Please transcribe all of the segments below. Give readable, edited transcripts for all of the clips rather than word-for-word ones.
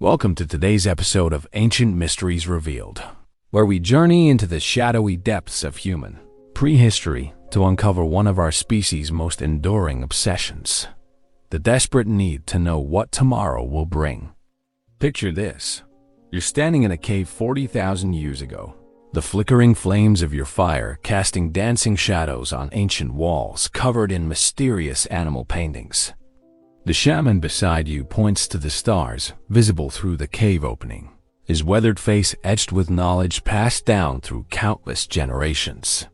Welcome to today's episode of Ancient Mysteries Revealed, where we journey into the shadowy depths of human prehistory to uncover one of our species' most enduring obsessions, the desperate need to know what tomorrow will bring. Picture this. You're standing in a cave 40,000 years ago, the flickering flames of your fire casting dancing shadows on ancient walls covered in mysterious animal paintings. The shaman beside you points to the stars, visible through the cave opening, his weathered face etched with knowledge passed down through countless generations.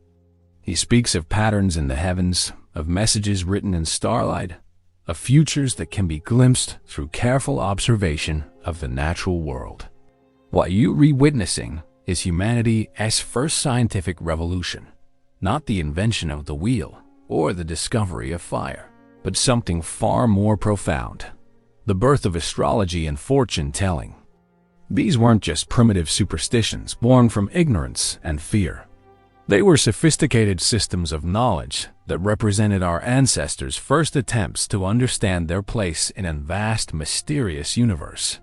He speaks of patterns in the heavens, of messages written in starlight, of futures that can be glimpsed through careful observation of the natural world. What you're witnessing is humanity's first scientific revolution, not the invention of the wheel or the discovery of fire, but something far more profound, the birth of astrology and fortune-telling. These weren't just primitive superstitions born from ignorance and fear. They were sophisticated systems of knowledge that represented our ancestors' first attempts to understand their place in a vast, mysterious universe.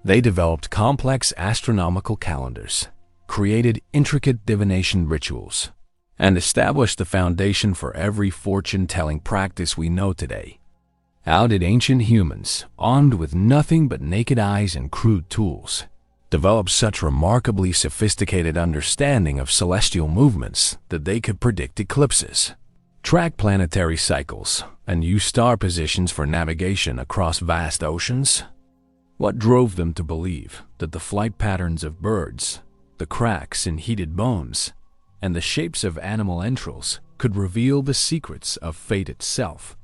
They developed complex astronomical calendars, created intricate divination rituals, and established the foundation for every fortune-telling practice we know today. How did ancient humans, armed with nothing but naked eyes and crude tools, develop such remarkably sophisticated understanding of celestial movements that they could predict eclipses, track planetary cycles, and use star positions for navigation across vast oceans? What drove them to believe that the flight patterns of birds, the cracks in heated bones, and the shapes of animal entrails could reveal the secrets of fate itself?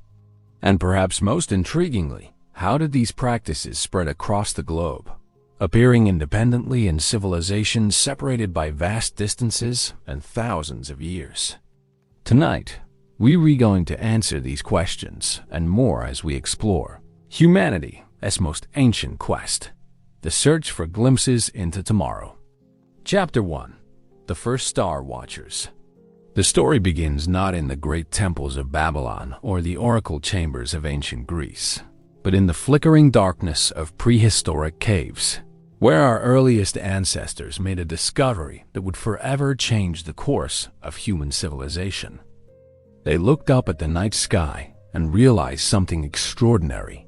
And perhaps most intriguingly, how did these practices spread across the globe, appearing independently in civilizations separated by vast distances and thousands of years? Tonight, we're going to answer these questions and more as we explore humanity's most ancient quest, the search for glimpses into tomorrow. Chapter 1. The First Star Watchers. The story begins not in the great temples of Babylon or the oracle chambers of ancient Greece, but in the flickering darkness of prehistoric caves, where our earliest ancestors made a discovery that would forever change the course of human civilization. They looked up at the night sky and realized something extraordinary.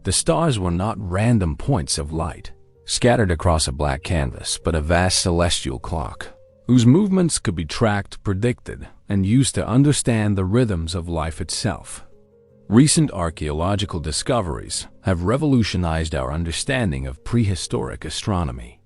The stars were not random points of light, scattered across a black canvas, but a vast celestial clock, whose movements could be tracked, predicted, and used to understand the rhythms of life itself. Recent archaeological discoveries have revolutionized our understanding of prehistoric astronomy.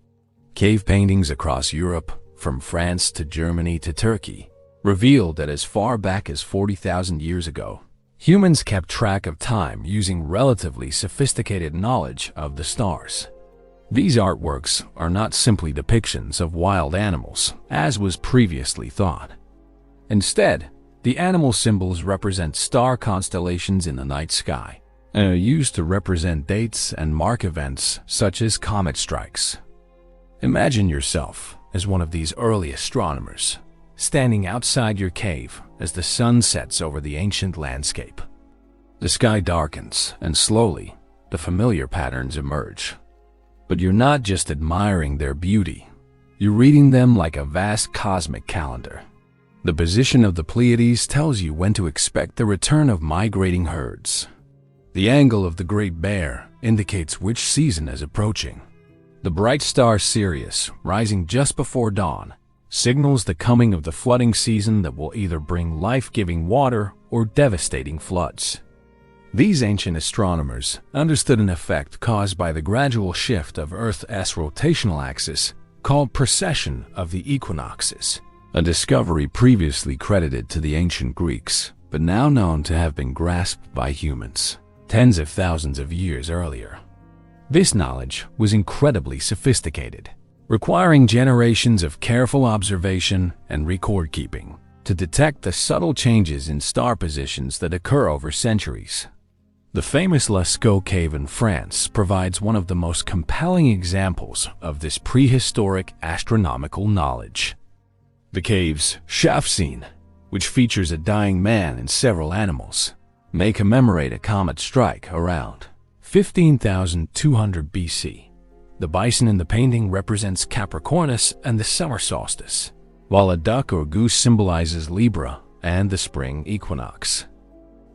Cave paintings across Europe, from France to Germany to Turkey, revealed that as far back as 40,000 years ago, humans kept track of time using relatively sophisticated knowledge of the stars. These artworks are not simply depictions of wild animals, as was previously thought. Instead, the animal symbols represent star constellations in the night sky, and are used to represent dates and mark events such as comet strikes. Imagine yourself as one of these early astronomers, standing outside your cave as the sun sets over the ancient landscape. The sky darkens, and slowly, the familiar patterns emerge. But you're not just admiring their beauty, you're reading them like a vast cosmic calendar. The position of the Pleiades tells you when to expect the return of migrating herds. The angle of the Great Bear indicates which season is approaching. The bright star Sirius, rising just before dawn, signals the coming of the flooding season that will either bring life-giving water or devastating floods. These ancient astronomers understood an effect caused by the gradual shift of Earth's rotational axis called precession of the equinoxes, a discovery previously credited to the ancient Greeks, but now known to have been grasped by humans tens of thousands of years earlier. This knowledge was incredibly sophisticated, requiring generations of careful observation and record-keeping to detect the subtle changes in star positions that occur over centuries. The famous Lascaux Cave in France provides one of the most compelling examples of this prehistoric astronomical knowledge. The cave's shaft scene, which features a dying man and several animals, may commemorate a comet strike around 15,200 BC, The bison in the painting represents Capricornus and the summer solstice, while a duck or goose symbolizes Libra and the spring equinox.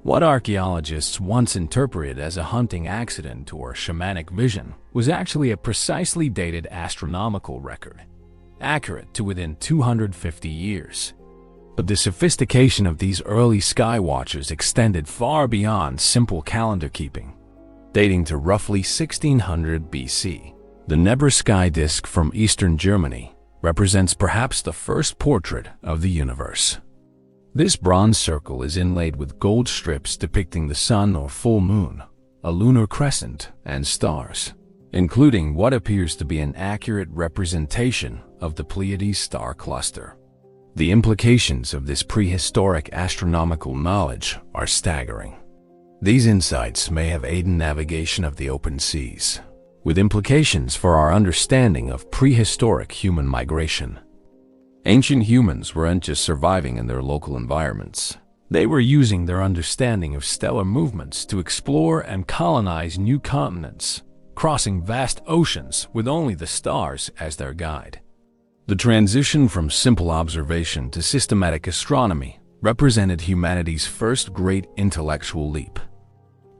What archaeologists once interpreted as a hunting accident or shamanic vision was actually a precisely dated astronomical record, accurate to within 250 years. But the sophistication of these early sky watchers extended far beyond simple calendar keeping. Dating to roughly 1600 BC, the Nebra sky disk from eastern Germany represents perhaps the first portrait of the universe. This bronze circle is inlaid with gold strips depicting the sun or full moon, a lunar crescent, and stars, including what appears to be an accurate representation of the Pleiades star cluster. The implications of this prehistoric astronomical knowledge are staggering. These insights may have aided navigation of the open seas, with implications for our understanding of prehistoric human migration. Ancient humans weren't just surviving in their local environments. They were using their understanding of stellar movements to explore and colonize new continents, crossing vast oceans with only the stars as their guide. The transition from simple observation to systematic astronomy represented humanity's first great intellectual leap.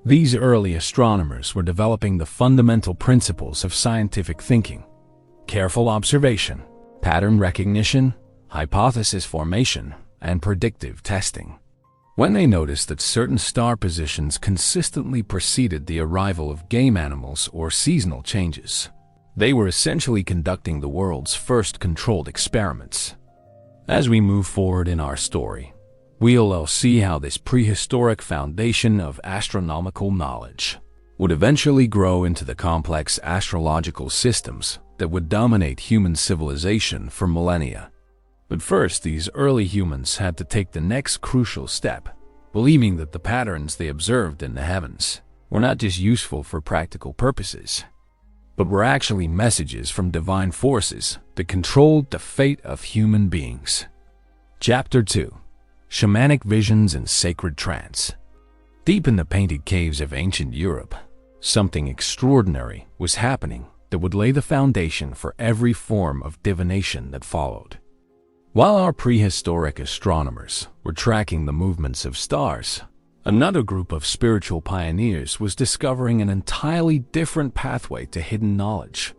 These early astronomers were developing the fundamental principles of scientific thinking: careful observation, pattern recognition, hypothesis formation, and predictive testing. When they noticed that certain star positions consistently preceded the arrival of game animals or seasonal changes, they were essentially conducting the world's first controlled experiments. As we move forward in our story, we'll see how this prehistoric foundation of astronomical knowledge would eventually grow into the complex astrological systems that would dominate human civilization for millennia. But first, these early humans had to take the next crucial step, believing that the patterns they observed in the heavens were not just useful for practical purposes, but were actually messages from divine forces that controlled the fate of human beings. Chapter 2: Shamanic Visions and Sacred Trance. Deep in the painted caves of ancient Europe, something extraordinary was happening that would lay the foundation for every form of divination that followed. While our prehistoric astronomers were tracking the movements of stars, another group of spiritual pioneers was discovering an entirely different pathway to hidden knowledge: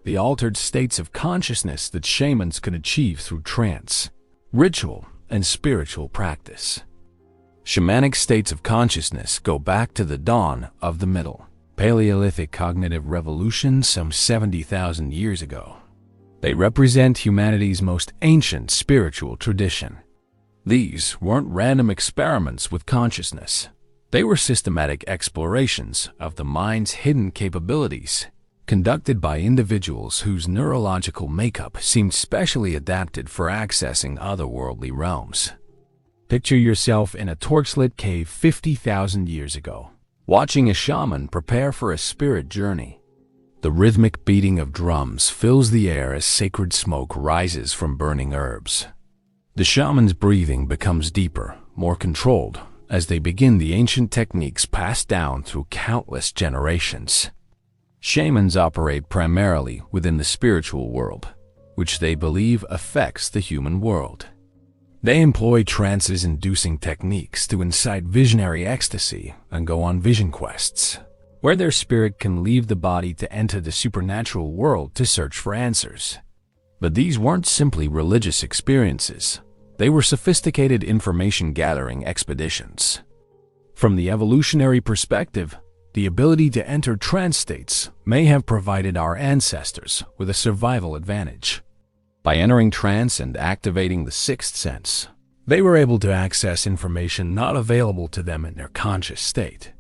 the altered states of consciousness that shamans could achieve through trance, ritual, and spiritual practice. Shamanic states of consciousness go back to the dawn of the Middle Paleolithic cognitive revolution some 70,000 years ago. They represent humanity's most ancient spiritual tradition. These weren't random experiments with consciousness. They were systematic explorations of the mind's hidden capabilities, conducted by individuals whose neurological makeup seemed specially adapted for accessing otherworldly realms. Picture yourself in a torchlit cave 50,000 years ago, watching a shaman prepare for a spirit journey. The rhythmic beating of drums fills the air as sacred smoke rises from burning herbs. The shaman's breathing becomes deeper, more controlled, as they begin the ancient techniques passed down through countless generations. Shamans operate primarily within the spiritual world, which they believe affects the human world. They employ trances-inducing techniques to incite visionary ecstasy and go on vision quests, where their spirit can leave the body to enter the supernatural world to search for answers. But these weren't simply religious experiences. They were sophisticated information-gathering expeditions. From the evolutionary perspective, the ability to enter trance states may have provided our ancestors with a survival advantage. By entering trance and activating the sixth sense, they were able to access information not available to them in their conscious state.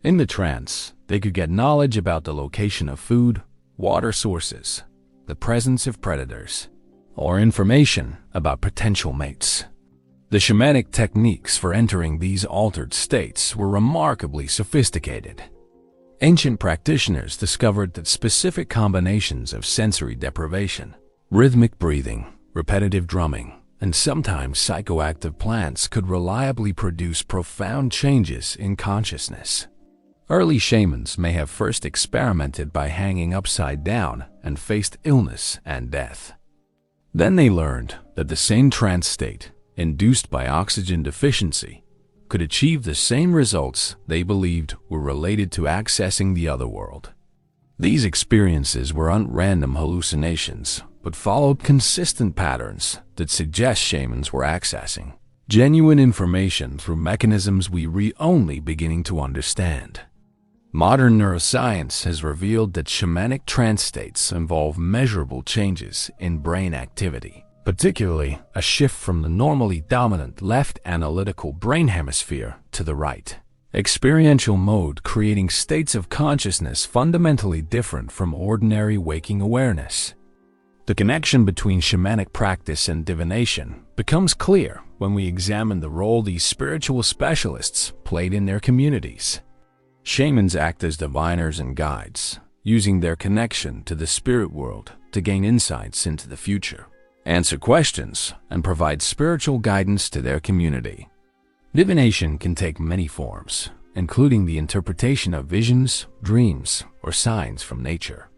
In the trance, they could get knowledge about the location of food, water sources, the presence of predators, or information about potential mates. The shamanic techniques for entering these altered states were remarkably sophisticated. Ancient practitioners discovered that specific combinations of sensory deprivation, rhythmic breathing, repetitive drumming, and sometimes psychoactive plants could reliably produce profound changes in consciousness. Early shamans may have first experimented by hanging upside down and faced illness and death. Then they learned that the same trance state, induced by oxygen deficiency, could achieve the same results they believed were related to accessing the other world. These experiences were not random hallucinations, but followed consistent patterns that suggest shamans were accessing genuine information through mechanisms we are only beginning to understand. Modern neuroscience has revealed that shamanic trance states involve measurable changes in brain activity, particularly a shift from the normally dominant left analytical brain hemisphere to the right experiential mode, creating states of consciousness fundamentally different from ordinary waking awareness. The connection between shamanic practice and divination becomes clear when we examine the role these spiritual specialists played in their communities. Shamans act as diviners and guides, using their connection to the spirit world to gain insights into the future, answer questions, and provide spiritual guidance to their community. Divination can take many forms, including the interpretation of visions, dreams, or signs from nature.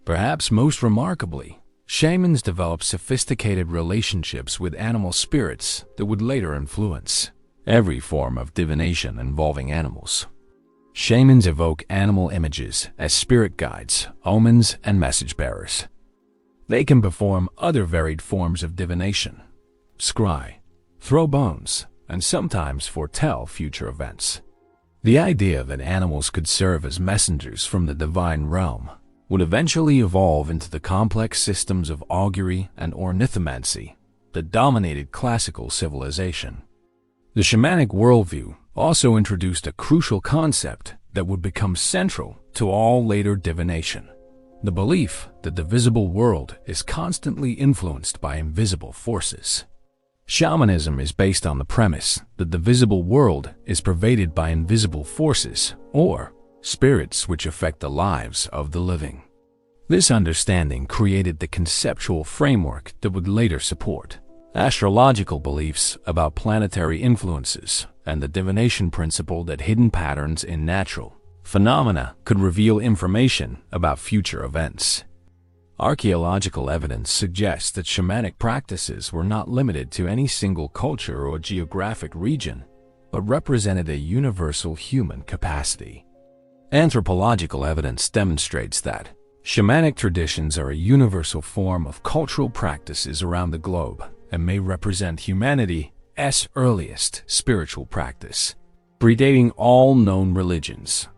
Perhaps most remarkably, shamans developed sophisticated relationships with animal spirits that would later influence every form of divination involving animals. Shamans evoke animal images as spirit guides, omens, and message bearers. They can perform other varied forms of divination, scry, throw bones, and sometimes foretell future events. The idea that animals could serve as messengers from the divine realm would eventually evolve into the complex systems of augury and ornithomancy that dominated classical civilization. The shamanic worldview also introduced a crucial concept that would become central to all later divination: the belief that the visible world is constantly influenced by invisible forces. Shamanism is based on the premise that the visible world is pervaded by invisible forces, or spirits, which affect the lives of the living. This understanding created the conceptual framework that would later support astrological beliefs about planetary influences and the divination principle that hidden patterns in natural phenomena could reveal information about future events. Archaeological evidence suggests that shamanic practices were not limited to any single culture or geographic region, but represented a universal human capacity. Anthropological evidence demonstrates that shamanic traditions are a universal form of cultural practices around the globe and may represent humanity's earliest spiritual practice, predating all known religions.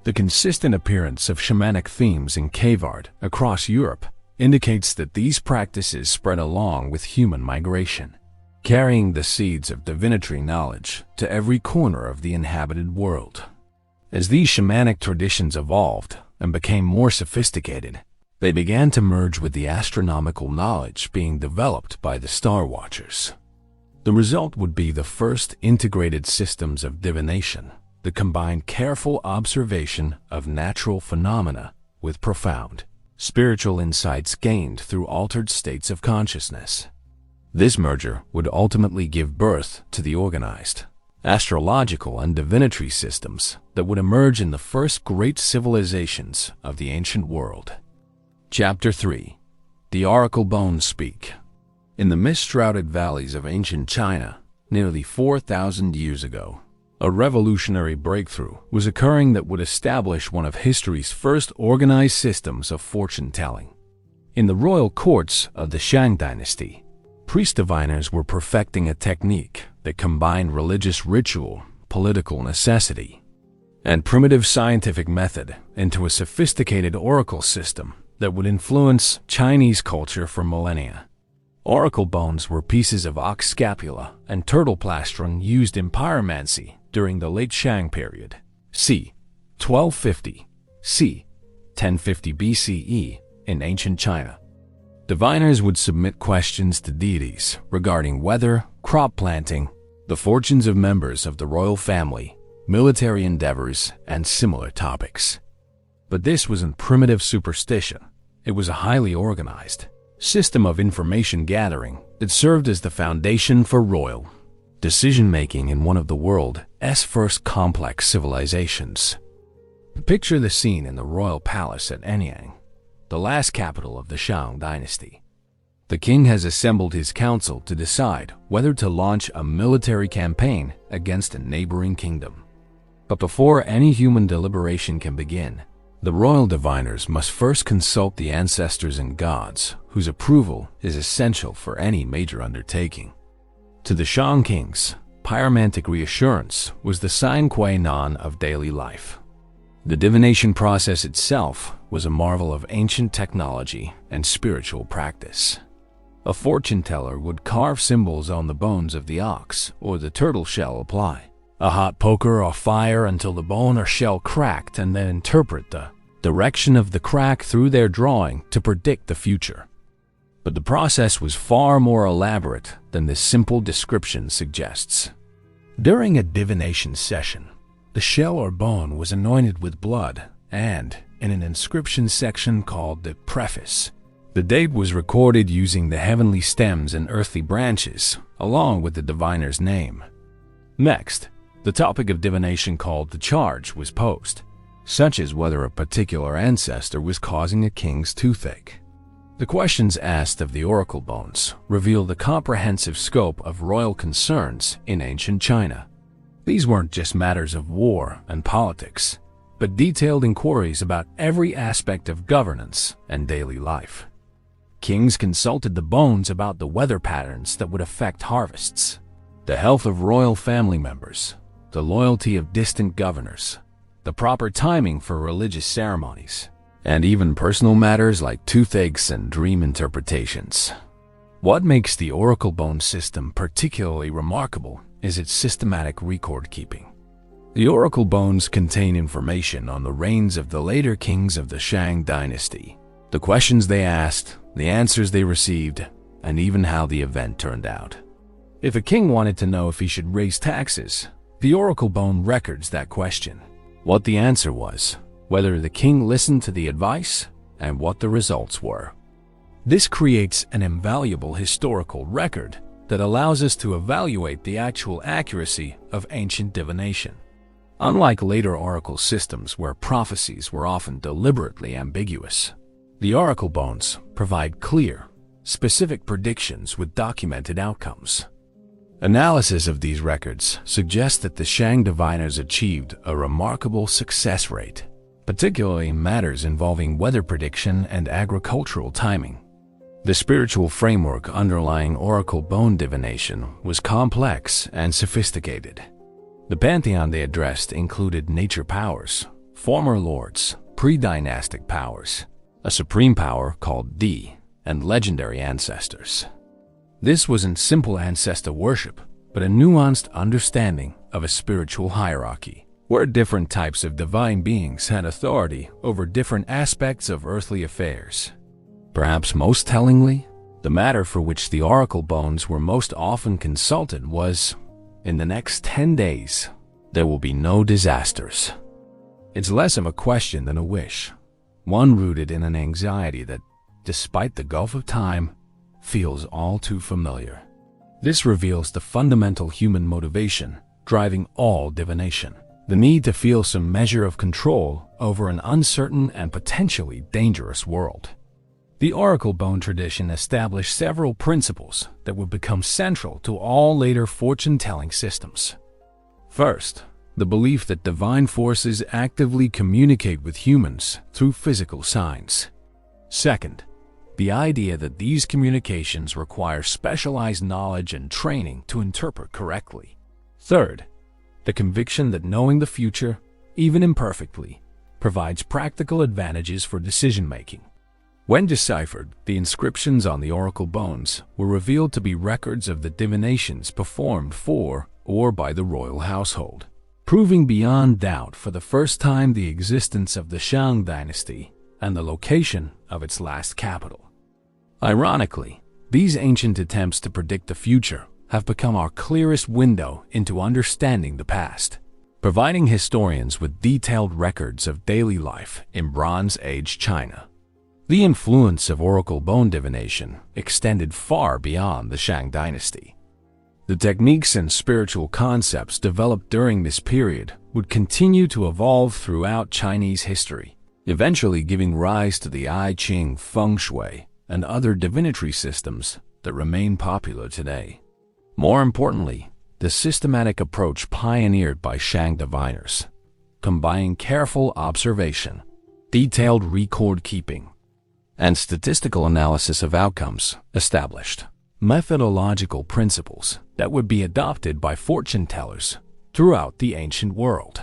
The consistent appearance of shamanic themes in cave art across Europe indicates that these practices spread along with human migration, carrying the seeds of divinatory knowledge to every corner of the inhabited world. As these shamanic traditions evolved and became more sophisticated, they began to merge with the astronomical knowledge being developed by the Star Watchers. The result would be the first integrated systems of divination that combine careful observation of natural phenomena with profound spiritual insights gained through altered states of consciousness. This merger would ultimately give birth to the organized astrological and divinatory systems that would emerge in the first great civilizations of the ancient world. Chapter 3. The Oracle Bones Speak. In the mist-shrouded valleys of ancient China, nearly 4,000 years ago, a revolutionary breakthrough was occurring that would establish one of history's first organized systems of fortune-telling. In the royal courts of the Shang dynasty, priest diviners were perfecting a technique that combined religious ritual, political necessity, and primitive scientific method into a sophisticated oracle system that would influence Chinese culture for millennia. Oracle bones were pieces of ox scapula and turtle plastron used in pyromancy during the late Shang period, c. 1250, c. 1050 BCE, in ancient China. Diviners would submit questions to deities regarding weather, crop planting, the fortunes of members of the royal family, military endeavors, and similar topics. But this wasn't primitive superstition. It was a highly organized system of information gathering that served as the foundation for royal decision-making in one of the world's first complex civilizations. Picture the scene in the royal palace at Anyang, the last capital of the Shang dynasty. The king has assembled his council to decide whether to launch a military campaign against a neighboring kingdom. But before any human deliberation can begin, the royal diviners must first consult the ancestors and gods, whose approval is essential for any major undertaking. To the Shang kings, pyromantic reassurance was the sine qua non of daily life. The divination process itself was a marvel of ancient technology and spiritual practice. A fortune teller would carve symbols on the bones of the ox or the turtle shell apply a hot poker or fire until the bone or shell cracked, and then interpret the direction of the crack through their drawing to predict the future. But the process was far more elaborate than this simple description suggests. During a divination session, the shell or bone was anointed with blood, and in an inscription section called the preface, the date was recorded using the heavenly stems and earthly branches, along with the diviner's name. Next, the topic of divination called the charge was posed, such as whether a particular ancestor was causing a king's toothache. The questions asked of the oracle bones reveal the comprehensive scope of royal concerns in ancient China. These weren't just matters of war and politics, but detailed inquiries about every aspect of governance and daily life. Kings consulted the bones about the weather patterns that would affect harvests, the health of royal family members, the loyalty of distant governors, the proper timing for religious ceremonies, and even personal matters like toothaches and dream interpretations. What makes the oracle bone system particularly remarkable is its systematic record-keeping. The oracle bones contain information on the reigns of the later kings of the Shang dynasty, the questions they asked, the answers they received, and even how the event turned out. If a king wanted to know if he should raise taxes, the oracle bone records that question, what the answer was, whether the king listened to the advice, and what the results were. This creates an invaluable historical record that allows us to evaluate the actual accuracy of ancient divination. Unlike later oracle systems where prophecies were often deliberately ambiguous, the oracle bones provide clear, specific predictions with documented outcomes. Analysis of these records suggests that the Shang diviners achieved a remarkable success rate, particularly in matters involving weather prediction and agricultural timing. The spiritual framework underlying oracle bone divination was complex and sophisticated. The pantheon they addressed included nature powers, former lords, pre-dynastic powers, a supreme power called Di, and legendary ancestors. This wasn't simple ancestor worship, but a nuanced understanding of a spiritual hierarchy, where different types of divine beings had authority over different aspects of earthly affairs. Perhaps most tellingly, the matter for which the oracle bones were most often consulted was, in the next 10 days, there will be no disasters. It's less of a question than a wish, one rooted in an anxiety that, despite the gulf of time, feels all too familiar. This reveals the fundamental human motivation driving all divination, the need to feel some measure of control over an uncertain and potentially dangerous world. The oracle bone tradition established several principles that would become central to all later fortune-telling systems. First, the belief that divine forces actively communicate with humans through physical signs. Second, the idea that these communications require specialized knowledge and training to interpret correctly. Third, the conviction that knowing the future, even imperfectly, provides practical advantages for decision-making. When deciphered, the inscriptions on the oracle bones were revealed to be records of the divinations performed for or by the royal household, proving beyond doubt for the first time the existence of the Shang dynasty and the location of its last capital. Ironically, these ancient attempts to predict the future have become our clearest window into understanding the past, providing historians with detailed records of daily life in Bronze Age China. The influence of oracle bone divination extended far beyond the Shang dynasty. The techniques and spiritual concepts developed during this period would continue to evolve throughout Chinese history, eventually giving rise to the I Ching, Feng Shui, and other divinatory systems that remain popular today. More importantly, the systematic approach pioneered by Shang diviners, combining careful observation, detailed record keeping, and statistical analysis of outcomes, established methodological principles that would be adopted by fortune tellers throughout the ancient world.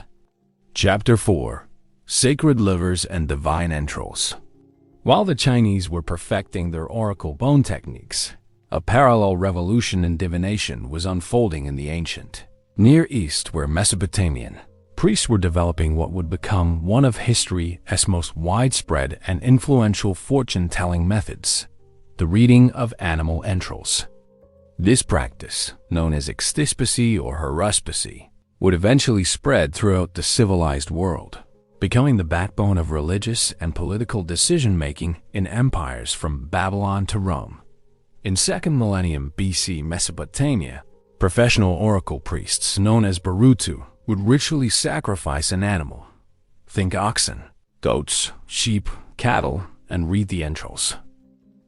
Chapter 4: Sacred Livers and Divine Entrails. While the Chinese were perfecting their oracle bone techniques, a parallel revolution in divination was unfolding in the ancient Near East, where Mesopotamian priests were developing what would become one of history's most widespread and influential fortune-telling methods: the reading of animal entrails. This practice, known as extispicy or haruspicy, would eventually spread throughout the civilized world, becoming the backbone of religious and political decision-making in empires from Babylon to Rome. In 2nd millennium BC Mesopotamia, professional oracle priests known as Barutu would ritually sacrifice an animal. Think oxen, goats, sheep, cattle, and read the entrails.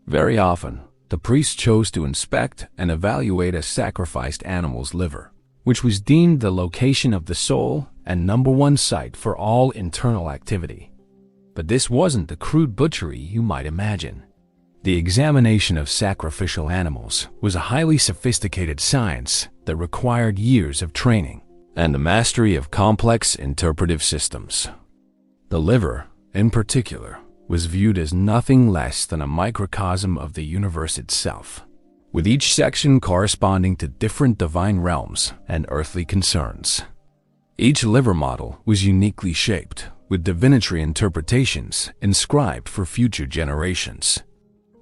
Very often, the priest chose to inspect and evaluate a sacrificed animal's liver, which was deemed the location of the soul and number one site for all internal activity. But this wasn't the crude butchery you might imagine. The examination of sacrificial animals was a highly sophisticated science that required years of training and the mastery of complex interpretive systems. The liver, in particular, was viewed as nothing less than a microcosm of the universe itself, with each section corresponding to different divine realms and earthly concerns. Each liver model was uniquely shaped, with divinatory interpretations inscribed for future generations.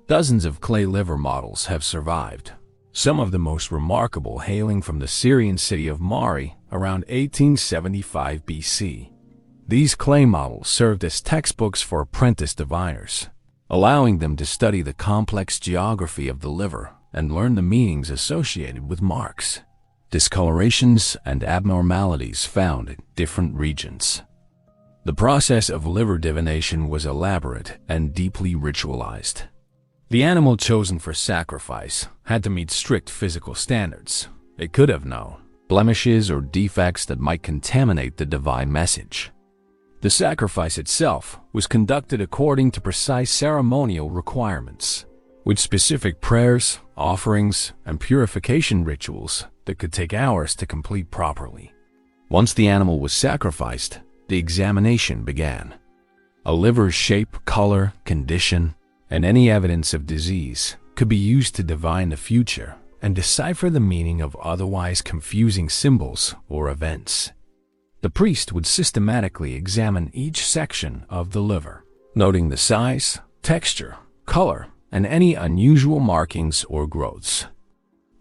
Dozens of clay liver models have survived, some of the most remarkable hailing from the Syrian city of Mari around 1875 BC. These clay models served as textbooks for apprentice diviners, allowing them to study the complex geography of the liver and learn the meanings associated with marks, discolorations, and abnormalities found in different regions. The process of liver divination was elaborate and deeply ritualized. The animal chosen for sacrifice had to meet strict physical standards. It could have no blemishes or defects that might contaminate the divine message. The sacrifice itself was conducted according to precise ceremonial requirements, with specific prayers, offerings, and purification rituals that could take hours to complete properly. Once the animal was sacrificed, the examination began. A liver's shape, color, condition, and any evidence of disease could be used to divine the future and decipher the meaning of otherwise confusing symbols or events. The priest would systematically examine each section of the liver, noting the size, texture, color, and any unusual markings or growths.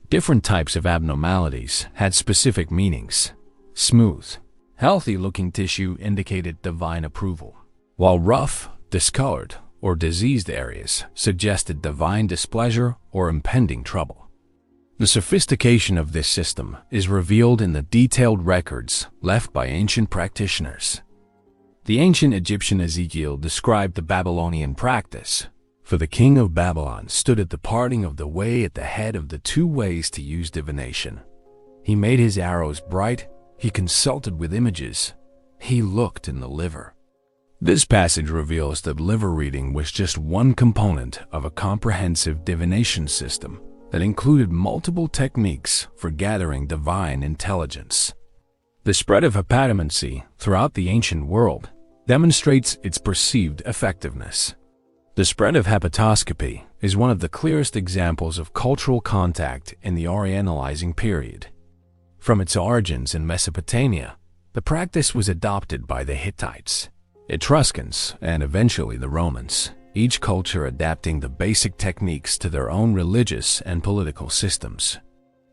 Different types of abnormalities had specific meanings. Smooth, healthy-looking tissue indicated divine approval, while rough, discolored, or diseased areas suggested divine displeasure or impending trouble. The sophistication of this system is revealed in the detailed records left by ancient practitioners. The ancient Egyptian Ezekiel described the Babylonian practice, for the king of Babylon stood at the parting of the way at the head of the two ways to use divination. He made his arrows bright, he consulted with images, he looked in the liver. This passage reveals that liver reading was just one component of a comprehensive divination system that included multiple techniques for gathering divine intelligence. The spread of hepatomancy throughout the ancient world demonstrates its perceived effectiveness. The spread of hepatoscopy is one of the clearest examples of cultural contact in the Orientalizing period. From its origins in Mesopotamia, the practice was adopted by the Hittites, Etruscans, and eventually the Romans, each culture adapting the basic techniques to their own religious and political systems.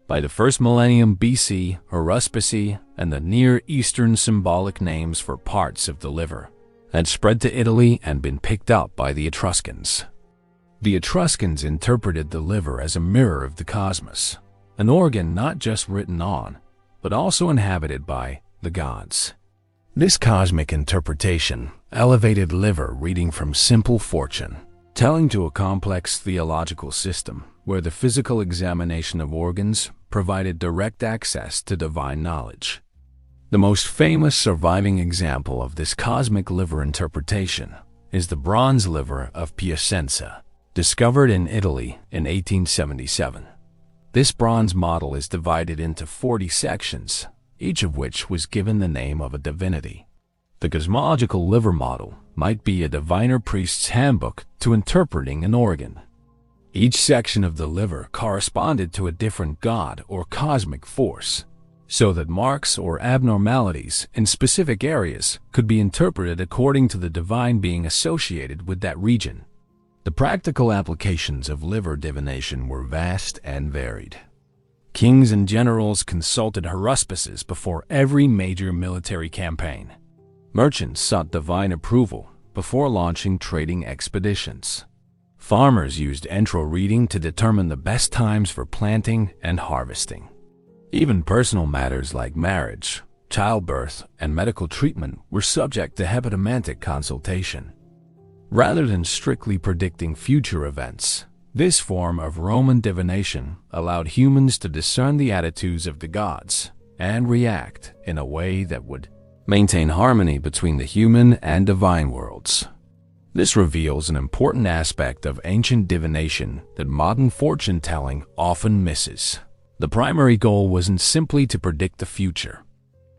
By the 1st millennium BC, haruspicy and the Near Eastern symbolic names for parts of the liver had spread to Italy and been picked up by the Etruscans. The Etruscans interpreted the liver as a mirror of the cosmos, an organ not just written on, but also inhabited by the gods. This cosmic interpretation elevated liver reading from simple fortune telling to a complex theological system where the physical examination of organs provided direct access to divine knowledge. The most famous surviving example of this cosmic liver interpretation is the bronze liver of Piacenza, discovered in Italy in 1877. This bronze model is divided into 40 sections, each of which was given the name of a divinity. The cosmological liver model might be a diviner priest's handbook to interpreting an organ. Each section of the liver corresponded to a different god or cosmic force, so that marks or abnormalities in specific areas could be interpreted according to the divine being associated with that region. The practical applications of liver divination were vast and varied. Kings and generals consulted haruspices before every major military campaign. Merchants sought divine approval before launching trading expeditions. Farmers used entral reading to determine the best times for planting and harvesting. Even personal matters like marriage, childbirth, and medical treatment were subject to hepatomantic consultation. Rather than strictly predicting future events, this form of Roman divination allowed humans to discern the attitudes of the gods and react in a way that would maintain harmony between the human and divine worlds. This reveals an important aspect of ancient divination that modern fortune-telling often misses. The primary goal wasn't simply to predict the future,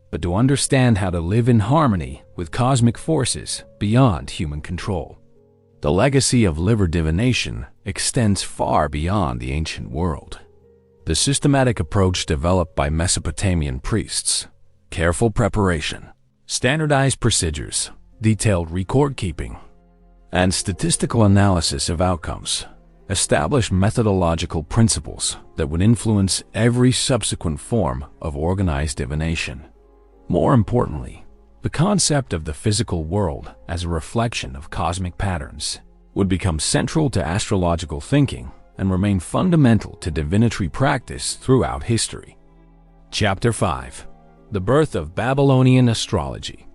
but to understand how to live in harmony with cosmic forces beyond human control. The legacy of liver divination extends far beyond the ancient world. The systematic approach developed by Mesopotamian priests, careful preparation, standardized procedures, detailed record-keeping, and statistical analysis of outcomes established methodological principles that would influence every subsequent form of organized divination. More importantly, the concept of the physical world as a reflection of cosmic patterns would become central to astrological thinking and remain fundamental to divinatory practice throughout history. Chapter 5. The birth of Babylonian astrology.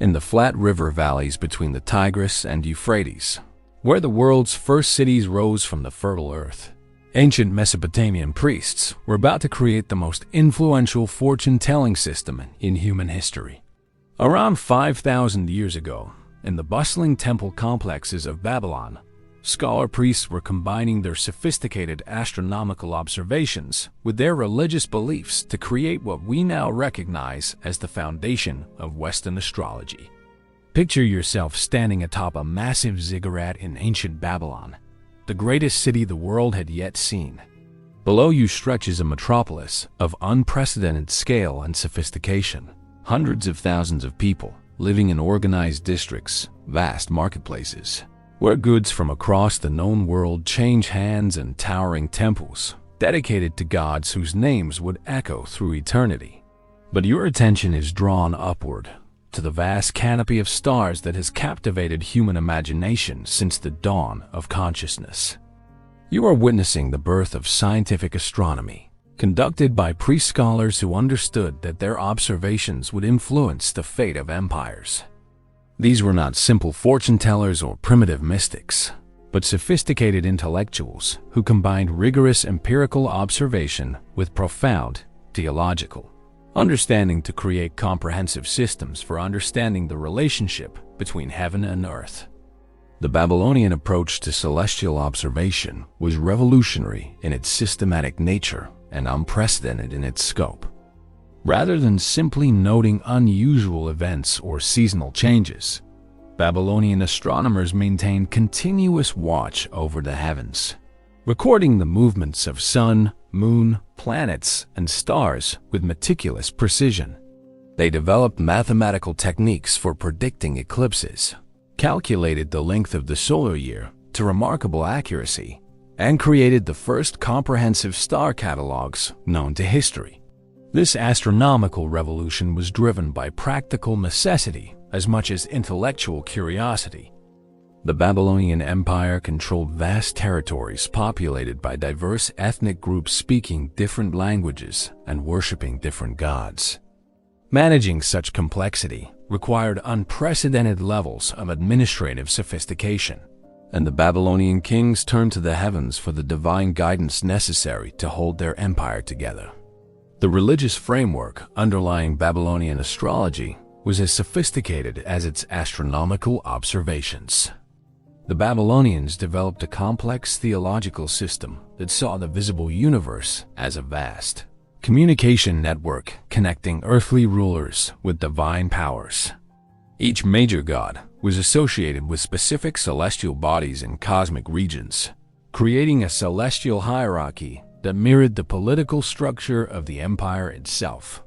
In the flat river valleys between the Tigris and Euphrates, where the world's first cities rose from the fertile earth, ancient Mesopotamian priests were about to create the most influential fortune-telling system in human history. Around 5,000 years ago, in the bustling temple complexes of Babylon, scholar priests were combining their sophisticated astronomical observations with their religious beliefs to create what we now recognize as the foundation of Western astrology. Picture yourself standing atop a massive ziggurat in ancient Babylon, the greatest city the world had yet seen. Below you stretches a metropolis of unprecedented scale and sophistication. Hundreds of thousands of people living in organized districts, vast marketplaces, where goods from across the known world change hands, and towering temples dedicated to gods whose names would echo through eternity. But your attention is drawn upward to the vast canopy of stars that has captivated human imagination since the dawn of consciousness. You are witnessing the birth of scientific astronomy, conducted by priest scholars who understood that their observations would influence the fate of empires. These were not simple fortune-tellers or primitive mystics, but sophisticated intellectuals who combined rigorous empirical observation with profound theological understanding to create comprehensive systems for understanding the relationship between heaven and earth. The Babylonian approach to celestial observation was revolutionary in its systematic nature and unprecedented in its scope. Rather than simply noting unusual events or seasonal changes, Babylonian astronomers maintained continuous watch over the heavens, recording the movements of sun, moon, planets, and stars with meticulous precision. They developed mathematical techniques for predicting eclipses, calculated the length of the solar year to remarkable accuracy, and created the first comprehensive star catalogs known to history. This astronomical revolution was driven by practical necessity as much as intellectual curiosity. The Babylonian Empire controlled vast territories populated by diverse ethnic groups speaking different languages and worshipping different gods. Managing such complexity required unprecedented levels of administrative sophistication, and the Babylonian kings turned to the heavens for the divine guidance necessary to hold their empire together. The religious framework underlying Babylonian astrology was as sophisticated as its astronomical observations. The Babylonians developed a complex theological system that saw the visible universe as a vast communication network connecting earthly rulers with divine powers. Each major god was associated with specific celestial bodies and cosmic regions, creating a celestial hierarchy that mirrored the political structure of the empire itself.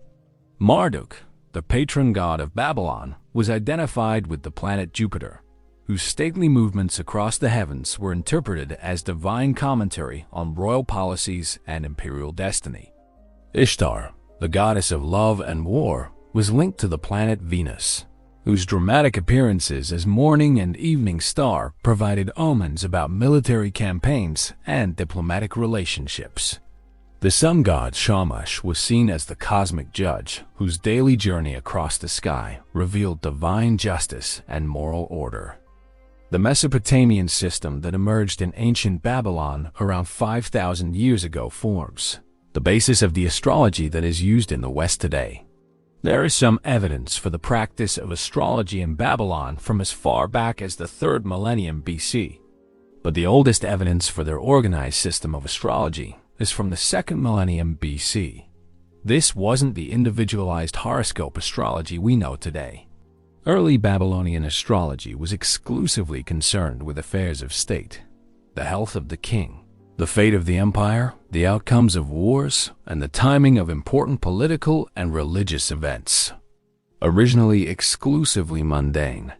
Marduk, the patron god of Babylon, was identified with the planet Jupiter, whose stately movements across the heavens were interpreted as divine commentary on royal policies and imperial destiny. Ishtar, the goddess of love and war, was linked to the planet Venus, whose dramatic appearances as morning and evening star provided omens about military campaigns and diplomatic relationships. The sun god Shamash was seen as the cosmic judge, whose daily journey across the sky revealed divine justice and moral order. The Mesopotamian system that emerged in ancient Babylon around 5,000 years ago forms the basis of the astrology that is used in the West today. There is some evidence for the practice of astrology in Babylon from as far back as the 3rd millennium BC, but the oldest evidence for their organized system of astrology is from the 2nd millennium BC. This wasn't the individualized horoscope astrology we know today. Early Babylonian astrology was exclusively concerned with affairs of state, the health of the king, the fate of the empire, the outcomes of wars, and the timing of important political and religious events. Originally exclusively mundane,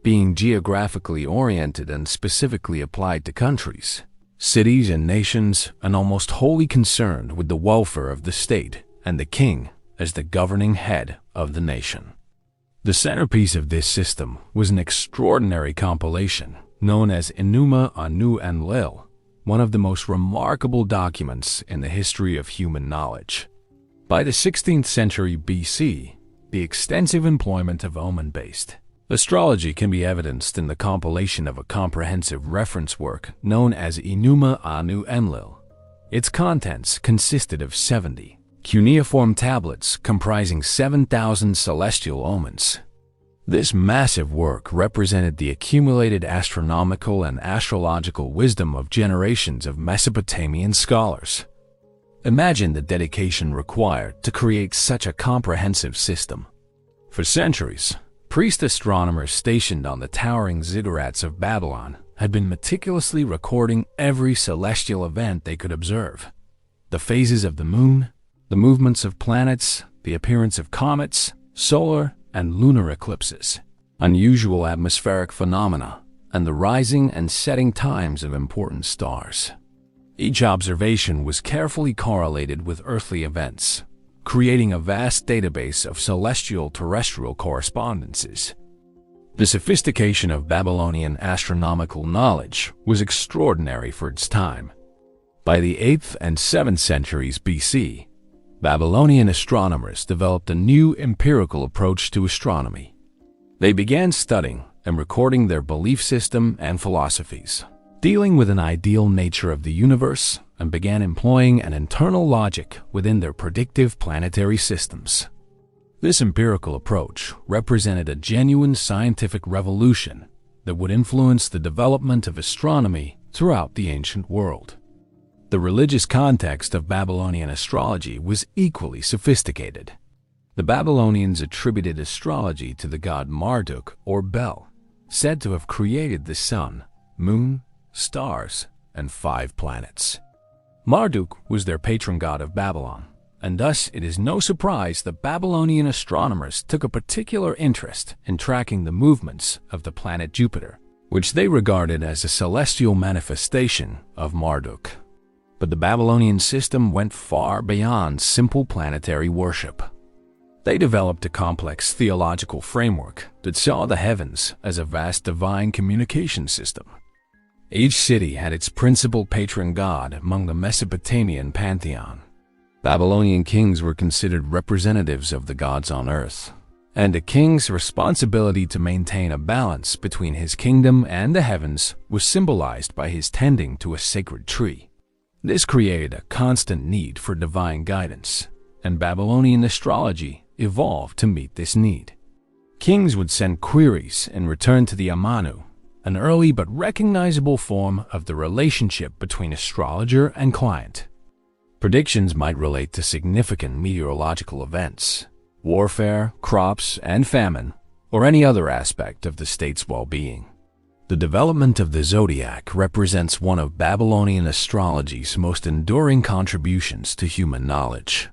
being geographically oriented and specifically applied to countries, cities, and nations, and almost wholly concerned with the welfare of the state and the king as the governing head of the nation. The centerpiece of this system was an extraordinary compilation known as Enuma Anu Enlil, one of the most remarkable documents in the history of human knowledge. By the 16th century BC, the extensive employment of omen-based astrology can be evidenced in the compilation of a comprehensive reference work known as Enuma Anu Enlil. Its contents consisted of 70 cuneiform tablets comprising 7,000 celestial omens. This massive work represented the accumulated astronomical and astrological wisdom of generations of Mesopotamian scholars. Imagine the dedication required to create such a comprehensive system. For centuries, priest astronomers stationed on the towering ziggurats of Babylon had been meticulously recording every celestial event they could observe: the phases of the moon, the movements of planets, the appearance of comets, solar and lunar eclipses, unusual atmospheric phenomena, and the rising and setting times of important stars. Each observation was carefully correlated with earthly events, creating a vast database of celestial-terrestrial correspondences. The sophistication of Babylonian astronomical knowledge was extraordinary for its time. By the 8th and 7th centuries BC, Babylonian astronomers developed a new empirical approach to astronomy. They began studying and recording their belief system and philosophies, dealing with an ideal nature of the universe, and began employing an internal logic within their predictive planetary systems. This empirical approach represented a genuine scientific revolution that would influence the development of astronomy throughout the ancient world. The religious context of Babylonian astrology was equally sophisticated. The Babylonians attributed astrology to the god Marduk or Bel, said to have created the sun, moon, stars, and 5 planets. Marduk was their patron god of Babylon, and thus it is no surprise that Babylonian astronomers took a particular interest in tracking the movements of the planet Jupiter, which they regarded as a celestial manifestation of Marduk. But the Babylonian system went far beyond simple planetary worship. They developed a complex theological framework that saw the heavens as a vast divine communication system. Each city had its principal patron god among the Mesopotamian pantheon. Babylonian kings were considered representatives of the gods on earth, and a king's responsibility to maintain a balance between his kingdom and the heavens was symbolized by his tending to a sacred tree. This created a constant need for divine guidance, and Babylonian astrology evolved to meet this need. Kings would send queries in return to the Amanu, an early but recognizable form of the relationship between astrologer and client. Predictions might relate to significant meteorological events, warfare, crops, and famine, or any other aspect of the state's well-being. The development of the zodiac represents one of Babylonian astrology's most enduring contributions to human knowledge.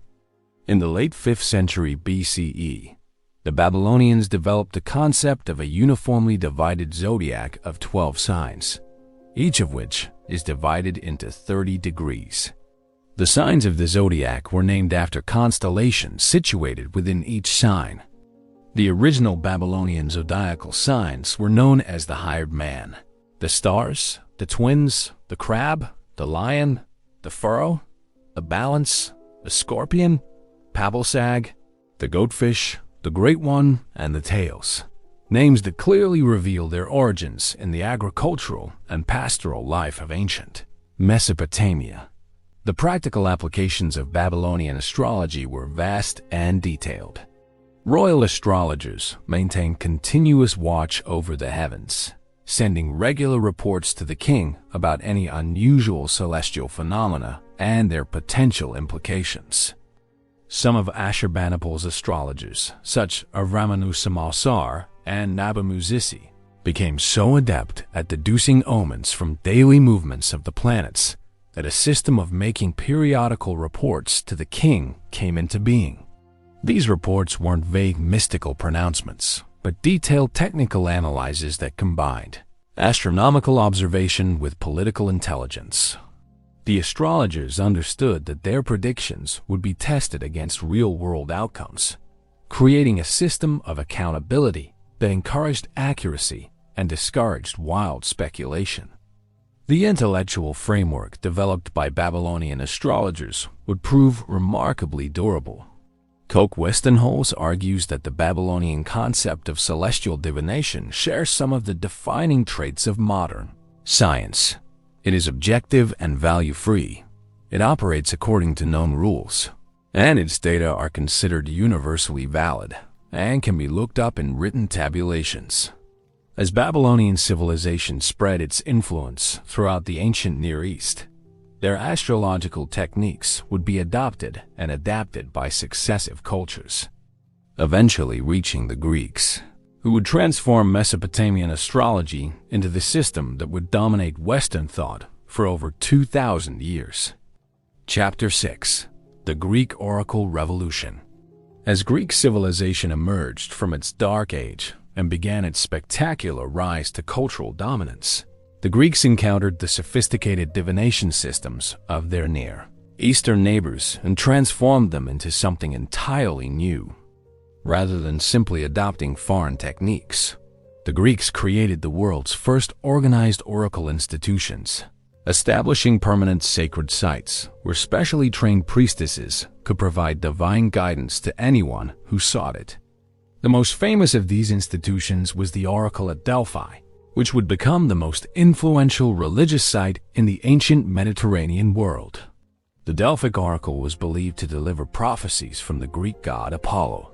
In the late 5th century BCE, the Babylonians developed the concept of a uniformly divided zodiac of 12 signs, each of which is divided into 30 degrees. The signs of the zodiac were named after constellations situated within each sign. The original Babylonian zodiacal signs were known as the hired man, the stars, the twins, the crab, the lion, the furrow, the balance, the scorpion, Pabblesag, the goatfish, the great one, and the tails. Names that clearly reveal their origins in the agricultural and pastoral life of ancient Mesopotamia. The practical applications of Babylonian astrology were vast and detailed. Royal astrologers maintained continuous watch over the heavens, sending regular reports to the king about any unusual celestial phenomena and their potential implications. Some of Ashurbanipal's astrologers, such as Ramanusamalsar and Nabamuzisi, became so adept at deducing omens from daily movements of the planets that a system of making periodical reports to the king came into being. These reports weren't vague mystical pronouncements, but detailed technical analyses that combined astronomical observation with political intelligence. The astrologers understood that their predictions would be tested against real-world outcomes, creating a system of accountability that encouraged accuracy and discouraged wild speculation. The intellectual framework developed by Babylonian astrologers would prove remarkably durable. Koch Westenholz argues that the Babylonian concept of celestial divination shares some of the defining traits of modern science. It is objective and value-free. It operates according to known rules, and its data are considered universally valid and can be looked up in written tabulations. As Babylonian civilization spread its influence throughout the ancient Near East, their astrological techniques would be adopted and adapted by successive cultures, eventually reaching the Greeks, who would transform Mesopotamian astrology into the system that would dominate Western thought for over 2,000 years. Chapter 6: The Greek Oracle Revolution. As Greek civilization emerged from its dark age and began its spectacular rise to cultural dominance, the Greeks encountered the sophisticated divination systems of their Near Eastern neighbors and transformed them into something entirely new. Rather than simply adopting foreign techniques, the Greeks created the world's first organized oracle institutions, establishing permanent sacred sites where specially trained priestesses could provide divine guidance to anyone who sought it. The most famous of these institutions was the Oracle at Delphi, which would become the most influential religious site in the ancient Mediterranean world. The Delphic Oracle was believed to deliver prophecies from the Greek god Apollo.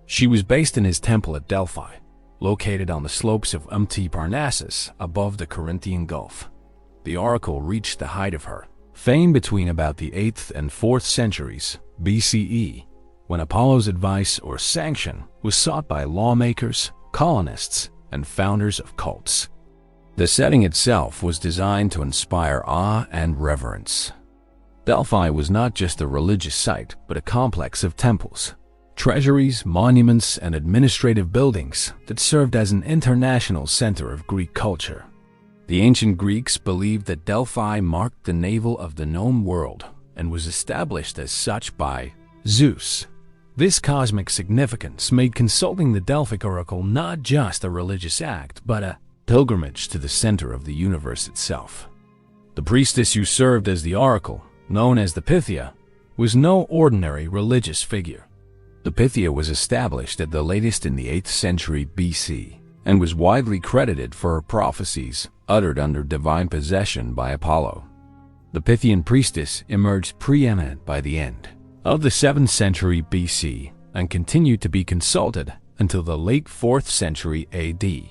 She was based in his temple at Delphi, located on the slopes of Parnassus above the Corinthian Gulf. The oracle reached the height of her fame between about the 8th and 4th centuries BCE, when Apollo's advice or sanction was sought by lawmakers, colonists, and founders of cults. The setting itself was designed to inspire awe and reverence. Delphi was not just a religious site, but a complex of temples, treasuries, monuments, and administrative buildings that served as an international center of Greek culture. The ancient Greeks believed that Delphi marked the navel of the known world and was established as such by Zeus, This cosmic significance made consulting the Delphic oracle not just a religious act, but a pilgrimage to the center of the universe itself. The priestess who served as the oracle, known as the Pythia, was no ordinary religious figure. The Pythia was established at the latest in the 8th century BC and was widely credited for her prophecies uttered under divine possession by Apollo. The Pythian priestess emerged preeminent by the end of the 7th century BC and continued to be consulted until the late 4th century AD.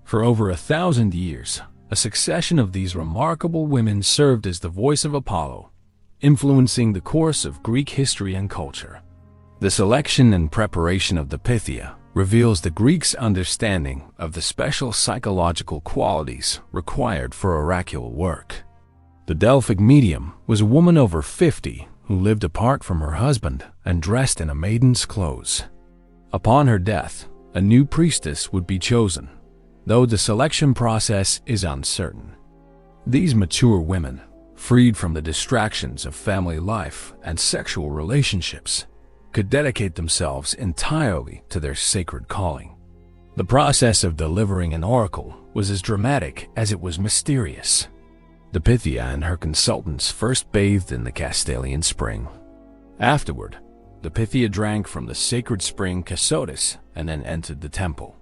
For over 1,000 years, a succession of these remarkable women served as the voice of Apollo, influencing the course of Greek history and culture. The selection and preparation of the Pythia reveals the Greeks' understanding of the special psychological qualities required for oracular work. The Delphic medium was a woman over 50 who lived apart from her husband and dressed in a maiden's clothes. Upon her death, a new priestess would be chosen, though the selection process is uncertain. These mature women, freed from the distractions of family life and sexual relationships, could dedicate themselves entirely to their sacred calling. The process of delivering an oracle was as dramatic as it was mysterious. The Pythia and her consultants first bathed in the Castalian spring. Afterward, the Pythia drank from the sacred spring Cassotis and then entered the temple.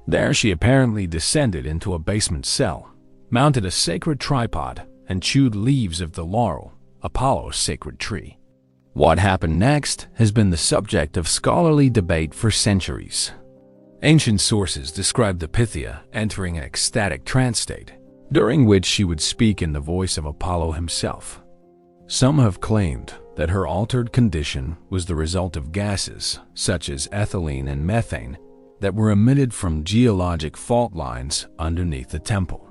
There she apparently descended into a basement cell, mounted a sacred tripod, and chewed leaves of the laurel, Apollo's sacred tree. What happened next has been the subject of scholarly debate for centuries. Ancient sources describe the Pythia entering an ecstatic trance state, during which she would speak in the voice of Apollo himself. Some have claimed that her altered condition was the result of gases, such as ethylene and methane, that were emitted from geologic fault lines underneath the temple.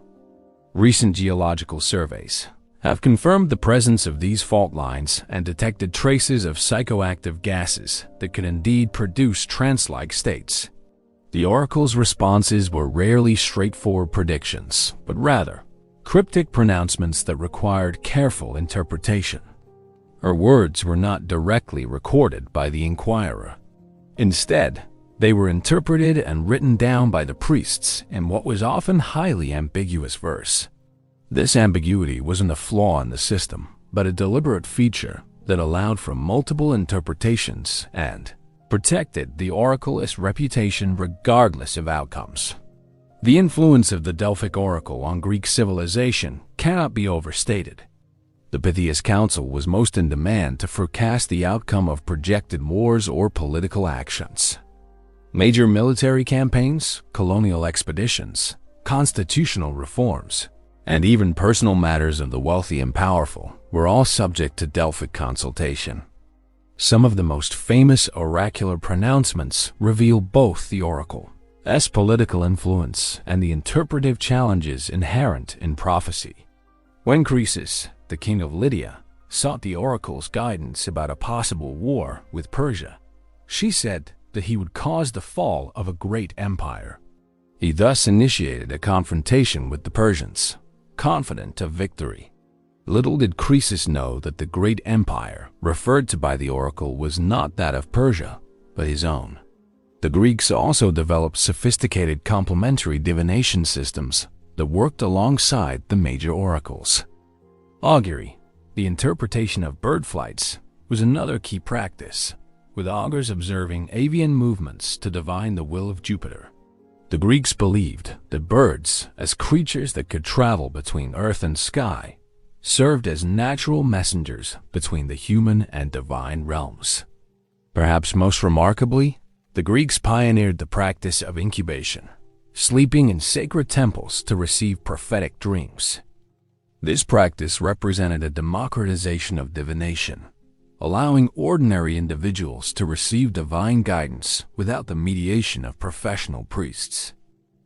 Recent geological surveys have confirmed the presence of these fault lines and detected traces of psychoactive gases that could indeed produce trance-like states. The oracle's responses were rarely straightforward predictions, but rather cryptic pronouncements that required careful interpretation. Her words were not directly recorded by the inquirer. Instead, they were interpreted and written down by the priests in what was often highly ambiguous verse. This ambiguity wasn't a flaw in the system, but a deliberate feature that allowed for multiple interpretations and protected the oracle's reputation regardless of outcomes. The influence of the Delphic oracle on Greek civilization cannot be overstated. The Pythia's counsel was most in demand to forecast the outcome of projected wars or political actions. Major military campaigns, colonial expeditions, constitutional reforms, and even personal matters of the wealthy and powerful were all subject to Delphic consultation. Some of the most famous oracular pronouncements reveal both the oracle's political influence and the interpretive challenges inherent in prophecy. When Croesus, the king of Lydia, sought the oracle's guidance about a possible war with Persia, she said that he would cause the fall of a great empire. He thus initiated a confrontation with the Persians, confident of victory. Little did Croesus know that the great empire referred to by the oracle was not that of Persia, but his own. The Greeks also developed sophisticated complementary divination systems that worked alongside the major oracles. Augury, the interpretation of bird flights, was another key practice, with augurs observing avian movements to divine the will of Jupiter. The Greeks believed that birds, as creatures that could travel between earth and sky, served as natural messengers between the human and divine realms. Perhaps most remarkably, the Greeks pioneered the practice of incubation, sleeping in sacred temples to receive prophetic dreams. This practice represented a democratization of divination, allowing ordinary individuals to receive divine guidance without the mediation of professional priests.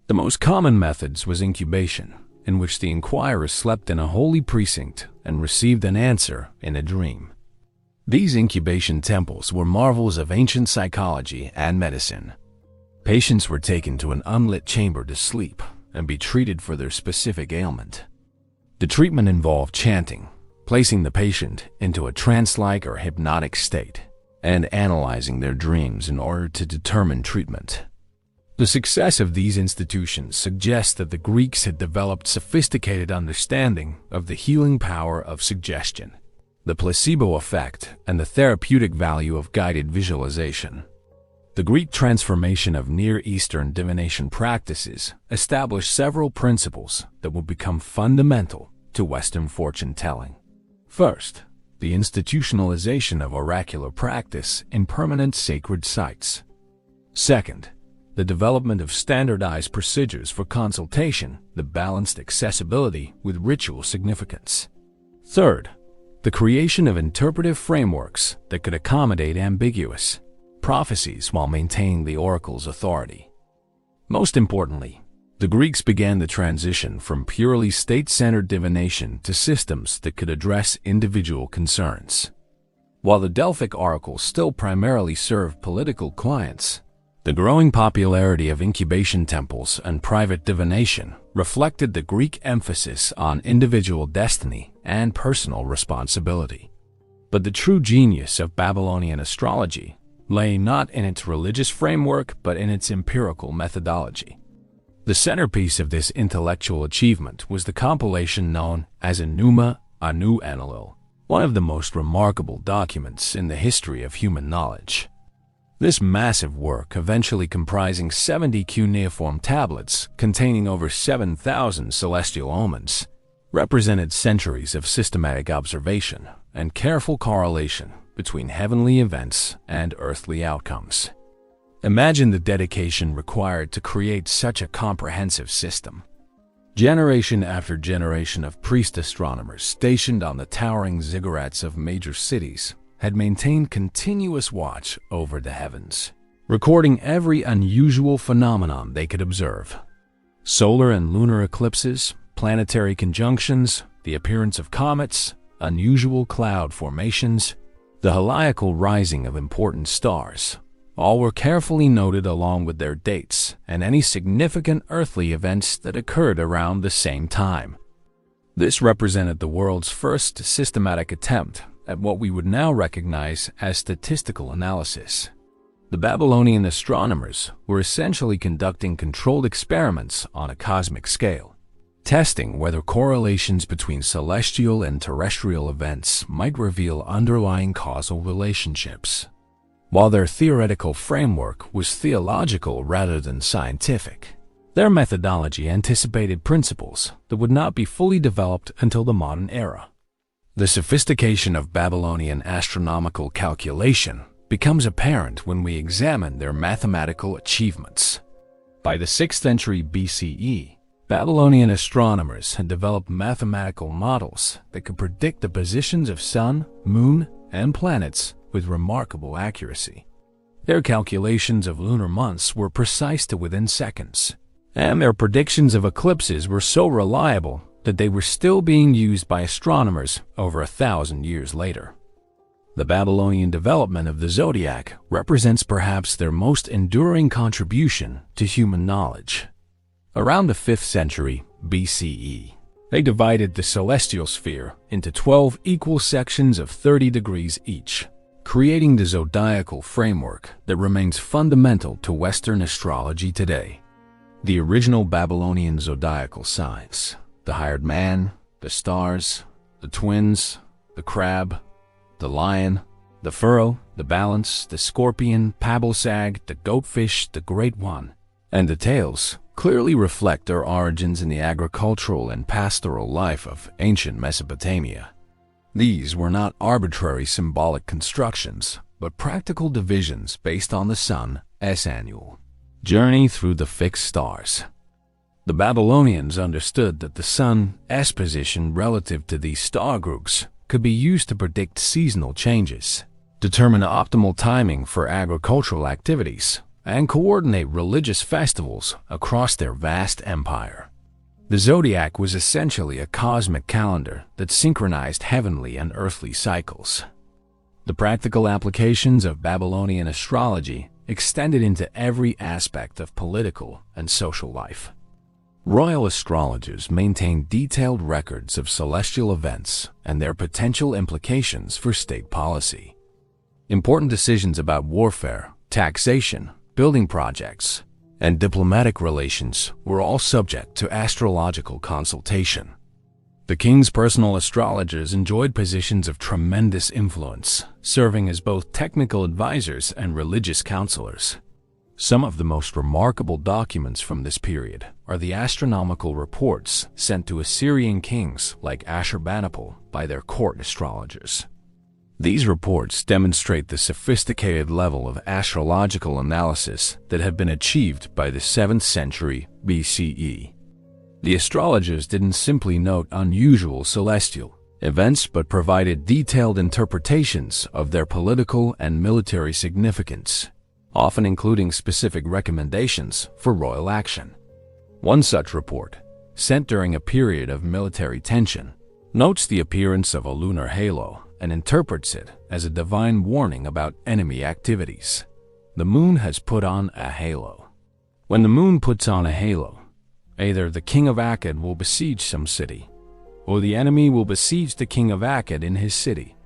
The most common methods was incubation, in which the inquirer slept in a holy precinct and received an answer in a dream. These incubation temples were marvels of ancient psychology and medicine. Patients were taken to an unlit chamber to sleep and be treated for their specific ailment. The treatment involved chanting, placing the patient into a trance-like or hypnotic state, and analyzing their dreams in order to determine treatment. The success of these institutions suggests that the Greeks had developed sophisticated understanding of the healing power of suggestion, the placebo effect, and the therapeutic value of guided visualization. The Greek transformation of Near Eastern divination practices established several principles that would become fundamental to Western fortune-telling. First, the institutionalization of oracular practice in permanent sacred sites. Second, the development of standardized procedures for consultation that balanced accessibility with ritual significance. Third, the creation of interpretive frameworks that could accommodate ambiguous prophecies while maintaining the oracle's authority. Most importantly, the Greeks began the transition from purely state-centered divination to systems that could address individual concerns. While the Delphic oracle still primarily served political clients, the growing popularity of incubation temples and private divination reflected the Greek emphasis on individual destiny and personal responsibility. But the true genius of Babylonian astrology lay not in its religious framework but in its empirical methodology. The centerpiece of this intellectual achievement was the compilation known as Enuma Anu Enlil, one of the most remarkable documents in the history of human knowledge. This massive work, eventually comprising 70 cuneiform tablets containing over 7,000 celestial omens, represented centuries of systematic observation and careful correlation between heavenly events and earthly outcomes. Imagine the dedication required to create such a comprehensive system. Generation after generation of priest astronomers stationed on the towering ziggurats of major cities had maintained continuous watch over the heavens, recording every unusual phenomenon they could observe. Solar and lunar eclipses, planetary conjunctions, the appearance of comets, unusual cloud formations, the heliacal rising of important stars, all were carefully noted along with their dates and any significant earthly events that occurred around the same time. This represented the world's first systematic attempt at what we would now recognize as statistical analysis. The Babylonian astronomers were essentially conducting controlled experiments on a cosmic scale, testing whether correlations between celestial and terrestrial events might reveal underlying causal relationships. While their theoretical framework was theological rather than scientific, their methodology anticipated principles that would not be fully developed until the modern era. The sophistication of Babylonian astronomical calculation becomes apparent when we examine their mathematical achievements. By the 6th century BCE, Babylonian astronomers had developed mathematical models that could predict the positions of sun, moon, and planets with remarkable accuracy. Their calculations of lunar months were precise to within seconds, and their predictions of eclipses were so reliable that they were still being used by astronomers over 1,000 years later. The Babylonian development of the zodiac represents perhaps their most enduring contribution to human knowledge. Around the 5th century BCE, they divided the celestial sphere into 12 equal sections of 30 degrees each, creating the zodiacal framework that remains fundamental to Western astrology today. The original Babylonian zodiacal signs, the hired man, the stars, the twins, the crab, the lion, the furrow, the balance, the scorpion, pabblesag, the goatfish, the great one, and the tails clearly reflect their origins in the agricultural and pastoral life of ancient Mesopotamia. These were not arbitrary symbolic constructions, but practical divisions based on the sun's annual journey through the fixed stars. The Babylonians understood that the sun's position relative to these star groups could be used to predict seasonal changes, determine optimal timing for agricultural activities, and coordinate religious festivals across their vast empire. The zodiac was essentially a cosmic calendar that synchronized heavenly and earthly cycles. The practical applications of Babylonian astrology extended into every aspect of political and social life. Royal astrologers maintained detailed records of celestial events and their potential implications for state policy. Important decisions about warfare, taxation, building projects, and diplomatic relations were all subject to astrological consultation. The king's personal astrologers enjoyed positions of tremendous influence, serving as both technical advisors and religious counselors. Some of the most remarkable documents from this period are the astronomical reports sent to Assyrian kings like Ashurbanipal by their court astrologers. These reports demonstrate the sophisticated level of astrological analysis that had been achieved by the 7th century BCE. The astrologers didn't simply note unusual celestial events but provided detailed interpretations of their political and military significance, often including specific recommendations for royal action. One such report, sent during a period of military tension, notes the appearance of a lunar halo and interprets it as a divine warning about enemy activities. The moon has put on a halo. When the moon puts on a halo, either the king of Akkad will besiege some city, or the enemy will besiege the king of Akkad in his city.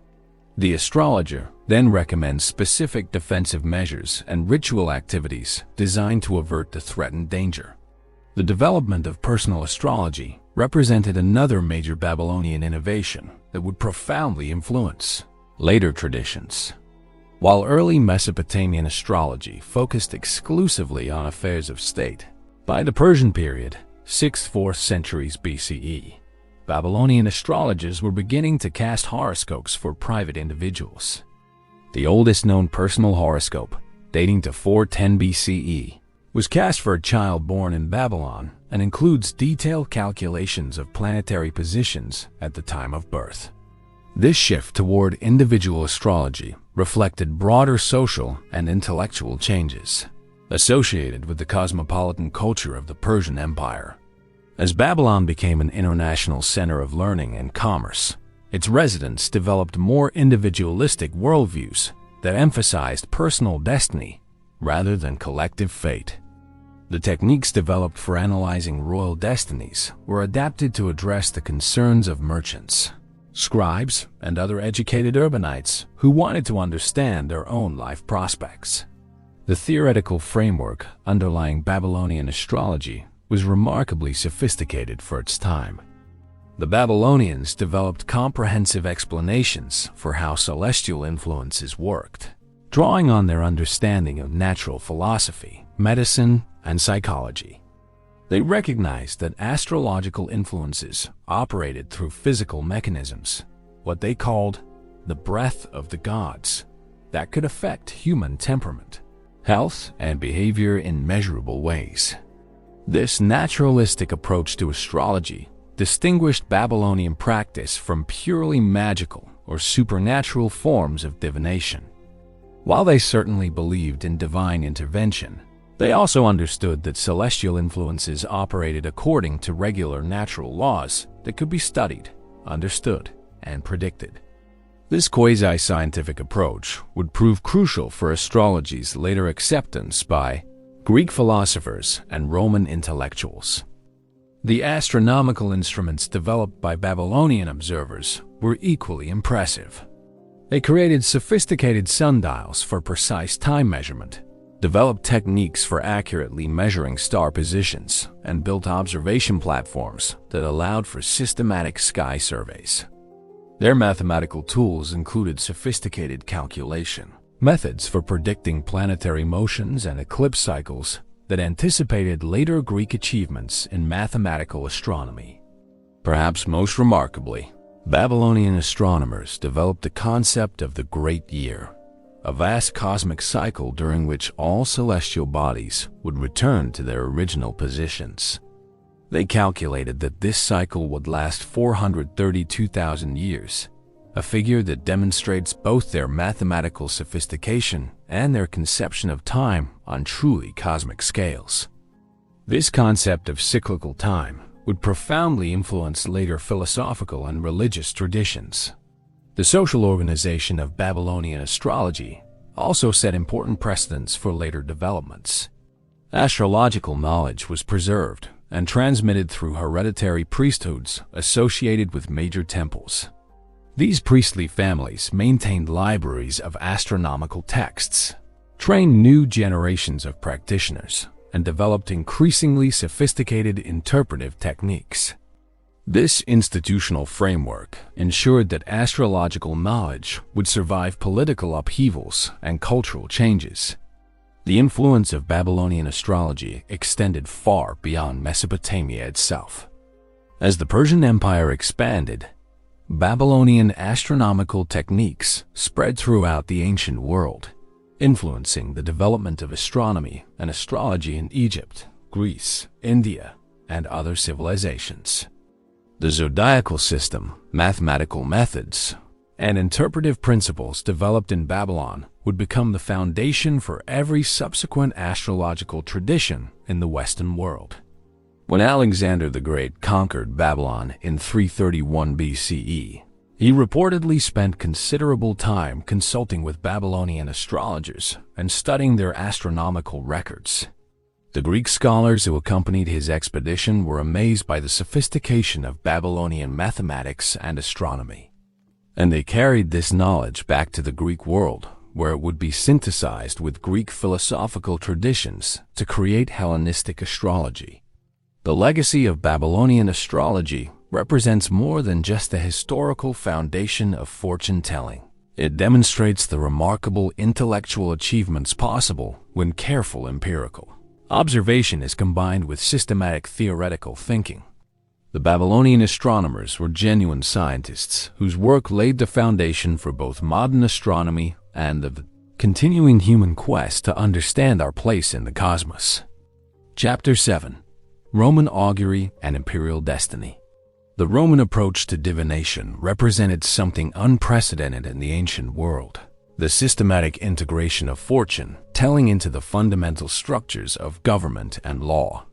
The astrologer then recommends specific defensive measures and ritual activities designed to avert the threatened danger. The development of personal astrology represented another major Babylonian innovation that would profoundly influence later traditions. While early Mesopotamian astrology focused exclusively on affairs of state, by the Persian period, 6th–4th centuries BCE, Babylonian astrologers were beginning to cast horoscopes for private individuals. The oldest known personal horoscope, dating to 410 BCE, was cast for a child born in Babylon and includes detailed calculations of planetary positions at the time of birth. This shift toward individual astrology reflected broader social and intellectual changes associated with the cosmopolitan culture of the Persian Empire. As Babylon became an international center of learning and commerce, its residents developed more individualistic worldviews that emphasized personal destiny rather than collective fate. The techniques developed for analyzing royal destinies were adapted to address the concerns of merchants, scribes, and other educated urbanites who wanted to understand their own life prospects. The theoretical framework underlying Babylonian astrology was remarkably sophisticated for its time. The Babylonians developed comprehensive explanations for how celestial influences worked, drawing on their understanding of natural philosophy, medicine, and psychology. They recognized that astrological influences operated through physical mechanisms, what they called the breath of the gods, that could affect human temperament, health, and behavior in measurable ways. This naturalistic approach to astrology distinguished Babylonian practice from purely magical or supernatural forms of divination. While they certainly believed in divine intervention, they also understood that celestial influences operated according to regular natural laws that could be studied, understood, and predicted. This quasi-scientific approach would prove crucial for astrology's later acceptance by Greek philosophers and Roman intellectuals. The astronomical instruments developed by Babylonian observers were equally impressive. They created sophisticated sundials for precise time measurement, developed techniques for accurately measuring star positions, and built observation platforms that allowed for systematic sky surveys. Their mathematical tools included sophisticated calculation, methods for predicting planetary motions and eclipse cycles that anticipated later Greek achievements in mathematical astronomy. Perhaps most remarkably, Babylonian astronomers developed the concept of the Great Year, a vast cosmic cycle during which all celestial bodies would return to their original positions. They calculated that this cycle would last 432,000 years, a figure that demonstrates both their mathematical sophistication and their conception of time on truly cosmic scales. This concept of cyclical time would profoundly influence later philosophical and religious traditions. The social organization of Babylonian astrology also set important precedents for later developments. Astrological knowledge was preserved and transmitted through hereditary priesthoods associated with major temples. These priestly families maintained libraries of astronomical texts, trained new generations of practitioners, and developed increasingly sophisticated interpretive techniques. This institutional framework ensured that astrological knowledge would survive political upheavals and cultural changes. The influence of Babylonian astrology extended far beyond Mesopotamia itself. As the Persian Empire expanded, Babylonian astronomical techniques spread throughout the ancient world, influencing the development of astronomy and astrology in Egypt, Greece, India, and other civilizations. The zodiacal system, mathematical methods, and interpretive principles developed in Babylon would become the foundation for every subsequent astrological tradition in the Western world. When Alexander the Great conquered Babylon in 331 BCE, he reportedly spent considerable time consulting with Babylonian astrologers and studying their astronomical records. The Greek scholars who accompanied his expedition were amazed by the sophistication of Babylonian mathematics and astronomy, and they carried this knowledge back to the Greek world, where it would be synthesized with Greek philosophical traditions to create Hellenistic astrology. The legacy of Babylonian astrology represents more than just the historical foundation of fortune-telling. It demonstrates the remarkable intellectual achievements possible when careful empirical observation is combined with systematic theoretical thinking. The Babylonian astronomers were genuine scientists whose work laid the foundation for both modern astronomy and the continuing human quest to understand our place in the cosmos. Chapter 7. Roman Augury and Imperial Destiny. The Roman approach to divination represented something unprecedented in the ancient world: the systematic integration of fortune telling into the fundamental structures of government and law.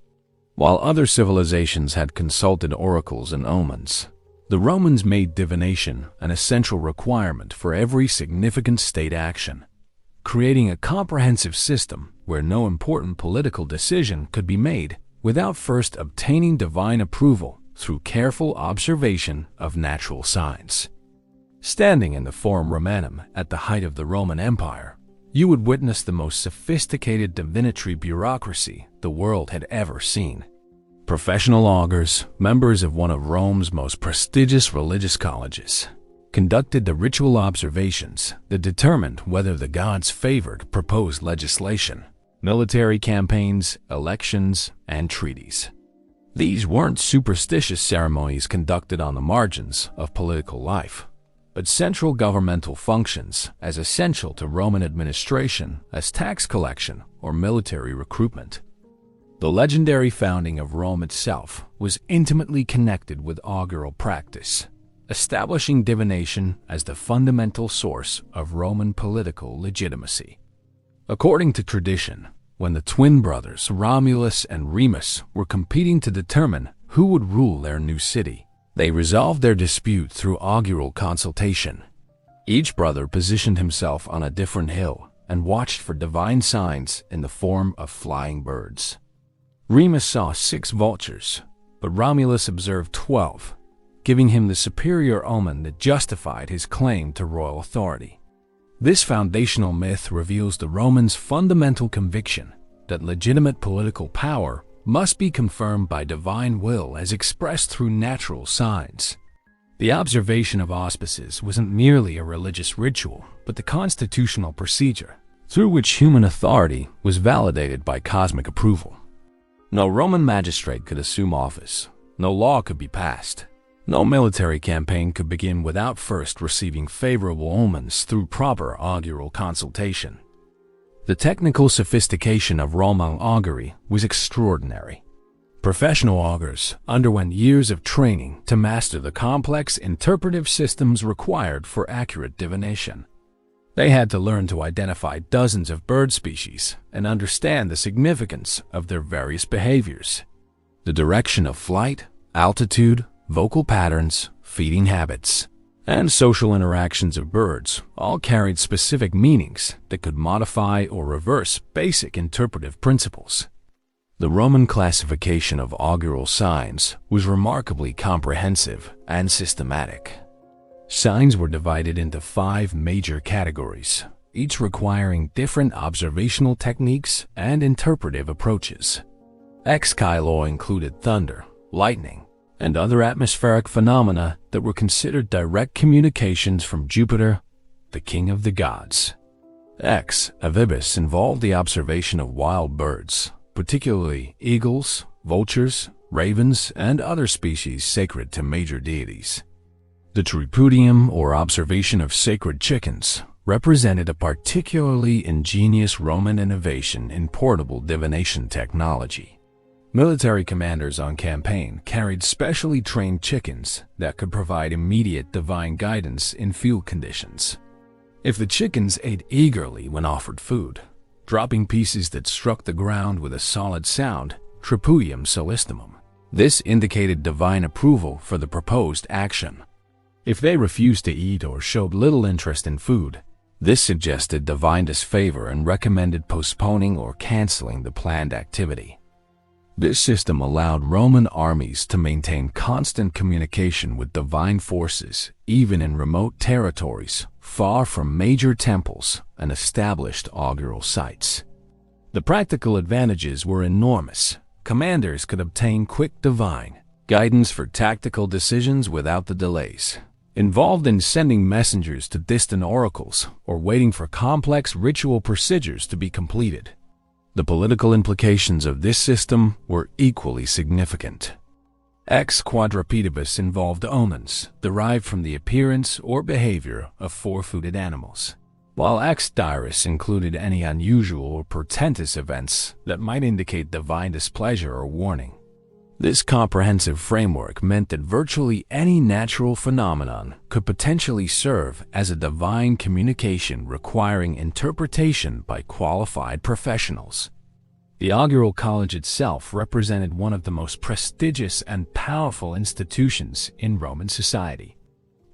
While other civilizations had consulted oracles and omens, the Romans made divination an essential requirement for every significant state action, creating a comprehensive system where no important political decision could be made without first obtaining divine approval through careful observation of natural signs. Standing in the Forum Romanum at the height of the Roman Empire, you would witness the most sophisticated divinatory bureaucracy the world had ever seen. Professional augurs, members of one of Rome's most prestigious religious colleges, conducted the ritual observations that determined whether the gods favored proposed legislation, military campaigns, elections, and treaties. These weren't superstitious ceremonies conducted on the margins of political life, but central governmental functions as essential to Roman administration as tax collection or military recruitment. The legendary founding of Rome itself was intimately connected with augural practice, establishing divination as the fundamental source of Roman political legitimacy. According to tradition, when the twin brothers Romulus and Remus were competing to determine who would rule their new city, they resolved their dispute through augural consultation. Each brother positioned himself on a different hill and watched for divine signs in the form of flying birds. Remus saw 6 vultures, but Romulus observed 12, giving him the superior omen that justified his claim to royal authority. This foundational myth reveals the Romans' fundamental conviction that legitimate political power must be confirmed by divine will as expressed through natural signs. The observation of auspices wasn't merely a religious ritual, but the constitutional procedure through which human authority was validated by cosmic approval. No Roman magistrate could assume office, no law could be passed, no military campaign could begin without first receiving favorable omens through proper augural consultation. The technical sophistication of Roman augury was extraordinary. Professional augurs underwent years of training to master the complex interpretive systems required for accurate divination. They had to learn to identify dozens of bird species and understand the significance of their various behaviors. The direction of flight, altitude, vocal patterns, feeding habits, and social interactions of birds all carried specific meanings that could modify or reverse basic interpretive principles. The Roman classification of augural signs was remarkably comprehensive and systematic. Signs were divided into 5 major categories, each requiring different observational techniques and interpretive approaches. Etched law included thunder, lightning, and other atmospheric phenomena that were considered direct communications from Jupiter, the king of the gods. Etched involved the observation of wild birds, particularly eagles, vultures, ravens, and other species sacred to major deities. The tripudium, or observation of sacred chickens, represented a particularly ingenious Roman innovation in portable divination technology. Military commanders on campaign carried specially trained chickens that could provide immediate divine guidance in field conditions. If the chickens ate eagerly when offered food, dropping pieces that struck the ground with a solid sound, tripudium solistimum, this indicated divine approval for the proposed action. If they refused to eat or showed little interest in food, this suggested divine disfavor and recommended postponing or canceling the planned activity. This system allowed Roman armies to maintain constant communication with divine forces, even in remote territories, far from major temples and established augural sites. The practical advantages were enormous. Commanders could obtain quick divine guidance for tactical decisions without the delays involved in sending messengers to distant oracles or waiting for complex ritual procedures to be completed. The political implications of this system were equally significant. Ex quadrupedibus involved omens derived from the appearance or behavior of four-footed animals, while ex diris included any unusual or portentous events that might indicate divine displeasure or warning. This comprehensive framework meant that virtually any natural phenomenon could potentially serve as a divine communication requiring interpretation by qualified professionals. The augural college itself represented one of the most prestigious and powerful institutions in Roman society.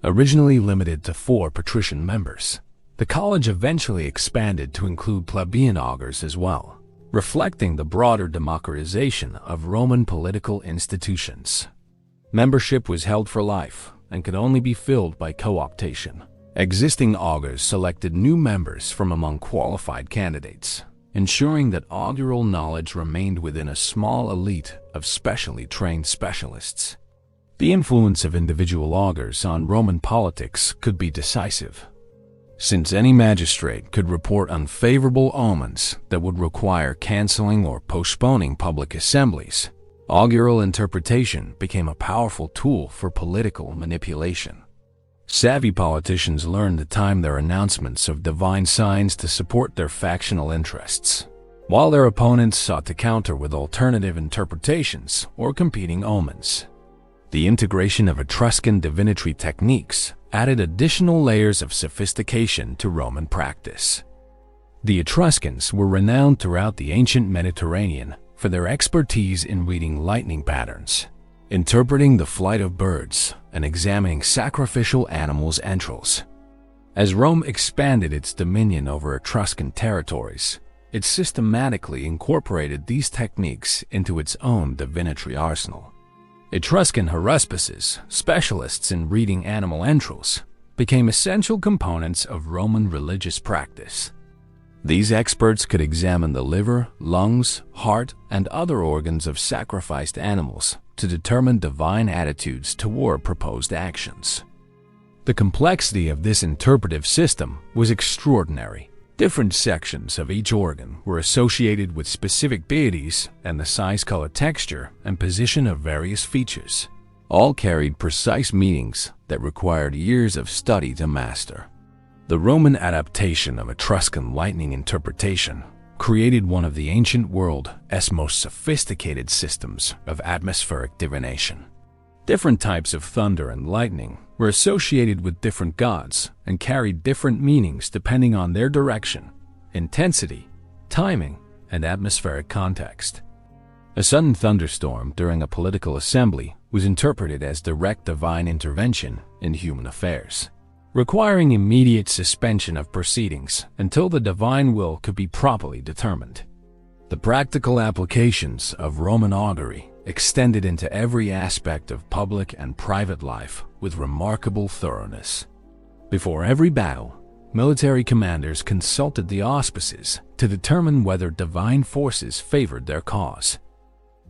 Originally limited to 4 patrician members, the college eventually expanded to include plebeian augurs as well, reflecting the broader democratization of Roman political institutions. Membership was held for life and could only be filled by co-optation. Existing augurs selected new members from among qualified candidates, ensuring that augural knowledge remained within a small elite of specially trained specialists. The influence of individual augurs on Roman politics could be decisive, since any magistrate could report unfavorable omens that would require canceling or postponing public assemblies. Augural interpretation became a powerful tool for political manipulation. Savvy politicians learned to time their announcements of divine signs to support their factional interests, while their opponents sought to counter with alternative interpretations or competing omens. The integration of Etruscan divinatory techniques added additional layers of sophistication to Roman practice. The Etruscans were renowned throughout the ancient Mediterranean for their expertise in reading lightning patterns, interpreting the flight of birds, and examining sacrificial animals' entrails. As Rome expanded its dominion over Etruscan territories, it systematically incorporated these techniques into its own divinatory arsenal. Etruscan haruspices, specialists in reading animal entrails, became essential components of Roman religious practice. These experts could examine the liver, lungs, heart, and other organs of sacrificed animals to determine divine attitudes toward proposed actions. The complexity of this interpretive system was extraordinary. Different sections of each organ were associated with specific deities, and the size, color, texture, and position of various features all carried precise meanings that required years of study to master. The Roman adaptation of Etruscan lightning interpretation created one of the ancient world's most sophisticated systems of atmospheric divination. Different types of thunder and lightning were associated with different gods and carried different meanings depending on their direction, intensity, timing, and atmospheric context. A sudden thunderstorm during a political assembly was interpreted as direct divine intervention in human affairs, requiring immediate suspension of proceedings until the divine will could be properly determined. The practical applications of Roman augury extended into every aspect of public and private life with remarkable thoroughness. Before every battle, military commanders consulted the auspices to determine whether divine forces favored their cause.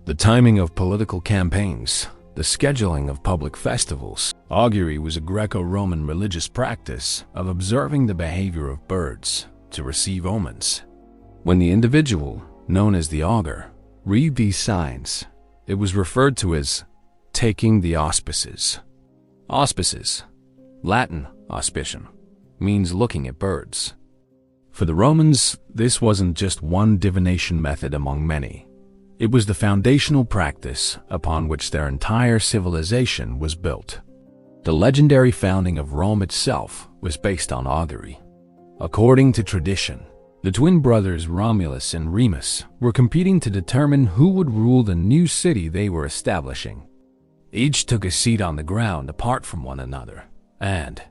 The timing of political campaigns, the scheduling of public festivals. Augury was a Greco-Roman religious practice of observing the behavior of birds to receive omens. When the individual, known as the augur, read these signs, it was referred to as taking the auspices. Auspices, Latin auspicium, means looking at birds. For the Romans, this wasn't just one divination method among many. It was the foundational practice upon which their entire civilization was built. The legendary founding of Rome itself was based on augury. According to tradition, the twin brothers Romulus and Remus were competing to determine who would rule the new city they were establishing. Each took a seat on the ground apart from one another, and,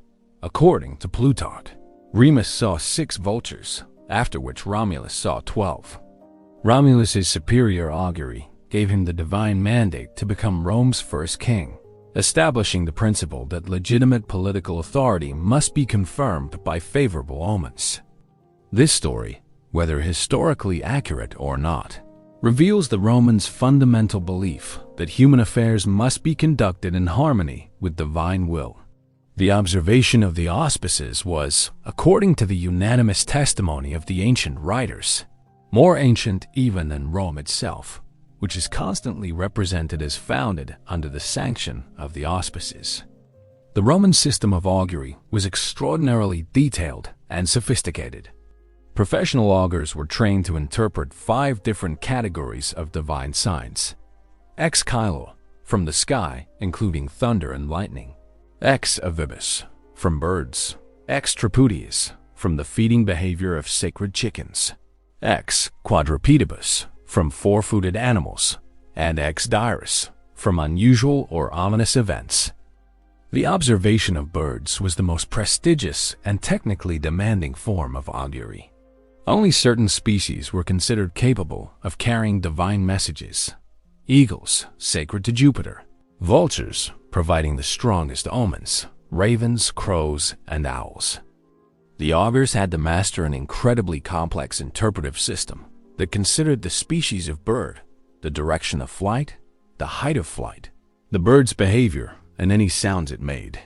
according to Plutarch, Remus saw 6 vultures, after which Romulus saw 12. Romulus's superior augury gave him the divine mandate to become Rome's first king, establishing the principle that legitimate political authority must be confirmed by favorable omens. This story, whether historically accurate or not, reveals the Romans' fundamental belief that human affairs must be conducted in harmony with divine will. The observation of the auspices was, according to the unanimous testimony of the ancient writers, more ancient even than Rome itself, which is constantly represented as founded under the sanction of the auspices. The Roman system of augury was extraordinarily detailed and sophisticated. Professional augurs were trained to interpret 5 different categories of divine signs. Ex caelo, from the sky, including thunder and lightning. Ex avibus, from birds. Ex tripudius, from the feeding behavior of sacred chickens. Ex quadrupedibus, from 4-footed animals. And ex dirus, from unusual or ominous events. The observation of birds was the most prestigious and technically demanding form of augury. Only certain species were considered capable of carrying divine messages. Eagles, sacred to Jupiter. Vultures, providing the strongest omens. Ravens, crows, and owls. The augurs had to master an incredibly complex interpretive system that considered the species of bird, the direction of flight, the height of flight, the bird's behavior, and any sounds it made.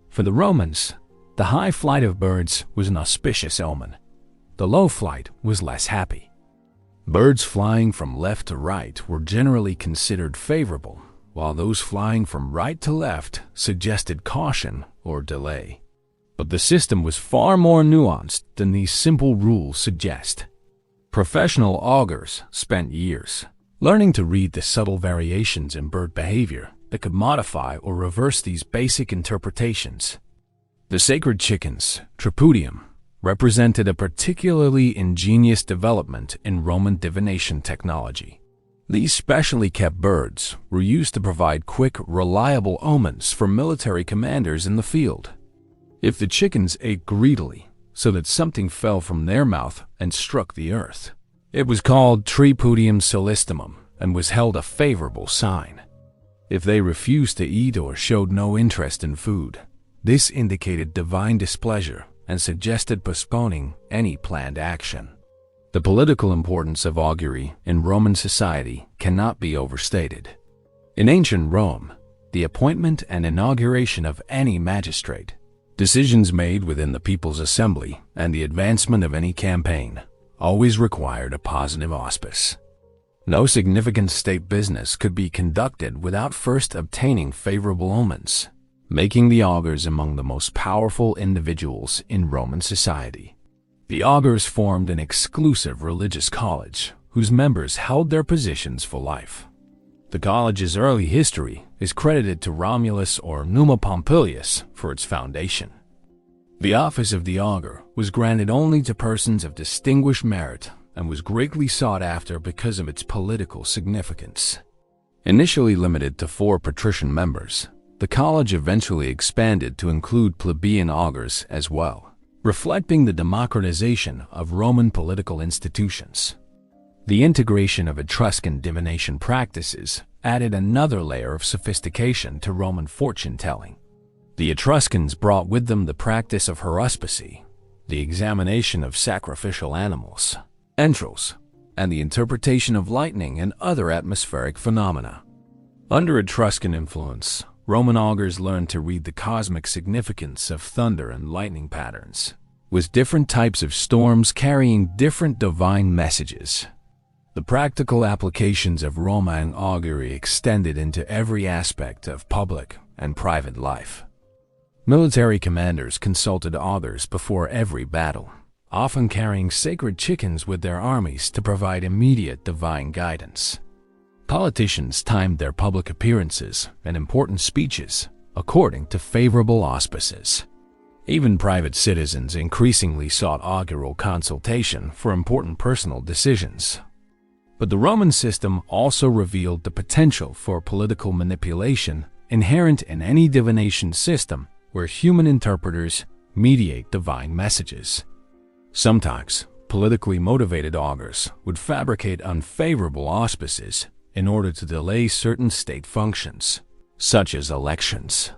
For the Romans, the high flight of birds was an auspicious omen. The low flight was less happy. Birds flying from left to right were generally considered favorable, while those flying from right to left suggested caution or delay. But the system was far more nuanced than these simple rules suggest. Professional augurs spent years learning to read the subtle variations in bird behavior that could modify or reverse these basic interpretations. The sacred chickens, tripudium, represented a particularly ingenious development in Roman divination technology. These specially kept birds were used to provide quick, reliable omens for military commanders in the field. If the chickens ate greedily, so that something fell from their mouth and struck the earth, it was called tripudium solistimum and was held a favorable sign. If they refused to eat or showed no interest in food, this indicated divine displeasure and suggested postponing any planned action. The political importance of augury in Roman society cannot be overstated. In ancient Rome, the appointment and inauguration of any magistrate, decisions made within the people's assembly, and the advancement of any campaign always required a positive auspice. No significant state business could be conducted without first obtaining favorable omens, making the augurs among the most powerful individuals in Roman society. The augurs formed an exclusive religious college whose members held their positions for life. The college's early history is credited to Romulus or Numa Pompilius for its foundation. The office of the augur was granted only to persons of distinguished merit and was greatly sought after because of its political significance. Initially limited to 4 patrician members, the college eventually expanded to include plebeian augurs as well, reflecting the democratization of Roman political institutions. The integration of Etruscan divination practices added another layer of sophistication to Roman fortune-telling. The Etruscans brought with them the practice of haruspicy, the examination of sacrificial animals, entrails, and the interpretation of lightning and other atmospheric phenomena. Under Etruscan influence, Roman augurs learned to read the cosmic significance of thunder and lightning patterns, with different types of storms carrying different divine messages. The practical applications of Roman augury extended into every aspect of public and private life. Military commanders consulted augurs before every battle, often carrying sacred chickens with their armies to provide immediate divine guidance. Politicians timed their public appearances and important speeches according to favorable auspices. Even private citizens increasingly sought augural consultation for important personal decisions. But the Roman system also revealed the potential for political manipulation inherent in any divination system where human interpreters mediate divine messages. Sometimes, politically motivated augurs would fabricate unfavorable auspices in order to delay certain state functions, such as elections.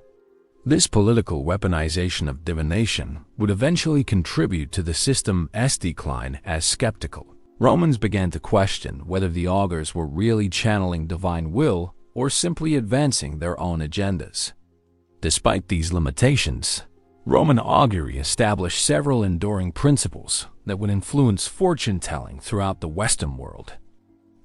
This political weaponization of divination would eventually contribute to the system's decline as skeptical Romans began to question whether the augurs were really channeling divine will or simply advancing their own agendas. Despite these limitations, Roman augury established several enduring principles that would influence fortune-telling throughout the Western world.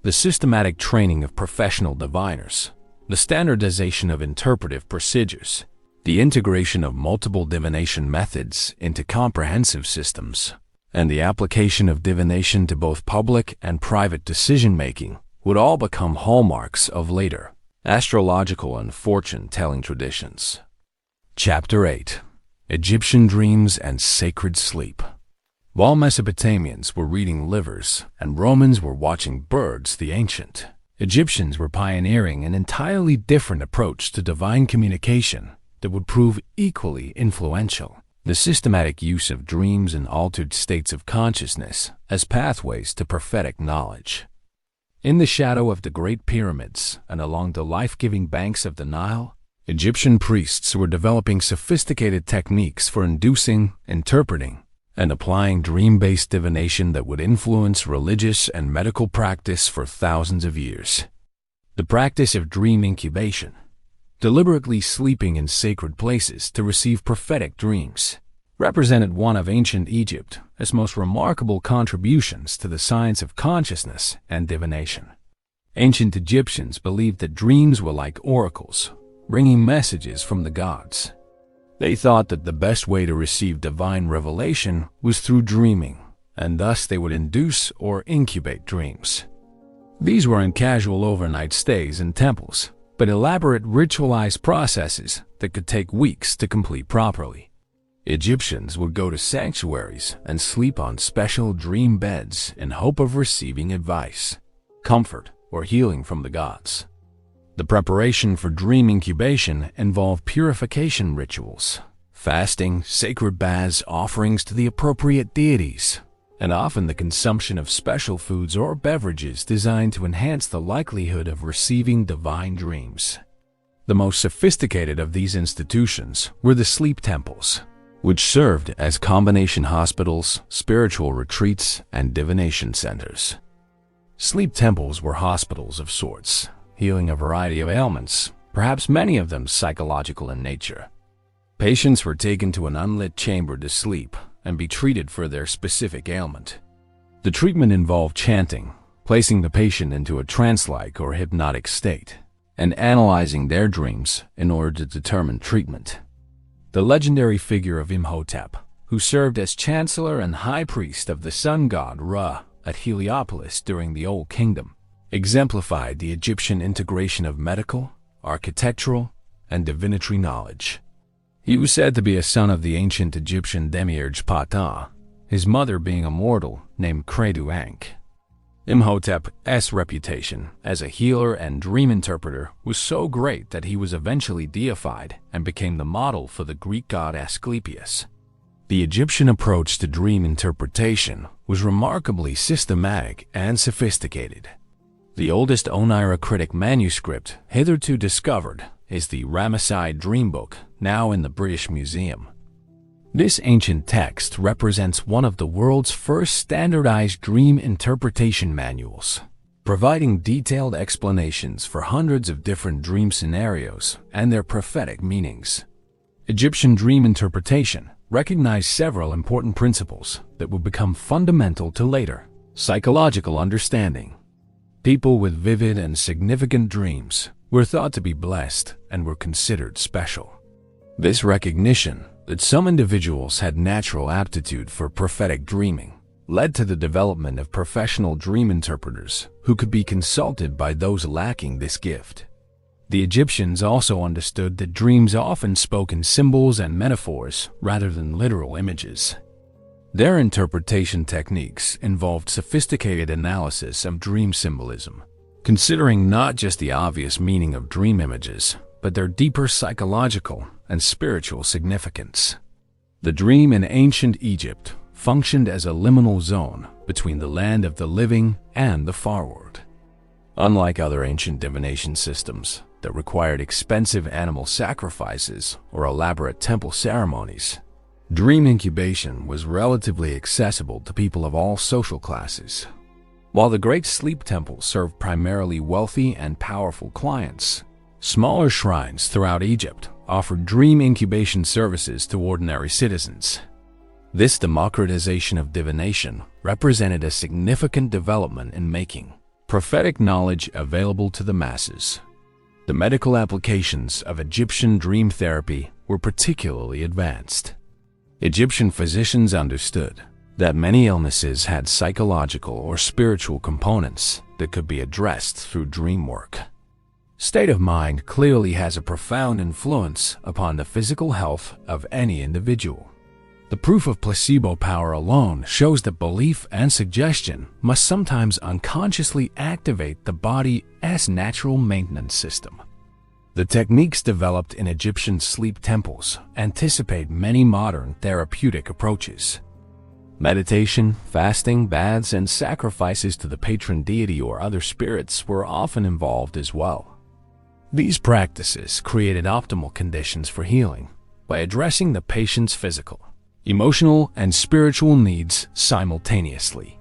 The systematic training of professional diviners, the standardization of interpretive procedures, the integration of multiple divination methods into comprehensive systems, and the application of divination to both public and private decision-making would all become hallmarks of later astrological and fortune-telling traditions. Chapter 8. Egyptian Dreams and Sacred Sleep. While Mesopotamians were reading livers and Romans were watching birds, the ancient Egyptians were pioneering an entirely different approach to divine communication that would prove equally influential: the systematic use of dreams and altered states of consciousness as pathways to prophetic knowledge. In the shadow of the Great Pyramids and along the life-giving banks of the Nile, Egyptian priests were developing sophisticated techniques for inducing, interpreting, and applying dream-based divination that would influence religious and medical practice for thousands of years. The practice of dream incubation, deliberately sleeping in sacred places to receive prophetic dreams, represented one of ancient Egypt's most remarkable contributions to the science of consciousness and divination. Ancient Egyptians believed that dreams were like oracles, bringing messages from the gods. They thought that the best way to receive divine revelation was through dreaming, and thus they would induce or incubate dreams. These weren't casual overnight stays in temples, but elaborate ritualized processes that could take weeks to complete properly. Egyptians would go to sanctuaries and sleep on special dream beds in hope of receiving advice, comfort, or healing from the gods. The preparation for dream incubation involved purification rituals, fasting, sacred baths, offerings to the appropriate deities, and often the consumption of special foods or beverages designed to enhance the likelihood of receiving divine dreams. The most sophisticated of these institutions were the sleep temples, which served as combination hospitals, spiritual retreats, and divination centers. Sleep temples were hospitals of sorts, healing a variety of ailments, perhaps many of them psychological in nature. Patients were taken to an unlit chamber to sleep and be treated for their specific ailment. The treatment involved chanting, placing the patient into a trance-like or hypnotic state, and analyzing their dreams in order to determine treatment. The legendary figure of Imhotep, who served as chancellor and high priest of the sun god Ra at Heliopolis during the Old Kingdom, exemplified the Egyptian integration of medical, architectural, and divinatory knowledge. He was said to be a son of the ancient Egyptian demiurge Ptah, his mother being a mortal named Credu-Ankh. Imhotep's reputation as a healer and dream interpreter was so great that he was eventually deified and became the model for the Greek god Asclepius. The Egyptian approach to dream interpretation was remarkably systematic and sophisticated. The oldest Oniricritic manuscript hitherto discovered is the Ramesside Dream Book, now in the British Museum. This ancient text represents one of the world's first standardized dream interpretation manuals, providing detailed explanations for hundreds of different dream scenarios and their prophetic meanings. Egyptian dream interpretation recognized several important principles that would become fundamental to later psychological understanding. People with vivid and significant dreams were thought to be blessed and were considered special. This recognition that some individuals had natural aptitude for prophetic dreaming led to the development of professional dream interpreters who could be consulted by those lacking this gift. The Egyptians also understood that dreams often spoke in symbols and metaphors rather than literal images. Their interpretation techniques involved sophisticated analysis of dream symbolism, considering not just the obvious meaning of dream images, but their deeper psychological and spiritual significance. The dream in ancient Egypt functioned as a liminal zone between the land of the living and the far world. Unlike other ancient divination systems that required expensive animal sacrifices or elaborate temple ceremonies, dream incubation was relatively accessible to people of all social classes. While the great sleep temples served primarily wealthy and powerful clients, smaller shrines throughout Egypt offered dream incubation services to ordinary citizens. This democratization of divination represented a significant development in making prophetic knowledge available to the masses. The medical applications of Egyptian dream therapy were particularly advanced. Egyptian physicians understood that many illnesses had psychological or spiritual components that could be addressed through dream work. State of mind clearly has a profound influence upon the physical health of any individual. The proof of placebo power alone shows that belief and suggestion must sometimes unconsciously activate the body's natural maintenance system. The techniques developed in Egyptian sleep temples anticipate many modern therapeutic approaches. Meditation, fasting, baths, and sacrifices to the patron deity or other spirits were often involved as well. These practices created optimal conditions for healing by addressing the patient's physical, emotional, and spiritual needs simultaneously.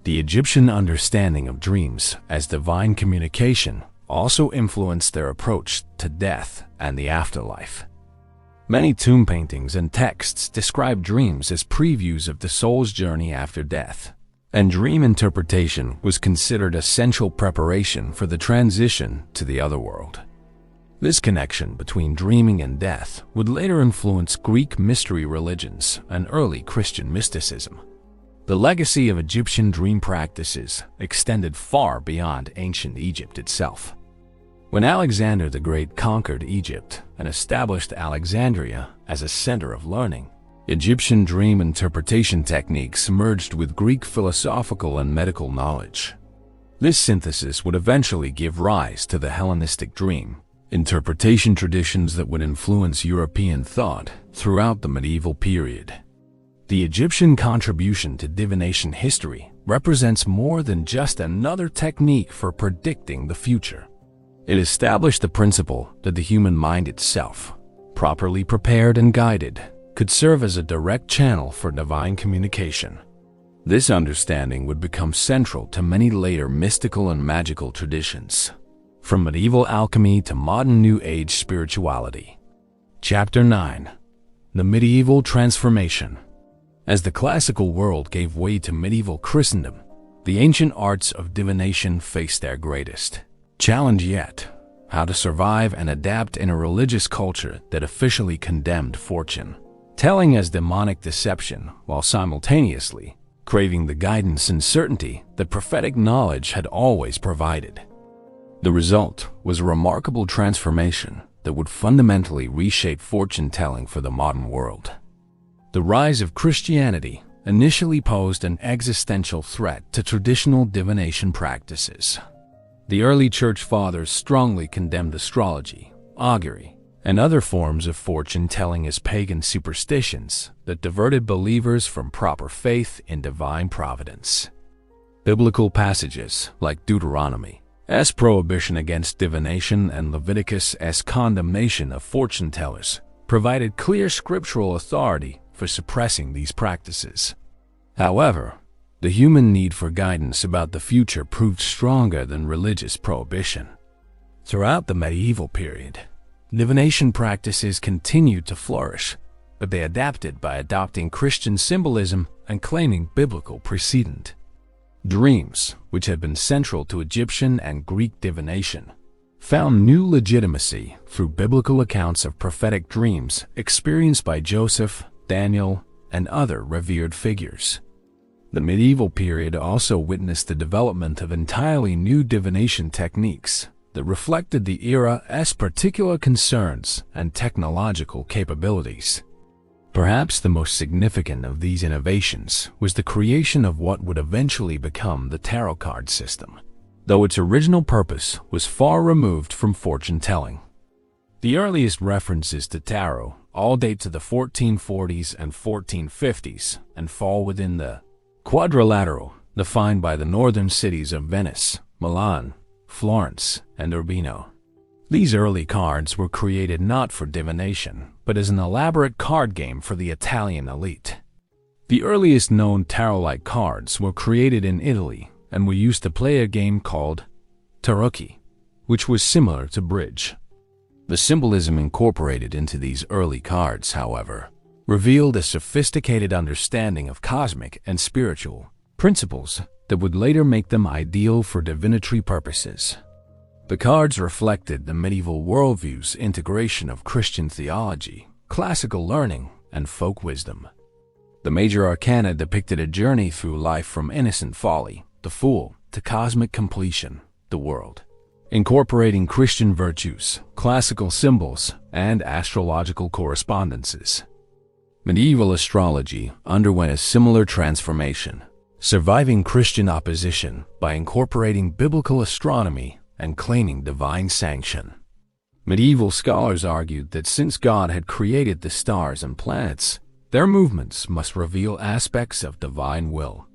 The Egyptian understanding of dreams as divine communication also influenced their approach to death and the afterlife. Many tomb paintings and texts describe dreams as previews of the soul's journey after death, and dream interpretation was considered essential preparation for the transition to the other world. This connection between dreaming and death would later influence Greek mystery religions and early Christian mysticism. The legacy of Egyptian dream practices extended far beyond ancient Egypt itself. When Alexander the Great conquered Egypt and established Alexandria as a center of learning, Egyptian dream interpretation techniques merged with Greek philosophical and medical knowledge. This synthesis would eventually give rise to the Hellenistic dream interpretation traditions that would influence European thought throughout the medieval period. The Egyptian contribution to divination history represents more than just another technique for predicting the future. It established the principle that the human mind itself, properly prepared and guided, could serve as a direct channel for divine communication. This understanding would become central to many later mystical and magical traditions, from medieval alchemy to modern New Age spirituality. Chapter 9. The Medieval Transformation. As the classical world gave way to medieval Christendom, the ancient arts of divination faced their greatest challenge yet: how to survive and adapt in a religious culture that officially condemned fortune telling as demonic deception, while simultaneously craving the guidance and certainty that prophetic knowledge had always provided. The result was a remarkable transformation that would fundamentally reshape fortune-telling for the modern world. The rise of Christianity initially posed an existential threat to traditional divination practices. The early church fathers strongly condemned astrology, augury, and other forms of fortune-telling as pagan superstitions that diverted believers from proper faith in divine providence. Biblical passages like Deuteronomy Leviticus' prohibition against divination and Leviticus' condemnation of fortune tellers provided clear scriptural authority for suppressing these practices. However, the human need for guidance about the future proved stronger than religious prohibition. Throughout the medieval period, divination practices continued to flourish, but they adapted by adopting Christian symbolism and claiming biblical precedent. Dreams, which had been central to Egyptian and Greek divination, found new legitimacy through biblical accounts of prophetic dreams experienced by Joseph, Daniel, and other revered figures. The medieval period also witnessed the development of entirely new divination techniques that reflected the era's particular concerns and technological capabilities. Perhaps the most significant of these innovations was the creation of what would eventually become the tarot card system, though its original purpose was far removed from fortune-telling. The earliest references to tarot all date to the 1440s and 1450s and fall within the quadrilateral defined by the northern cities of Venice, Milan, Florence, and Urbino. These early cards were created not for divination, but as an elaborate card game for the Italian elite. The earliest known tarot-like cards were created in Italy and were used to play a game called tarocchi, which was similar to bridge. The symbolism incorporated into these early cards, however, revealed a sophisticated understanding of cosmic and spiritual principles that would later make them ideal for divinatory purposes. The cards reflected the medieval worldview's integration of Christian theology, classical learning, and folk wisdom. The major arcana depicted a journey through life from innocent folly, the fool, to cosmic completion, the world, incorporating Christian virtues, classical symbols, and astrological correspondences. Medieval astrology underwent a similar transformation, surviving Christian opposition by incorporating biblical astronomy and claiming divine sanction. Medieval scholars argued that since God had created the stars and planets, their movements must reveal aspects of divine will.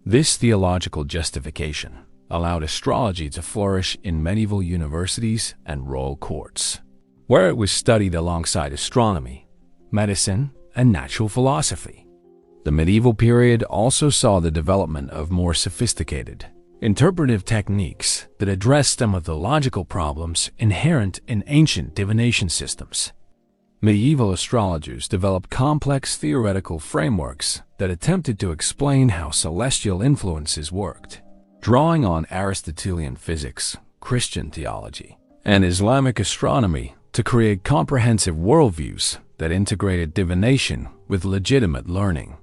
This theological justification allowed astrology to flourish in medieval universities and royal courts, where it was studied alongside astronomy, medicine, and natural philosophy. The medieval period also saw the development of more sophisticated, interpretive techniques that addressed some of the logical problems inherent in ancient divination systems. Medieval astrologers developed complex theoretical frameworks that attempted to explain how celestial influences worked, drawing on Aristotelian physics, Christian theology, and Islamic astronomy to create comprehensive worldviews that integrated divination with legitimate learning.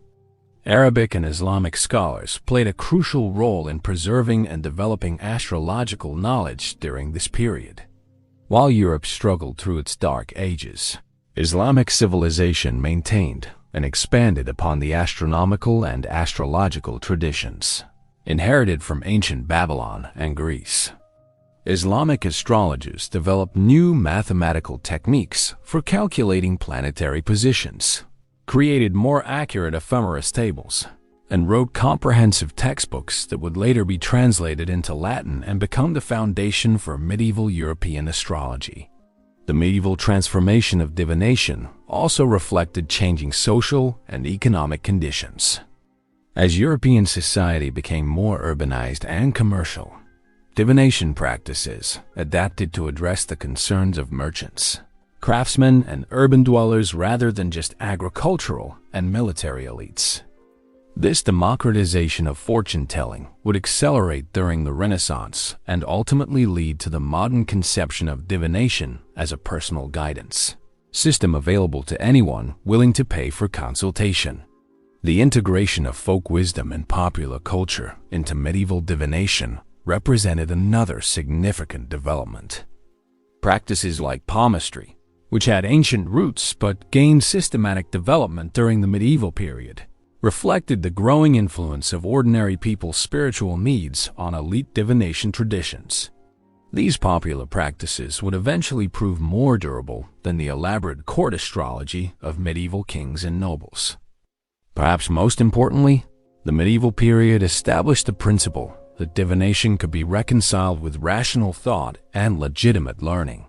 Arabic and Islamic scholars played a crucial role in preserving and developing astrological knowledge during this period. While Europe struggled through its dark ages, Islamic civilization maintained and expanded upon the astronomical and astrological traditions inherited from ancient Babylon and Greece. Islamic astrologers developed new mathematical techniques for calculating planetary positions, created more accurate ephemeris tables, and wrote comprehensive textbooks that would later be translated into Latin and become the foundation for medieval European astrology. The medieval transformation of divination also reflected changing social and economic conditions. As European society became more urbanized and commercial, divination practices adapted to address the concerns of merchants, craftsmen, and urban dwellers rather than just agricultural and military elites. This democratization of fortune-telling would accelerate during the Renaissance and ultimately lead to the modern conception of divination as a personal guidance system available to anyone willing to pay for consultation. The integration of folk wisdom and popular culture into medieval divination represented another significant development. Practices like palmistry, which had ancient roots but gained systematic development during the medieval period, reflected the growing influence of ordinary people's spiritual needs on elite divination traditions. These popular practices would eventually prove more durable than the elaborate court astrology of medieval kings and nobles. Perhaps most importantly, the medieval period established the principle that divination could be reconciled with rational thought and legitimate learning,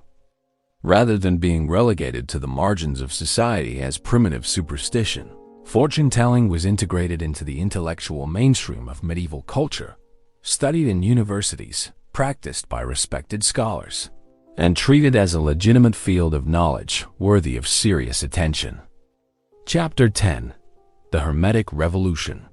rather than being relegated to the margins of society as primitive superstition. Fortune-telling was integrated into the intellectual mainstream of medieval culture, studied in universities, practiced by respected scholars, and treated as a legitimate field of knowledge worthy of serious attention. Chapter 10. The Hermetic Revolution.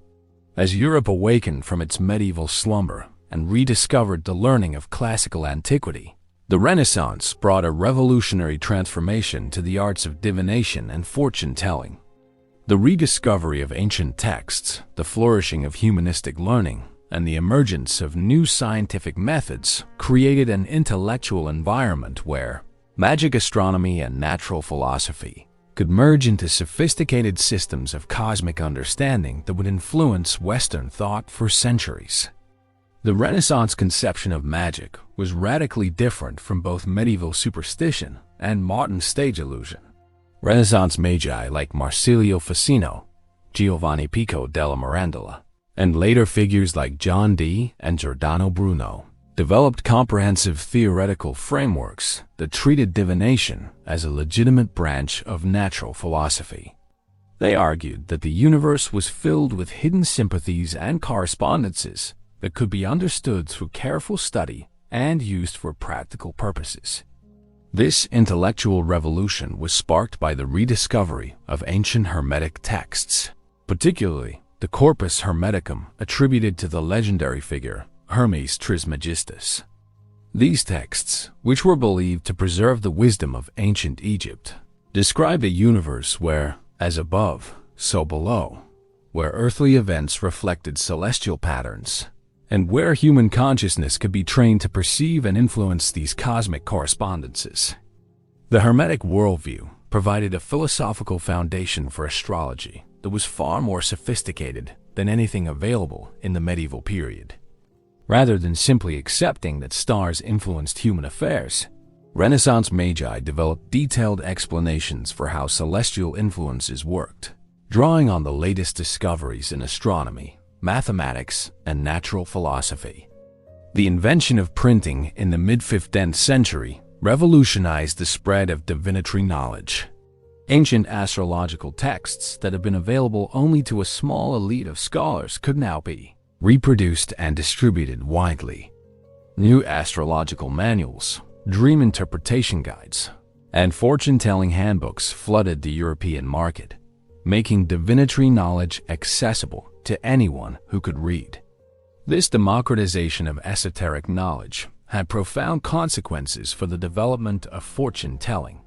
As Europe awakened from its medieval slumber and rediscovered the learning of classical antiquity, the Renaissance brought a revolutionary transformation to the arts of divination and fortune-telling. The rediscovery of ancient texts, the flourishing of humanistic learning, and the emergence of new scientific methods created an intellectual environment where magic, astronomy, and natural philosophy could merge into sophisticated systems of cosmic understanding that would influence Western thought for centuries. The Renaissance conception of magic was radically different from both medieval superstition and modern stage illusion. Renaissance magi like Marsilio Ficino, Giovanni Pico della Mirandola, and later figures like John Dee and Giordano Bruno developed comprehensive theoretical frameworks that treated divination as a legitimate branch of natural philosophy. They argued that the universe was filled with hidden sympathies and correspondences that could be understood through careful study and used for practical purposes. This intellectual revolution was sparked by the rediscovery of ancient Hermetic texts, particularly the Corpus Hermeticum attributed to the legendary figure Hermes Trismegistus. These texts, which were believed to preserve the wisdom of ancient Egypt, described a universe where, as above, so below, where earthly events reflected celestial patterns, and where human consciousness could be trained to perceive and influence these cosmic correspondences. The Hermetic worldview provided a philosophical foundation for astrology that was far more sophisticated than anything available in the medieval period. Rather than simply accepting that stars influenced human affairs, Renaissance magi developed detailed explanations for how celestial influences worked, drawing on the latest discoveries in astronomy, mathematics, and natural philosophy. The invention of printing in the mid-15th century revolutionized the spread of divinatory knowledge. Ancient astrological texts that had been available only to a small elite of scholars could now be reproduced and distributed widely. New astrological manuals, dream interpretation guides, and fortune-telling handbooks flooded the European market, making divinatory knowledge accessible to anyone who could read. This democratization of esoteric knowledge had profound consequences for the development of fortune-telling.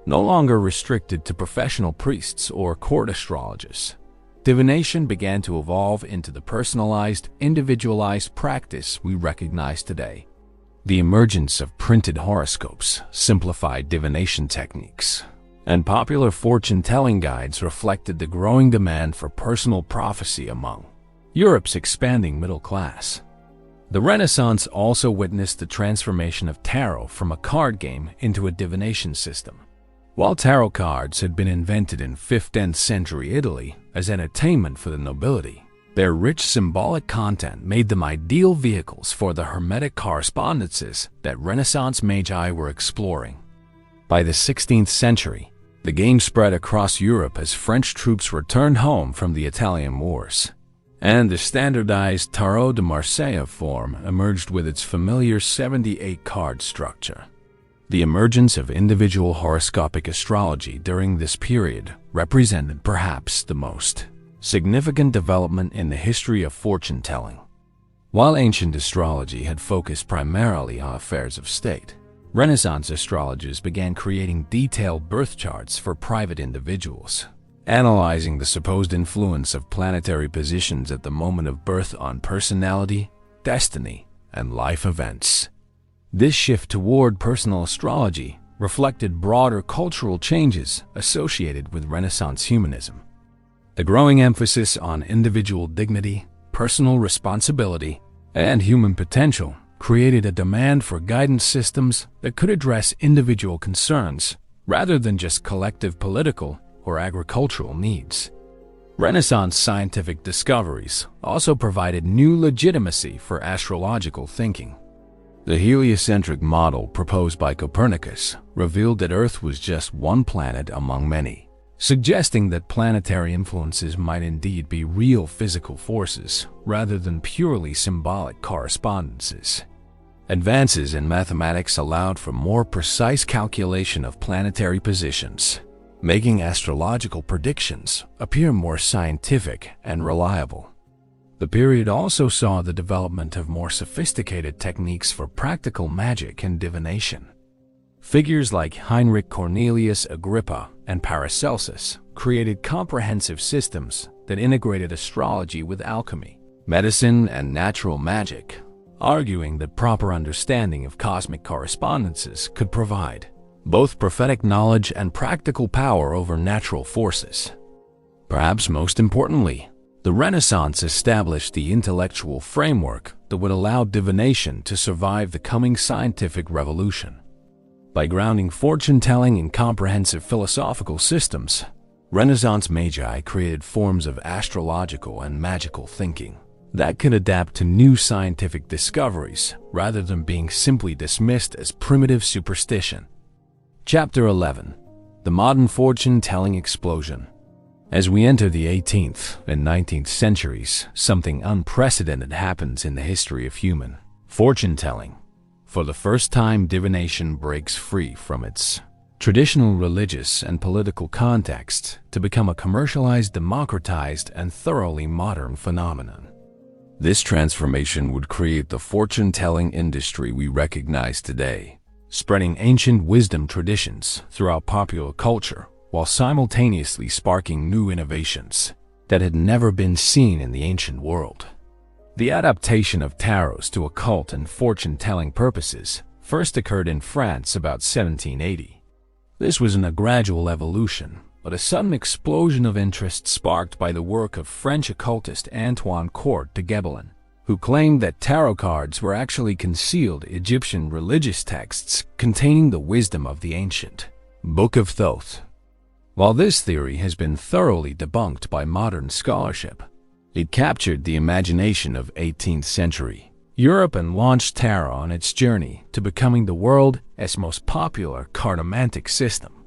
No longer restricted to professional priests or court astrologers, divination began to evolve into the personalized, individualized practice we recognize today. The emergence of printed horoscopes, simplified divination techniques, and popular fortune-telling guides reflected the growing demand for personal prophecy among Europe's expanding middle class. The Renaissance also witnessed the transformation of tarot from a card game into a divination system. While tarot cards had been invented in 15th century Italy as entertainment for the nobility, their rich symbolic content made them ideal vehicles for the Hermetic correspondences that Renaissance magi were exploring. By the 16th century, the game spread across Europe as French troops returned home from the Italian wars, and the standardized Tarot de Marseille form emerged with its familiar 78-card structure. The emergence of individual horoscopic astrology during this period represented perhaps the most significant development in the history of fortune-telling. While ancient astrology had focused primarily on affairs of state, Renaissance astrologers began creating detailed birth charts for private individuals, analyzing the supposed influence of planetary positions at the moment of birth on personality, destiny, and life events. This shift toward personal astrology reflected broader cultural changes associated with Renaissance humanism. The growing emphasis on individual dignity, personal responsibility, and human potential created a demand for guidance systems that could address individual concerns rather than just collective political or agricultural needs. Renaissance scientific discoveries also provided new legitimacy for astrological thinking. The heliocentric model proposed by Copernicus revealed that Earth was just one planet among many, suggesting that planetary influences might indeed be real physical forces rather than purely symbolic correspondences. Advances in mathematics allowed for more precise calculation of planetary positions, making astrological predictions appear more scientific and reliable. The period also saw the development of more sophisticated techniques for practical magic and divination. Figures like Heinrich Cornelius Agrippa and Paracelsus created comprehensive systems that integrated astrology with alchemy, medicine, and natural magic, arguing that proper understanding of cosmic correspondences could provide both prophetic knowledge and practical power over natural forces. Perhaps most importantly, the Renaissance established the intellectual framework that would allow divination to survive the coming scientific revolution. By grounding fortune-telling in comprehensive philosophical systems, Renaissance magi created forms of astrological and magical thinking that could adapt to new scientific discoveries rather than being simply dismissed as primitive superstition. Chapter 11. The Modern Fortune-Telling Explosion. As we enter the 18th and 19th centuries, something unprecedented happens in the history of human fortune-telling. For the first time, divination breaks free from its traditional religious and political context to become a commercialized, democratized, and thoroughly modern phenomenon. This transformation would create the fortune-telling industry we recognize today, spreading ancient wisdom traditions throughout popular culture while simultaneously sparking new innovations that had never been seen in the ancient world. The adaptation of tarots to occult and fortune-telling purposes first occurred in France about 1780. This wasn't a gradual evolution, but a sudden explosion of interest sparked by the work of French occultist Antoine Comte de Gebelin, who claimed that tarot cards were actually concealed Egyptian religious texts containing the wisdom of the ancient Book of Thoth. While this theory has been thoroughly debunked by modern scholarship, it captured the imagination of 18th century Europe and launched tarot on its journey to becoming the world's most popular cartomantic system.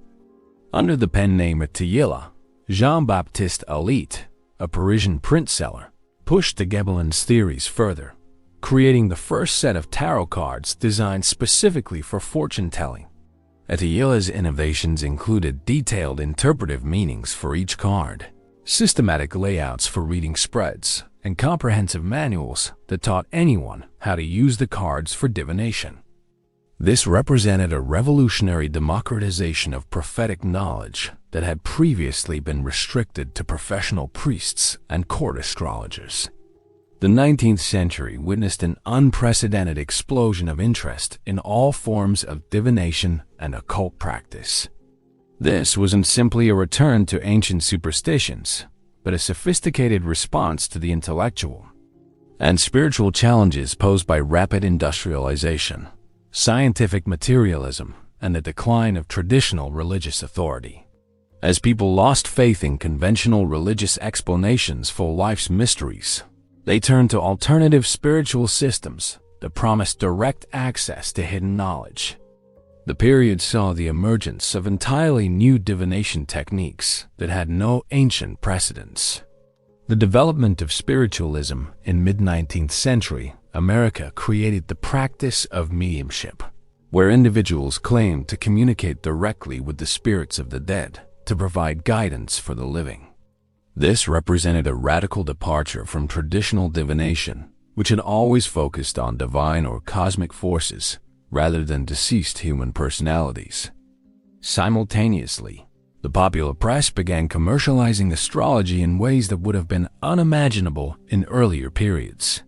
Under the pen name Attila, Jean-Baptiste Alite, a Parisian print seller, pushed de Gebelin's theories further, creating the first set of tarot cards designed specifically for fortune-telling. Attila's innovations included detailed interpretive meanings for each card, systematic layouts for reading spreads, and comprehensive manuals that taught anyone how to use the cards for divination. This represented a revolutionary democratization of prophetic knowledge that had previously been restricted to professional priests and court astrologers. The 19th century witnessed an unprecedented explosion of interest in all forms of divination and occult practice. This wasn't simply a return to ancient superstitions, but a sophisticated response to the intellectual and spiritual challenges posed by rapid industrialization, scientific materialism, and the decline of traditional religious authority. As people lost faith in conventional religious explanations for life's mysteries, they turned to alternative spiritual systems that promised direct access to hidden knowledge. The period saw the emergence of entirely new divination techniques that had no ancient precedents. The development of spiritualism in mid-19th century America created the practice of mediumship, where individuals claimed to communicate directly with the spirits of the dead to provide guidance for the living. This represented a radical departure from traditional divination, which had always focused on divine or cosmic forces rather than deceased human personalities. Simultaneously, the popular press began commercializing astrology in ways that would have been unimaginable in earlier periods.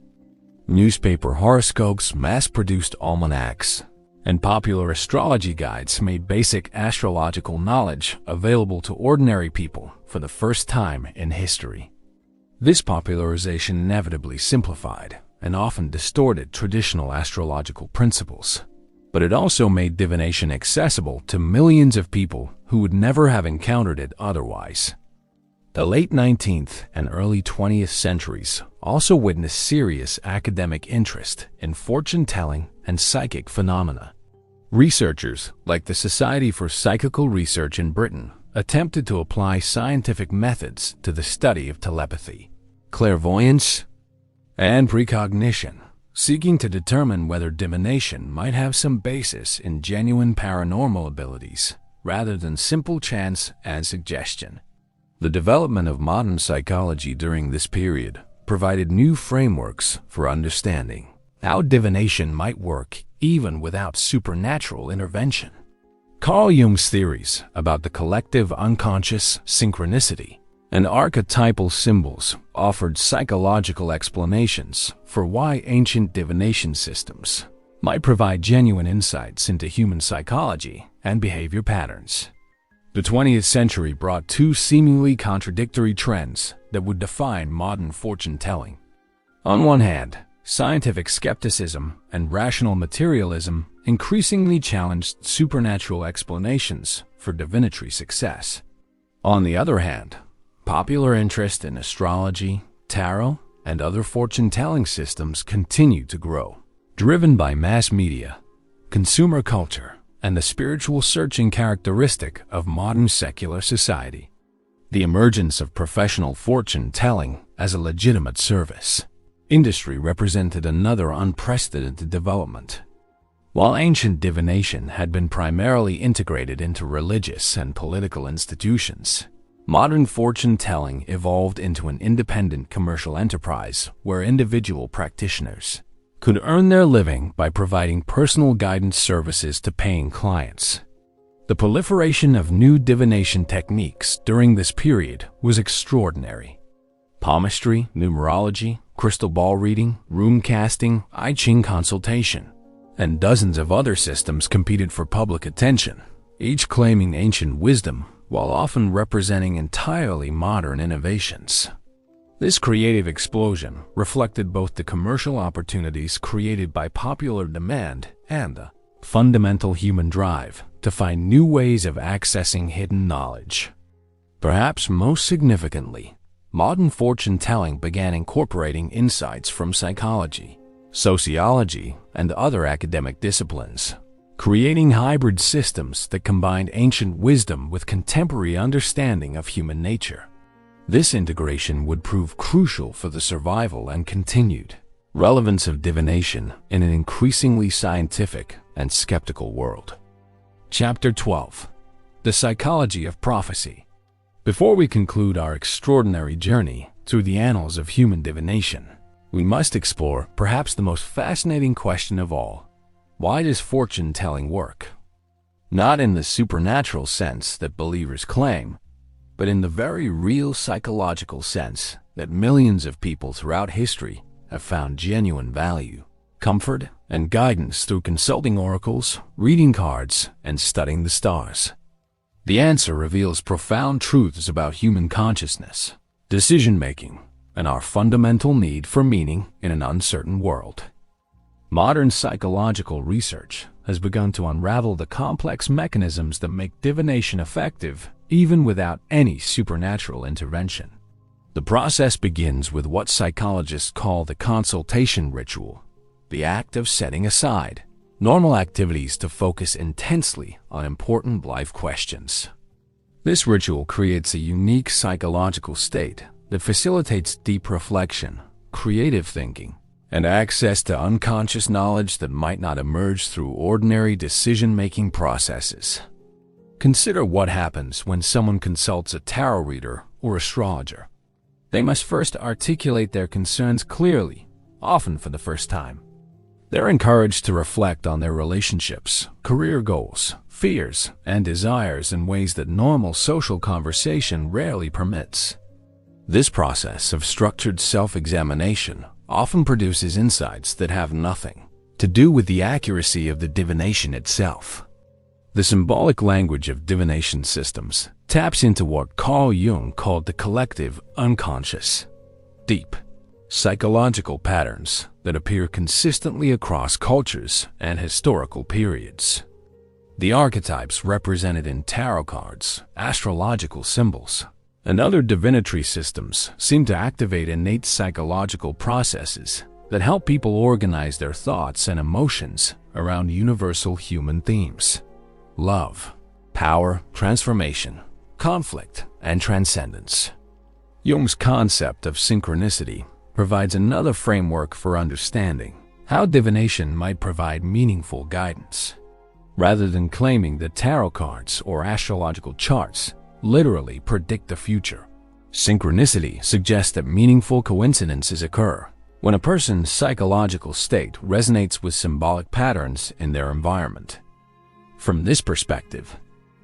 Newspaper horoscopes, mass-produced almanacs, and popular astrology guides made basic astrological knowledge available to ordinary people for the first time in history. This popularization inevitably simplified and often distorted traditional astrological principles, but it also made divination accessible to millions of people who would never have encountered it otherwise. The late 19th and early 20th centuries also witnessed serious academic interest in fortune-telling and psychic phenomena. Researchers like the Society for Psychical Research in Britain attempted to apply scientific methods to the study of telepathy, clairvoyance, and precognition, seeking to determine whether divination might have some basis in genuine paranormal abilities rather than simple chance and suggestion. The development of modern psychology during this period provided new frameworks for understanding how divination might work even without supernatural intervention. Carl Jung's theories about the collective unconscious, synchronicity, and archetypal symbols offered psychological explanations for why ancient divination systems might provide genuine insights into human psychology and behavior patterns. The 20th century brought two seemingly contradictory trends that would define modern fortune-telling. On one hand, scientific skepticism and rational materialism increasingly challenged supernatural explanations for divinatory success. On the other hand, popular interest in astrology, tarot, and other fortune-telling systems continued to grow, driven by mass media, consumer culture, and the spiritual searching characteristic of modern secular society. The emergence of professional fortune-telling as a legitimate service industry represented another unprecedented development. While ancient divination had been primarily integrated into religious and political institutions, modern fortune-telling evolved into an independent commercial enterprise where individual practitioners could earn their living by providing personal guidance services to paying clients. The proliferation of new divination techniques during this period was extraordinary. Palmistry, numerology, crystal ball reading, room casting, I Ching consultation, and dozens of other systems competed for public attention, each claiming ancient wisdom while often representing entirely modern innovations. This creative explosion reflected both the commercial opportunities created by popular demand and the fundamental human drive to find new ways of accessing hidden knowledge. Perhaps most significantly, modern fortune-telling began incorporating insights from psychology, sociology, and other academic disciplines, creating hybrid systems that combined ancient wisdom with contemporary understanding of human nature. This integration would prove crucial for the survival and continued relevance of divination in an increasingly scientific and skeptical world. Chapter 12. The Psychology of Prophecy. Before we conclude our extraordinary journey through the annals of human divination, we must explore perhaps the most fascinating question of all. Why does fortune-telling work? Not in the supernatural sense that believers claim, but in the very real psychological sense that millions of people throughout history have found genuine value, comfort, and guidance through consulting oracles, reading cards, and studying the stars. The answer reveals profound truths about human consciousness, decision-making, and our fundamental need for meaning in an uncertain world. Modern psychological research has begun to unravel the complex mechanisms that make divination effective even without any supernatural intervention. The process begins with what psychologists call the consultation ritual, the act of setting aside normal activities to focus intensely on important life questions. This ritual creates a unique psychological state that facilitates deep reflection, creative thinking, and access to unconscious knowledge that might not emerge through ordinary decision-making processes. Consider what happens when someone consults a tarot reader or astrologer. They must first articulate their concerns clearly, often for the first time. They're encouraged to reflect on their relationships, career goals, fears, and desires in ways that normal social conversation rarely permits. This process of structured self-examination often produces insights that have nothing to do with the accuracy of the divination itself. The symbolic language of divination systems taps into what Carl Jung called the collective unconscious, deep, psychological patterns that appear consistently across cultures and historical periods. The archetypes represented in tarot cards, astrological symbols, and other divinatory systems seem to activate innate psychological processes that help people organize their thoughts and emotions around universal human themes: love, power, transformation, conflict, and transcendence. Jung's concept of synchronicity provides another framework for understanding how divination might provide meaningful guidance. Rather than claiming that tarot cards or astrological charts literally predict the future, synchronicity suggests that meaningful coincidences occur when a person's psychological state resonates with symbolic patterns in their environment. From this perspective,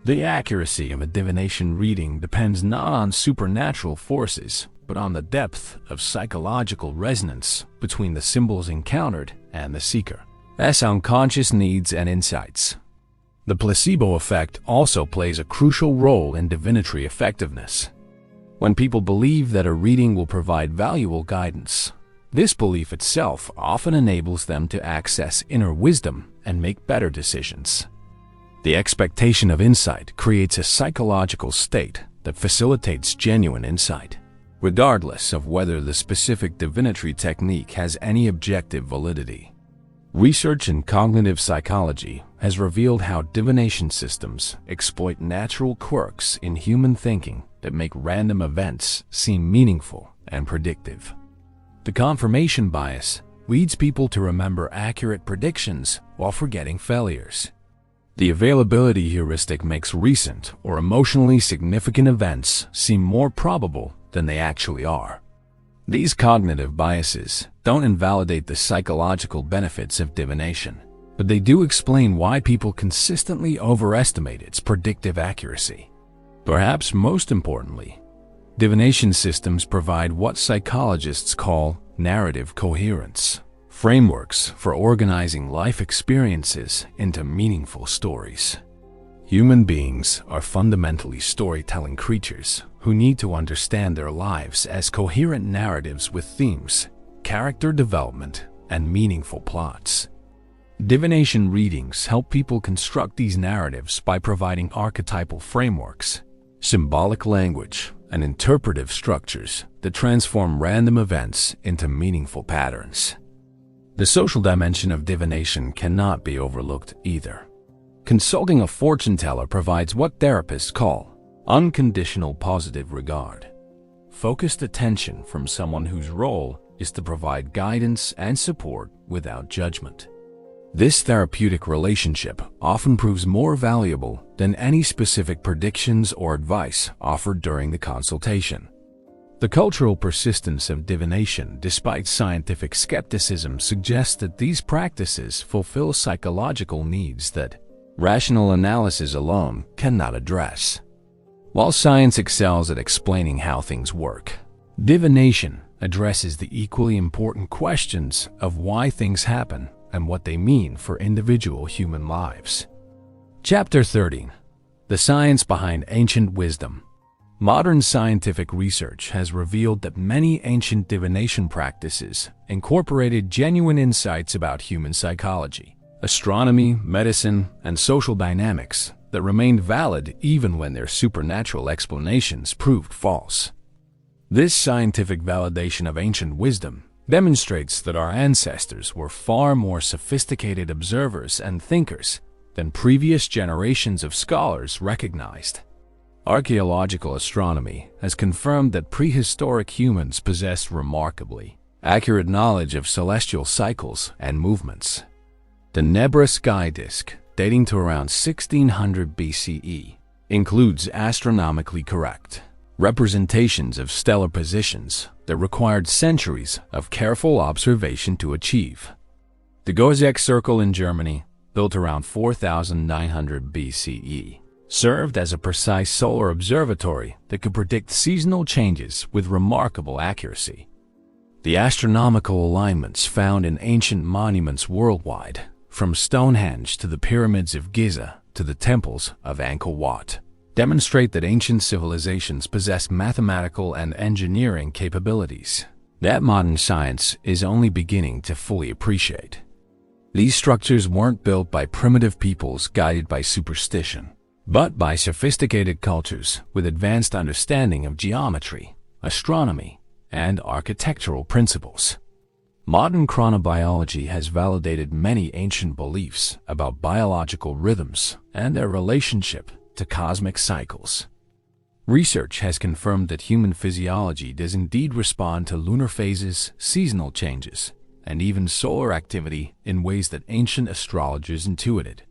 the accuracy of a divination reading depends not on supernatural forces, but on the depth of psychological resonance between the symbols encountered and the seeker's unconscious needs and insights. The placebo effect also plays a crucial role in divinatory effectiveness. When people believe that a reading will provide valuable guidance, this belief itself often enables them to access inner wisdom and make better decisions. The expectation of insight creates a psychological state that facilitates genuine insight, regardless of whether the specific divinatory technique has any objective validity. Research in cognitive psychology has revealed how divination systems exploit natural quirks in human thinking that make random events seem meaningful and predictive. The confirmation bias leads people to remember accurate predictions while forgetting failures. The availability heuristic makes recent or emotionally significant events seem more probable than they actually are. These cognitive biases don't invalidate the psychological benefits of divination, but they do explain why people consistently overestimate its predictive accuracy. Perhaps most importantly, divination systems provide what psychologists call narrative coherence, frameworks for organizing life experiences into meaningful stories. Human beings are fundamentally storytelling creatures who need to understand their lives as coherent narratives with themes, character development, and meaningful plots. Divination readings help people construct these narratives by providing archetypal frameworks, symbolic language, and interpretive structures that transform random events into meaningful patterns. The social dimension of divination cannot be overlooked either. Consulting a fortune teller provides what therapists call unconditional positive regard. Focused attention from someone whose role is to provide guidance and support without judgment. This therapeutic relationship often proves more valuable than any specific predictions or advice offered during the consultation. The cultural persistence of divination, despite scientific skepticism, suggests that these practices fulfill psychological needs that rational analysis alone cannot address. While science excels at explaining how things work, divination addresses the equally important questions of why things happen and what they mean for individual human lives. Chapter 13. The Science Behind Ancient Wisdom. Modern scientific research has revealed that many ancient divination practices incorporated genuine insights about human psychology, astronomy, medicine, and social dynamics that remained valid even when their supernatural explanations proved false. This scientific validation of ancient wisdom demonstrates that our ancestors were far more sophisticated observers and thinkers than previous generations of scholars recognized. Archaeological astronomy has confirmed that prehistoric humans possessed remarkably accurate knowledge of celestial cycles and movements. The Nebra sky disk, dating to around 1600 BCE, includes astronomically correct representations of stellar positions that required centuries of careful observation to achieve. The Gozek Circle in Germany, built around 4900 BCE, served as a precise solar observatory that could predict seasonal changes with remarkable accuracy. The astronomical alignments found in ancient monuments worldwide, from Stonehenge to the pyramids of Giza to the temples of Angkor Wat, demonstrate that ancient civilizations possess mathematical and engineering capabilities that modern science is only beginning to fully appreciate. These structures weren't built by primitive peoples guided by superstition, but by sophisticated cultures with advanced understanding of geometry, astronomy, and architectural principles. Modern chronobiology has validated many ancient beliefs about biological rhythms and their relationship to cosmic cycles. Research has confirmed that human physiology does indeed respond to lunar phases, seasonal changes, and even solar activity in ways that ancient astrologers intuited.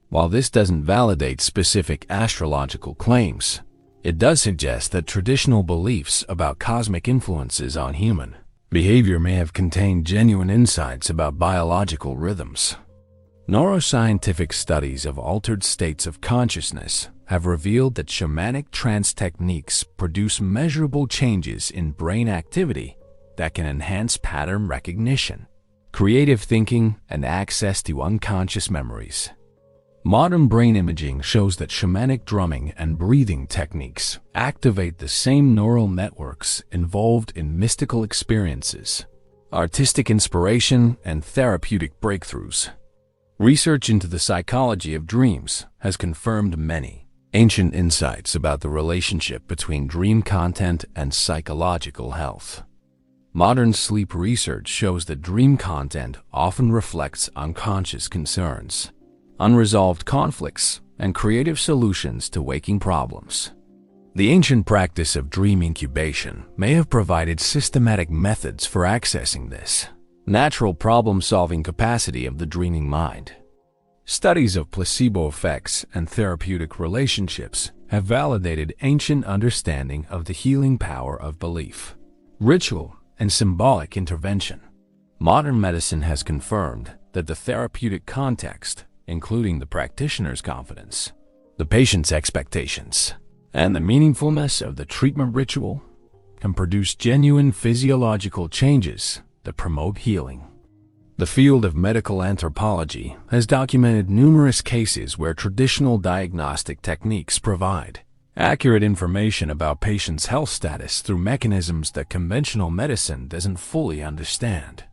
While this doesn't validate specific astrological claims, it does suggest that traditional beliefs about cosmic influences on human behavior may have contained genuine insights about biological rhythms. Neuroscientific studies of altered states of consciousness have revealed that shamanic trance techniques produce measurable changes in brain activity that can enhance pattern recognition, creative thinking, and access to unconscious memories. Modern brain imaging shows that shamanic drumming and breathing techniques activate the same neural networks involved in mystical experiences, artistic inspiration, and therapeutic breakthroughs. Research into the psychology of dreams has confirmed many ancient insights about the relationship between dream content and psychological health. Modern sleep research shows that dream content often reflects unconscious concerns, unresolved conflicts, and creative solutions to waking problems. The ancient practice of dream incubation may have provided systematic methods for accessing this natural problem-solving capacity of the dreaming mind. Studies of placebo effects and therapeutic relationships have validated ancient understanding of the healing power of belief, ritual, and symbolic intervention. Modern medicine has confirmed that the therapeutic context, including the practitioner's confidence, the patient's expectations, and the meaningfulness of the treatment ritual, can produce genuine physiological changes that promote healing. The field of medical anthropology has documented numerous cases where traditional diagnostic techniques provide accurate information about patients' health status through mechanisms that conventional medicine doesn't fully understand.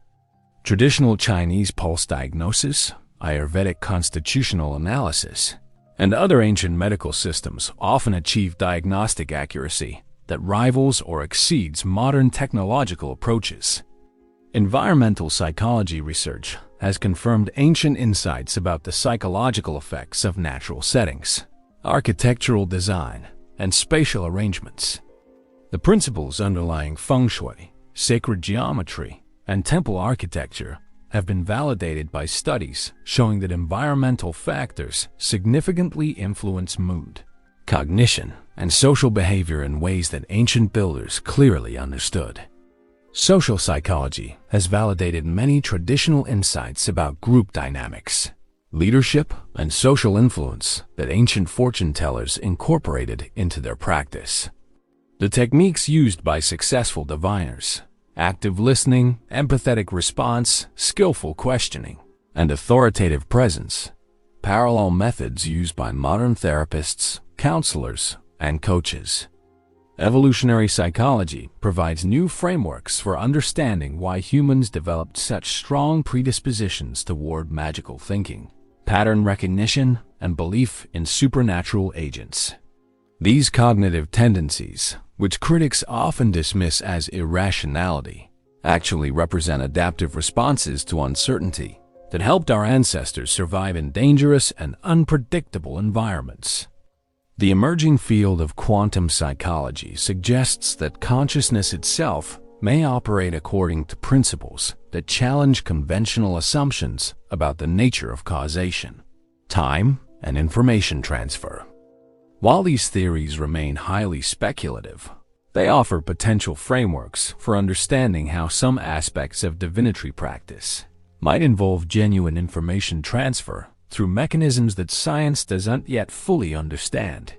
Traditional Chinese pulse diagnosis, Ayurvedic constitutional analysis, and other ancient medical systems often achieve diagnostic accuracy that rivals or exceeds modern technological approaches. Environmental psychology research has confirmed ancient insights about the psychological effects of natural settings, architectural design, and spatial arrangements. The principles underlying feng shui, sacred geometry, and temple architecture have been validated by studies showing that environmental factors significantly influence mood, cognition, and social behavior in ways that ancient builders clearly understood. Social psychology has validated many traditional insights about group dynamics, leadership, and social influence that ancient fortune tellers incorporated into their practice. The techniques used by successful diviners, active listening, empathetic response, skillful questioning, and authoritative presence, parallel methods used by modern therapists, counselors, and coaches. Evolutionary psychology provides new frameworks for understanding why humans developed such strong predispositions toward magical thinking, pattern recognition, and belief in supernatural agents. These cognitive tendencies, which critics often dismiss as irrationality, actually represent adaptive responses to uncertainty that helped our ancestors survive in dangerous and unpredictable environments. The emerging field of quantum psychology suggests that consciousness itself may operate according to principles that challenge conventional assumptions about the nature of causation, time, and information transfer. While these theories remain highly speculative, they offer potential frameworks for understanding how some aspects of divinatory practice might involve genuine information transfer through mechanisms that science doesn't yet fully understand.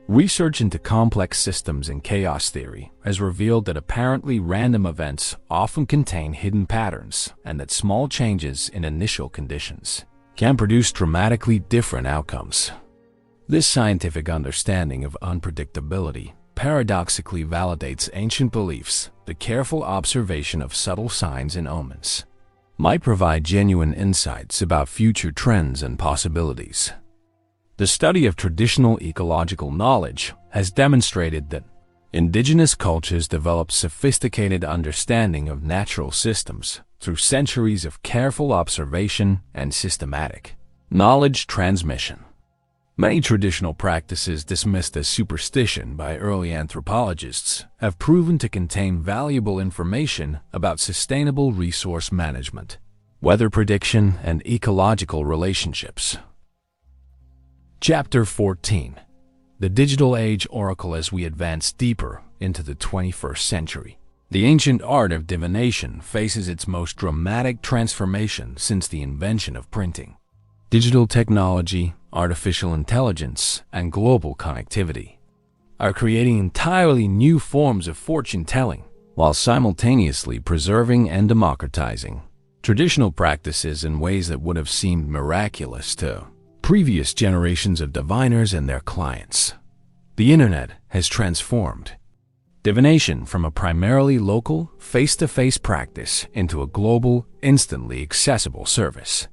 Research into complex systems and chaos theory has revealed that apparently random events often contain hidden patterns and that small changes in initial conditions can produce dramatically different outcomes. This scientific understanding of unpredictability paradoxically validates ancient beliefs that careful observation of subtle signs and omens might provide genuine insights about future trends and possibilities. The study of traditional ecological knowledge has demonstrated that indigenous cultures developed sophisticated understanding of natural systems through centuries of careful observation and systematic knowledge transmission. Many traditional practices dismissed as superstition by early anthropologists have proven to contain valuable information about sustainable resource management, weather prediction, and ecological relationships. Chapter 14. The Digital Age Oracle. As we advance deeper into the 21st century, the ancient art of divination faces its most dramatic transformation since the invention of printing. Digital technology, artificial intelligence, and global connectivity are creating entirely new forms of fortune-telling, while simultaneously preserving and democratizing traditional practices in ways that would have seemed miraculous to previous generations of diviners and their clients. The internet has transformed divination from a primarily local, face-to-face practice into a global, instantly accessible service.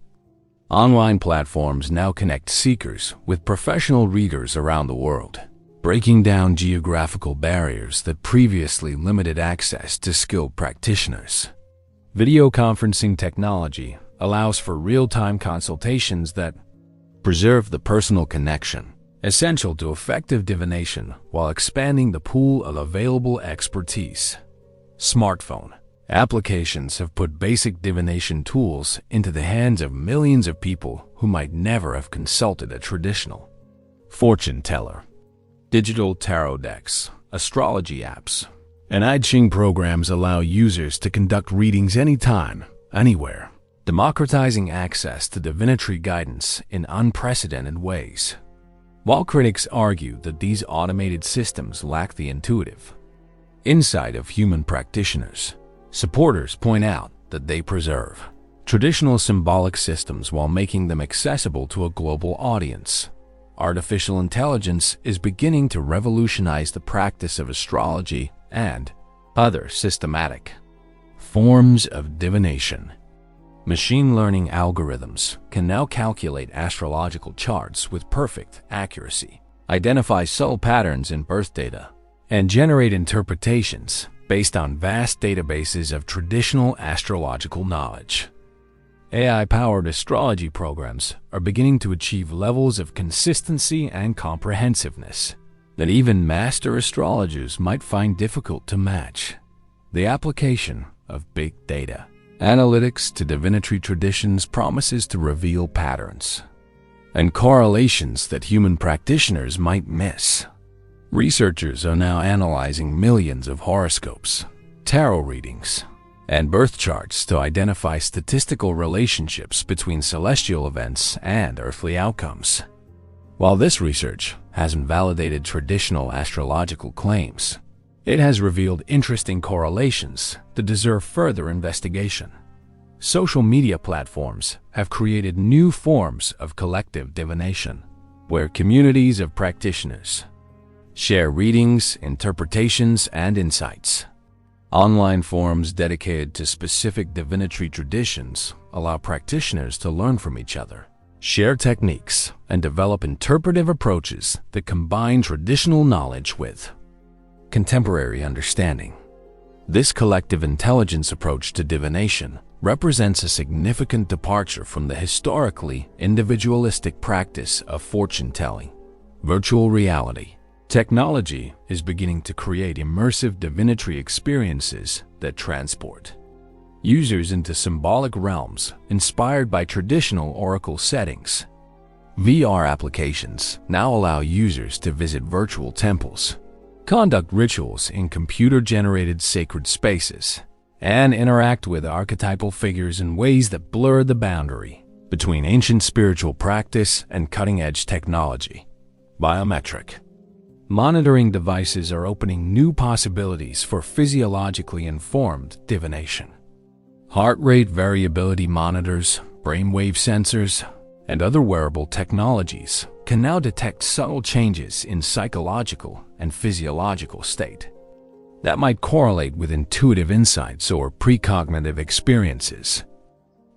Online platforms now connect seekers with professional readers around the world, breaking down geographical barriers that previously limited access to skilled practitioners. Video conferencing technology allows for real-time consultations that preserve the personal connection essential to effective divination while expanding the pool of available expertise. Smartphone applications have put basic divination tools into the hands of millions of people who might never have consulted a traditional fortune teller. Digital tarot decks, astrology apps, and I Ching programs allow users to conduct readings anytime, anywhere, democratizing access to divinatory guidance in unprecedented ways. While critics argue that these automated systems lack the intuitive insight of human practitioners, supporters point out that they preserve traditional symbolic systems while making them accessible to a global audience. Artificial intelligence is beginning to revolutionize the practice of astrology and other systematic forms of divination. Machine learning algorithms can now calculate astrological charts with perfect accuracy, identify subtle patterns in birth data, and generate interpretations based on vast databases of traditional astrological knowledge. AI-powered astrology programs are beginning to achieve levels of consistency and comprehensiveness that even master astrologers might find difficult to match. The application of big data analytics to divinatory traditions promises to reveal patterns and correlations that human practitioners might miss. Researchers are now analyzing millions of horoscopes, tarot readings, and birth charts to identify statistical relationships between celestial events and earthly outcomes. While this research hasn't validated traditional astrological claims, it has revealed interesting correlations that deserve further investigation. Social media platforms have created new forms of collective divination, where communities of practitioners share readings, interpretations, and insights. Online forums dedicated to specific divinatory traditions allow practitioners to learn from each other, share techniques, and develop interpretive approaches that combine traditional knowledge with contemporary understanding. This collective intelligence approach to divination represents a significant departure from the historically individualistic practice of fortune-telling. Virtual reality technology is beginning to create immersive divinatory experiences that transport users into symbolic realms inspired by traditional oracle settings. VR applications now allow users to visit virtual temples, conduct rituals in computer-generated sacred spaces, and interact with archetypal figures in ways that blur the boundary between ancient spiritual practice and cutting-edge technology. Biometric monitoring devices are opening new possibilities for physiologically informed divination. Heart rate variability monitors, brainwave sensors, and other wearable technologies can now detect subtle changes in psychological and physiological state that might correlate with intuitive insights or precognitive experiences.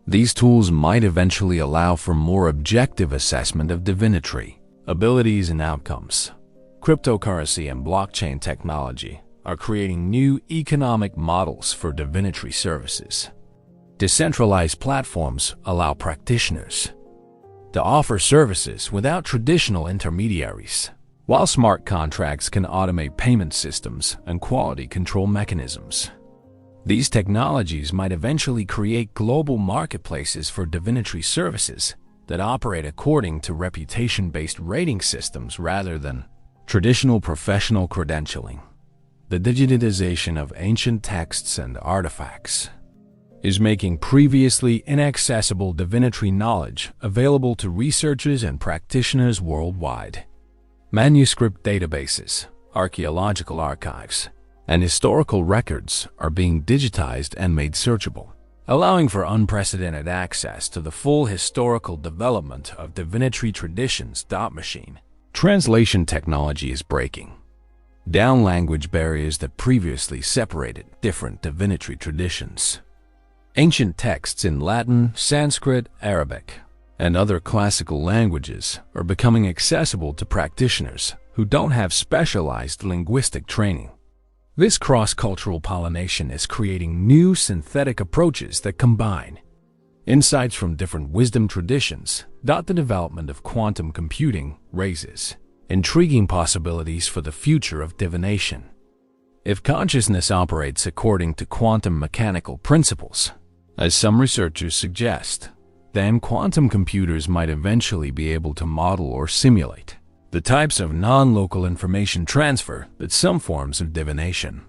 These tools might eventually allow for more objective assessment of divinatory, abilities, and outcomes. Cryptocurrency and blockchain technology are creating new economic models for divinatory services. Decentralized platforms allow practitioners to offer services without traditional intermediaries, while smart contracts can automate payment systems and quality control mechanisms. These technologies might eventually create global marketplaces for divinatory services that operate according to reputation-based rating systems rather than traditional professional credentialing. The digitization of ancient texts and artifacts is making previously inaccessible divinatory knowledge available to researchers and practitioners worldwide. Manuscript databases, archaeological archives, and historical records are being digitized and made searchable, allowing for unprecedented access to the full historical development of divinatory traditions. Machine translation technology is breaking down language barriers that previously separated different divinatory traditions. Ancient texts in Latin, Sanskrit, Arabic, and other classical languages are becoming accessible to practitioners who don't have specialized linguistic training. This cross-cultural pollination is creating new synthetic approaches that combine insights from different wisdom traditions. The development of quantum computing raises intriguing possibilities for the future of divination. If consciousness operates according to quantum mechanical principles, as some researchers suggest, then quantum computers might eventually be able to model or simulate the types of non-local information transfer that some forms of divination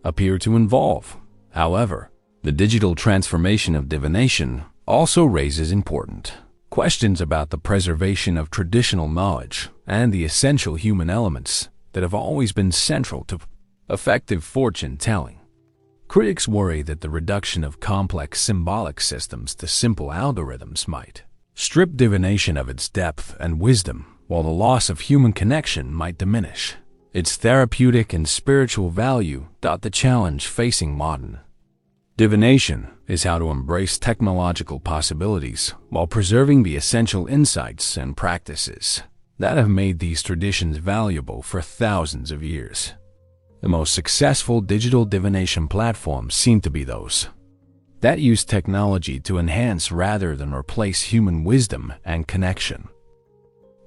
appear to involve. However, the digital transformation of divination also raises important questions about the preservation of traditional knowledge and the essential human elements that have always been central to effective fortune-telling. Critics worry that the reduction of complex symbolic systems to simple algorithms might strip divination of its depth and wisdom, while the loss of human connection might diminish its therapeutic and spiritual value. The challenge facing modern divination is how to embrace technological possibilities while preserving the essential insights and practices that have made these traditions valuable for thousands of years. The most successful digital divination platforms seem to be those that use technology to enhance rather than replace human wisdom and connection.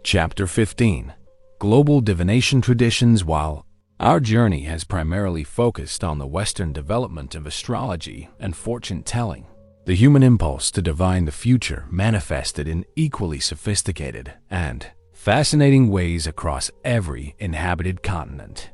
Chapter 15: Global Divination Traditions. While our journey has primarily focused on the Western development of astrology and fortune-telling, the human impulse to divine the future manifested in equally sophisticated and fascinating ways across every inhabited continent.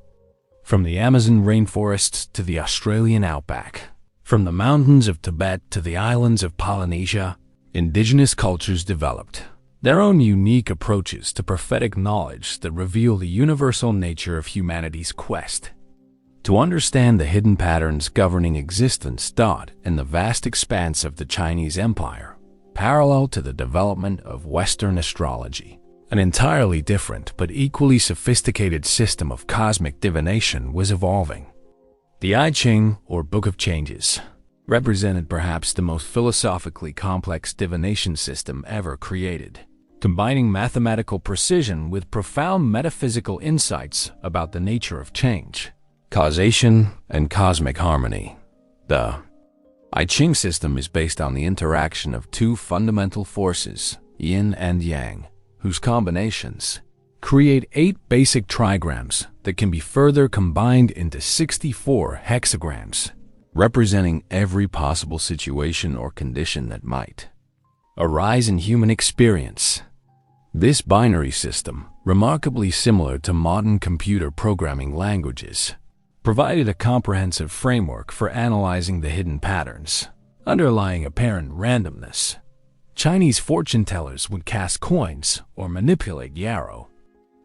From the Amazon rainforests to the Australian outback, from the mountains of Tibet to the islands of Polynesia, indigenous cultures developed their own unique approaches to prophetic knowledge that reveal the universal nature of humanity's quest to understand the hidden patterns governing existence. In the vast expanse of the Chinese Empire, parallel to the development of Western astrology, an entirely different but equally sophisticated system of cosmic divination was evolving. The I Ching, or Book of Changes, represented perhaps the most philosophically complex divination system ever created, combining mathematical precision with profound metaphysical insights about the nature of change, causation, and cosmic harmony. The I Ching system is based on the interaction of two fundamental forces, yin and yang, whose combinations create 8 basic trigrams that can be further combined into 64 hexagrams, representing every possible situation or condition that might arise in human experience. This binary system, remarkably similar to modern computer programming languages, provided a comprehensive framework for analyzing the hidden patterns underlying apparent randomness. Chinese fortune-tellers would cast coins or manipulate yarrow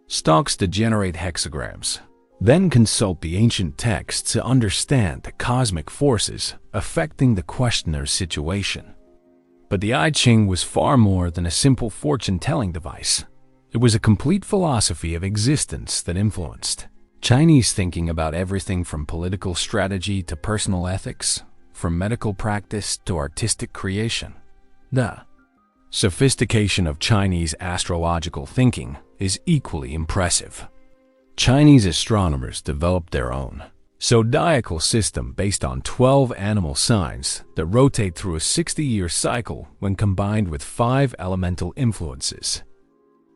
stalks to generate hexagrams, then consult the ancient texts to understand the cosmic forces affecting the questioner's situation. But the I Ching was far more than a simple fortune-telling device. It was a complete philosophy of existence that influenced Chinese thinking about everything from political strategy to personal ethics, from medical practice to artistic creation. The sophistication of Chinese astrological thinking is equally impressive. Chinese astronomers developed their own zodiacal system based on 12 animal signs that rotate through a 60-year cycle when combined with 5 elemental influences.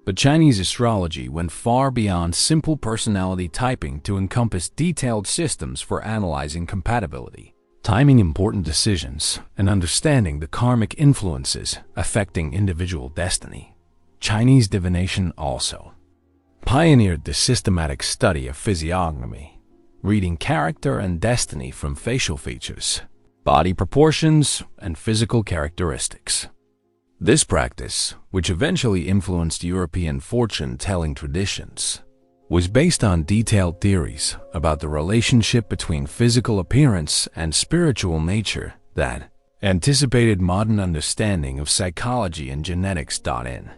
But Chinese astrology went far beyond simple personality typing to encompass detailed systems for analyzing compatibility, timing important decisions, and understanding the karmic influences affecting individual destiny. Chinese divination also pioneered the systematic study of physiognomy, reading character and destiny from facial features, body proportions, and physical characteristics. This practice, which eventually influenced European fortune-telling traditions, was based on detailed theories about the relationship between physical appearance and spiritual nature that anticipated modern understanding of psychology and genetics. In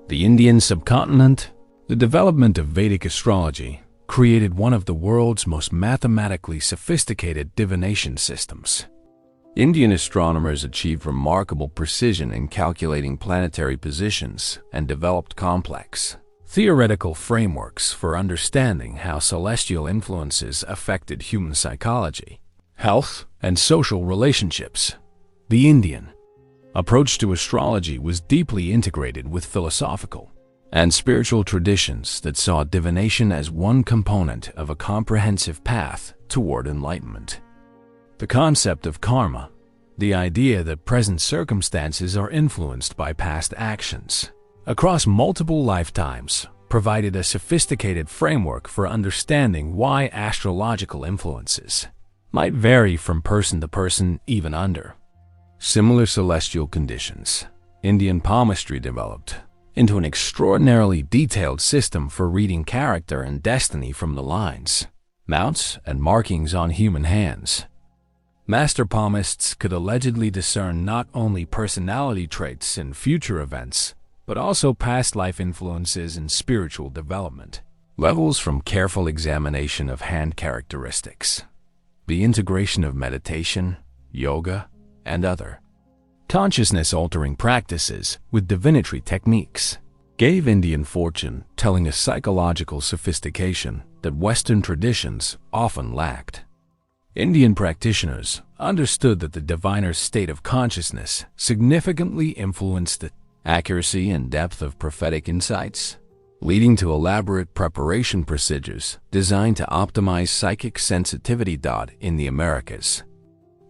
the Indian subcontinent, the development of Vedic astrology created one of the world's most mathematically sophisticated divination systems. Indian astronomers achieved remarkable precision in calculating planetary positions and developed complex theoretical frameworks for understanding how celestial influences affected human psychology, health, and social relationships. The Indian approach to astrology was deeply integrated with philosophical and spiritual traditions that saw divination as one component of a comprehensive path toward enlightenment. The concept of karma, the idea that present circumstances are influenced by past actions across multiple lifetimes, provided a sophisticated framework for understanding why astrological influences might vary from person to person even under similar celestial conditions. Indian palmistry developed into an extraordinarily detailed system for reading character and destiny from the lines, mounts, and markings on human hands. Master palmists could allegedly discern not only personality traits in future events, but also past life influences in spiritual development levels from careful examination of hand characteristics, the integration of meditation, yoga, and other consciousness-altering practices with divinatory techniques gave Indian fortune telling a psychological sophistication that Western traditions often lacked. Indian practitioners understood that the diviner's state of consciousness significantly influenced the accuracy and depth of prophetic insights, leading to elaborate preparation procedures designed to optimize psychic sensitivity. In the Americas,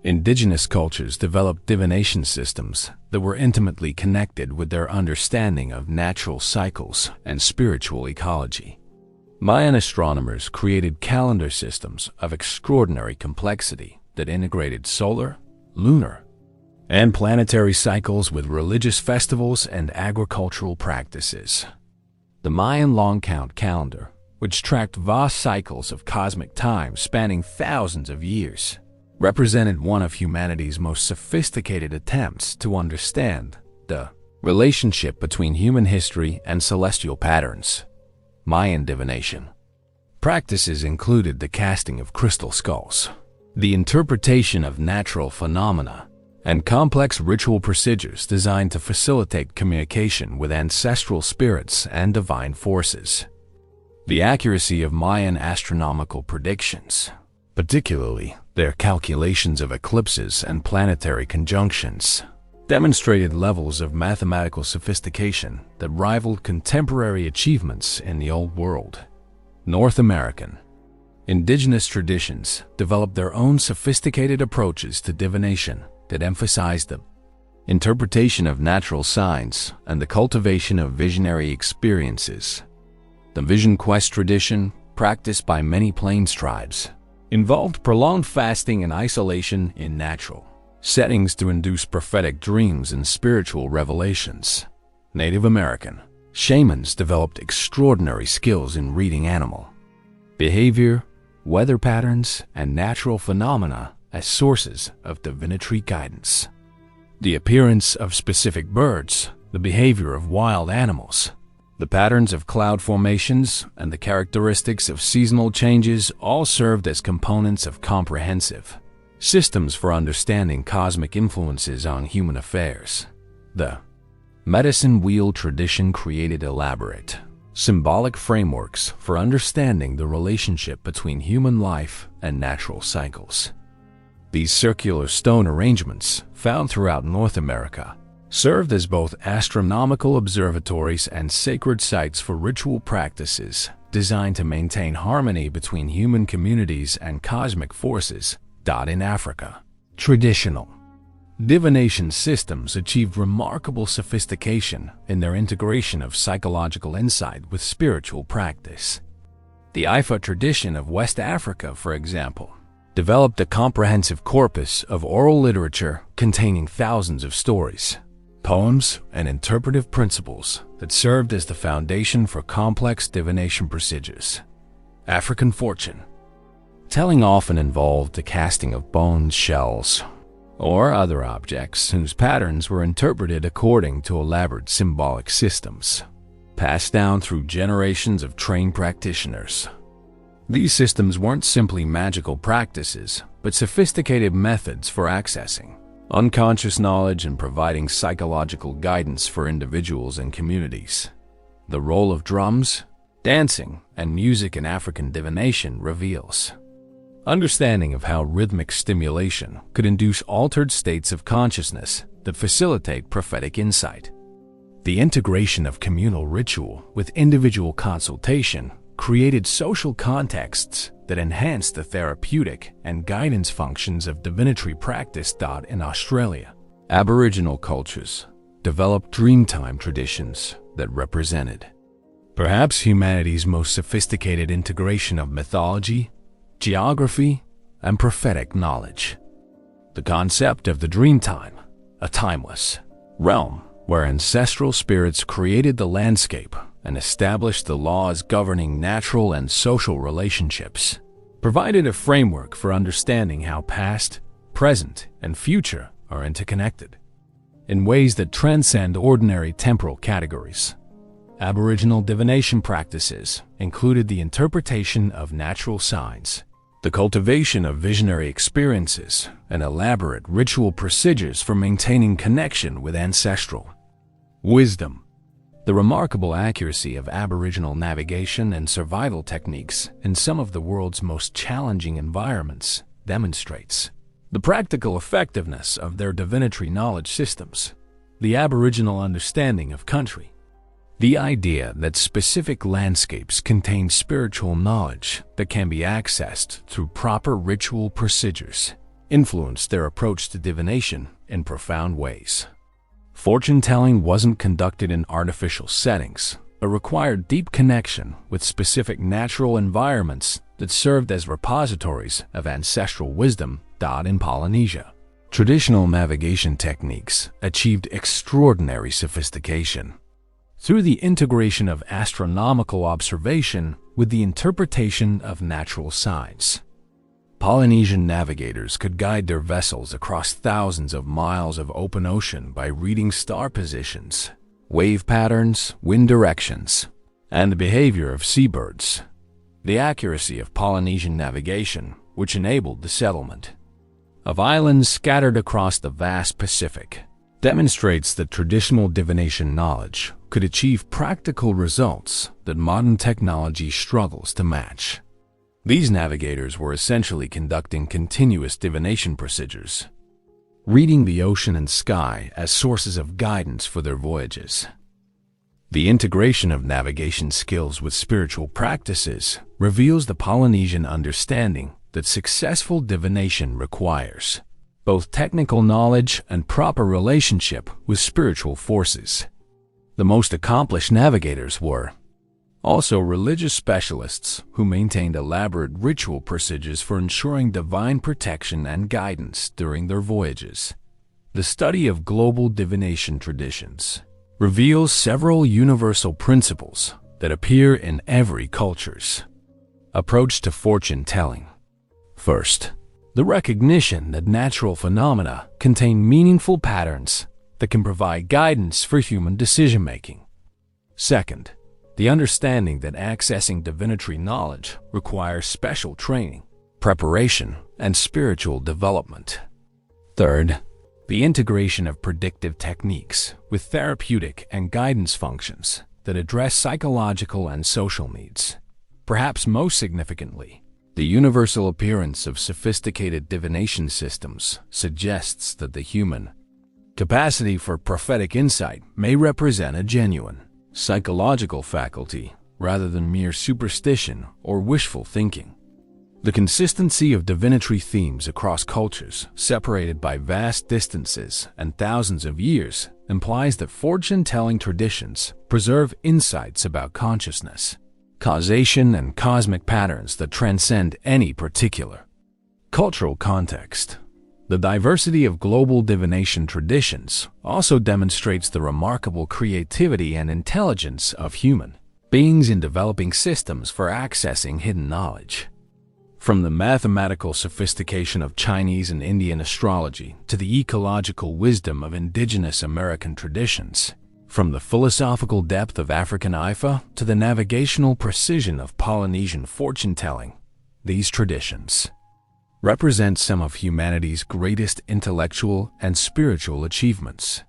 indigenous cultures developed divination systems that were intimately connected with their understanding of natural cycles and spiritual ecology. Mayan astronomers created calendar systems of extraordinary complexity that integrated solar, lunar, and planetary cycles with religious festivals and agricultural practices. The Mayan long count calendar, which tracked vast cycles of cosmic time spanning thousands of years, represented one of humanity's most sophisticated attempts to understand the relationship between human history and celestial patterns. Mayan divination practices included the casting of crystal skulls, the interpretation of natural phenomena, and complex ritual procedures designed to facilitate communication with ancestral spirits and divine forces. The accuracy of Mayan astronomical predictions, particularly their calculations of eclipses and planetary conjunctions, demonstrated levels of mathematical sophistication that rivaled contemporary achievements in the Old World. North American indigenous traditions developed their own sophisticated approaches to divination that emphasized the interpretation of natural signs and the cultivation of visionary experiences. The vision quest tradition, practiced by many Plains tribes, involved prolonged fasting and isolation in natural settings to induce prophetic dreams and spiritual revelations. Native American shamans developed extraordinary skills in reading animal behavior, weather patterns, and natural phenomena as sources of divinatory guidance. The appearance of specific birds, the behavior of wild animals, the patterns of cloud formations, and the characteristics of seasonal changes all served as components of comprehensive systems for understanding cosmic influences on human affairs. The medicine wheel tradition created elaborate symbolic frameworks for understanding the relationship between human life and natural cycles. These circular stone arrangements, found throughout North America, served as both astronomical observatories and sacred sites for ritual practices designed to maintain harmony between human communities and cosmic forces. In Africa, traditional divination systems achieved remarkable sophistication in their integration of psychological insight with spiritual practice. The Ifa tradition of West Africa, for example, developed a comprehensive corpus of oral literature containing thousands of stories, poems, and interpretive principles that served as the foundation for complex divination procedures. African fortune telling often involved the casting of bones, shells, or other objects whose patterns were interpreted according to elaborate symbolic systems, passed down through generations of trained practitioners. These systems weren't simply magical practices, but sophisticated methods for accessing unconscious knowledge and providing psychological guidance for individuals and communities. The role of drums, dancing, and music in African divination reveals understanding of how rhythmic stimulation could induce altered states of consciousness that facilitate prophetic insight. The integration of communal ritual with individual consultation created social contexts that enhanced the therapeutic and guidance functions of divinatory practice. In Australia, Aboriginal cultures developed dreamtime traditions that represented perhaps humanity's most sophisticated integration of mythology, geography, and prophetic knowledge. The concept of the dreamtime, a timeless realm where ancestral spirits created the landscape and established the laws governing natural and social relationships, provided a framework for understanding how past, present, and future are interconnected in ways that transcend ordinary temporal categories. Aboriginal divination practices included the interpretation of natural signs, the cultivation of visionary experiences, and elaborate ritual procedures for maintaining connection with ancestral wisdom. The remarkable accuracy of Aboriginal navigation and survival techniques in some of the world's most challenging environments demonstrates the practical effectiveness of their divinatory knowledge systems. The Aboriginal understanding of country, the idea that specific landscapes contain spiritual knowledge that can be accessed through proper ritual procedures, influenced their approach to divination in profound ways. Fortune-telling wasn't conducted in artificial settings, but required deep connection with specific natural environments that served as repositories of ancestral wisdom. In Polynesia, traditional navigation techniques achieved extraordinary sophistication through the integration of astronomical observation with the interpretation of natural signs. Polynesian navigators could guide their vessels across thousands of miles of open ocean by reading star positions, wave patterns, wind directions, and the behavior of seabirds. The accuracy of Polynesian navigation, which enabled the settlement of islands scattered across the vast Pacific, demonstrates that traditional divination knowledge could achieve practical results that modern technology struggles to match. These navigators were essentially conducting continuous divination procedures, reading the ocean and sky as sources of guidance for their voyages. The integration of navigation skills with spiritual practices reveals the Polynesian understanding that successful divination requires both technical knowledge and proper relationship with spiritual forces. The most accomplished navigators were also religious specialists who maintained elaborate ritual procedures for ensuring divine protection and guidance during their voyages. The study of global divination traditions reveals several universal principles that appear in every culture's approach to fortune-telling. First, the recognition that natural phenomena contain meaningful patterns that can provide guidance for human decision-making. Second, the understanding that accessing divinatory knowledge requires special training, preparation, and spiritual development. Third, the integration of predictive techniques with therapeutic and guidance functions that address psychological and social needs. Perhaps most significantly, the universal appearance of sophisticated divination systems suggests that the human capacity for prophetic insight may represent a genuine psychological faculty rather than mere superstition or wishful thinking. The consistency of divinatory themes across cultures, separated by vast distances and thousands of years, implies that fortune-telling traditions preserve insights about consciousness, causation, and cosmic patterns that transcend any particular cultural context. The diversity of global divination traditions also demonstrates the remarkable creativity and intelligence of human beings in developing systems for accessing hidden knowledge. From the mathematical sophistication of Chinese and Indian astrology to the ecological wisdom of indigenous American traditions, from the philosophical depth of African Ifa to the navigational precision of Polynesian fortune-telling, these traditions represent some of humanity's greatest intellectual and spiritual achievements.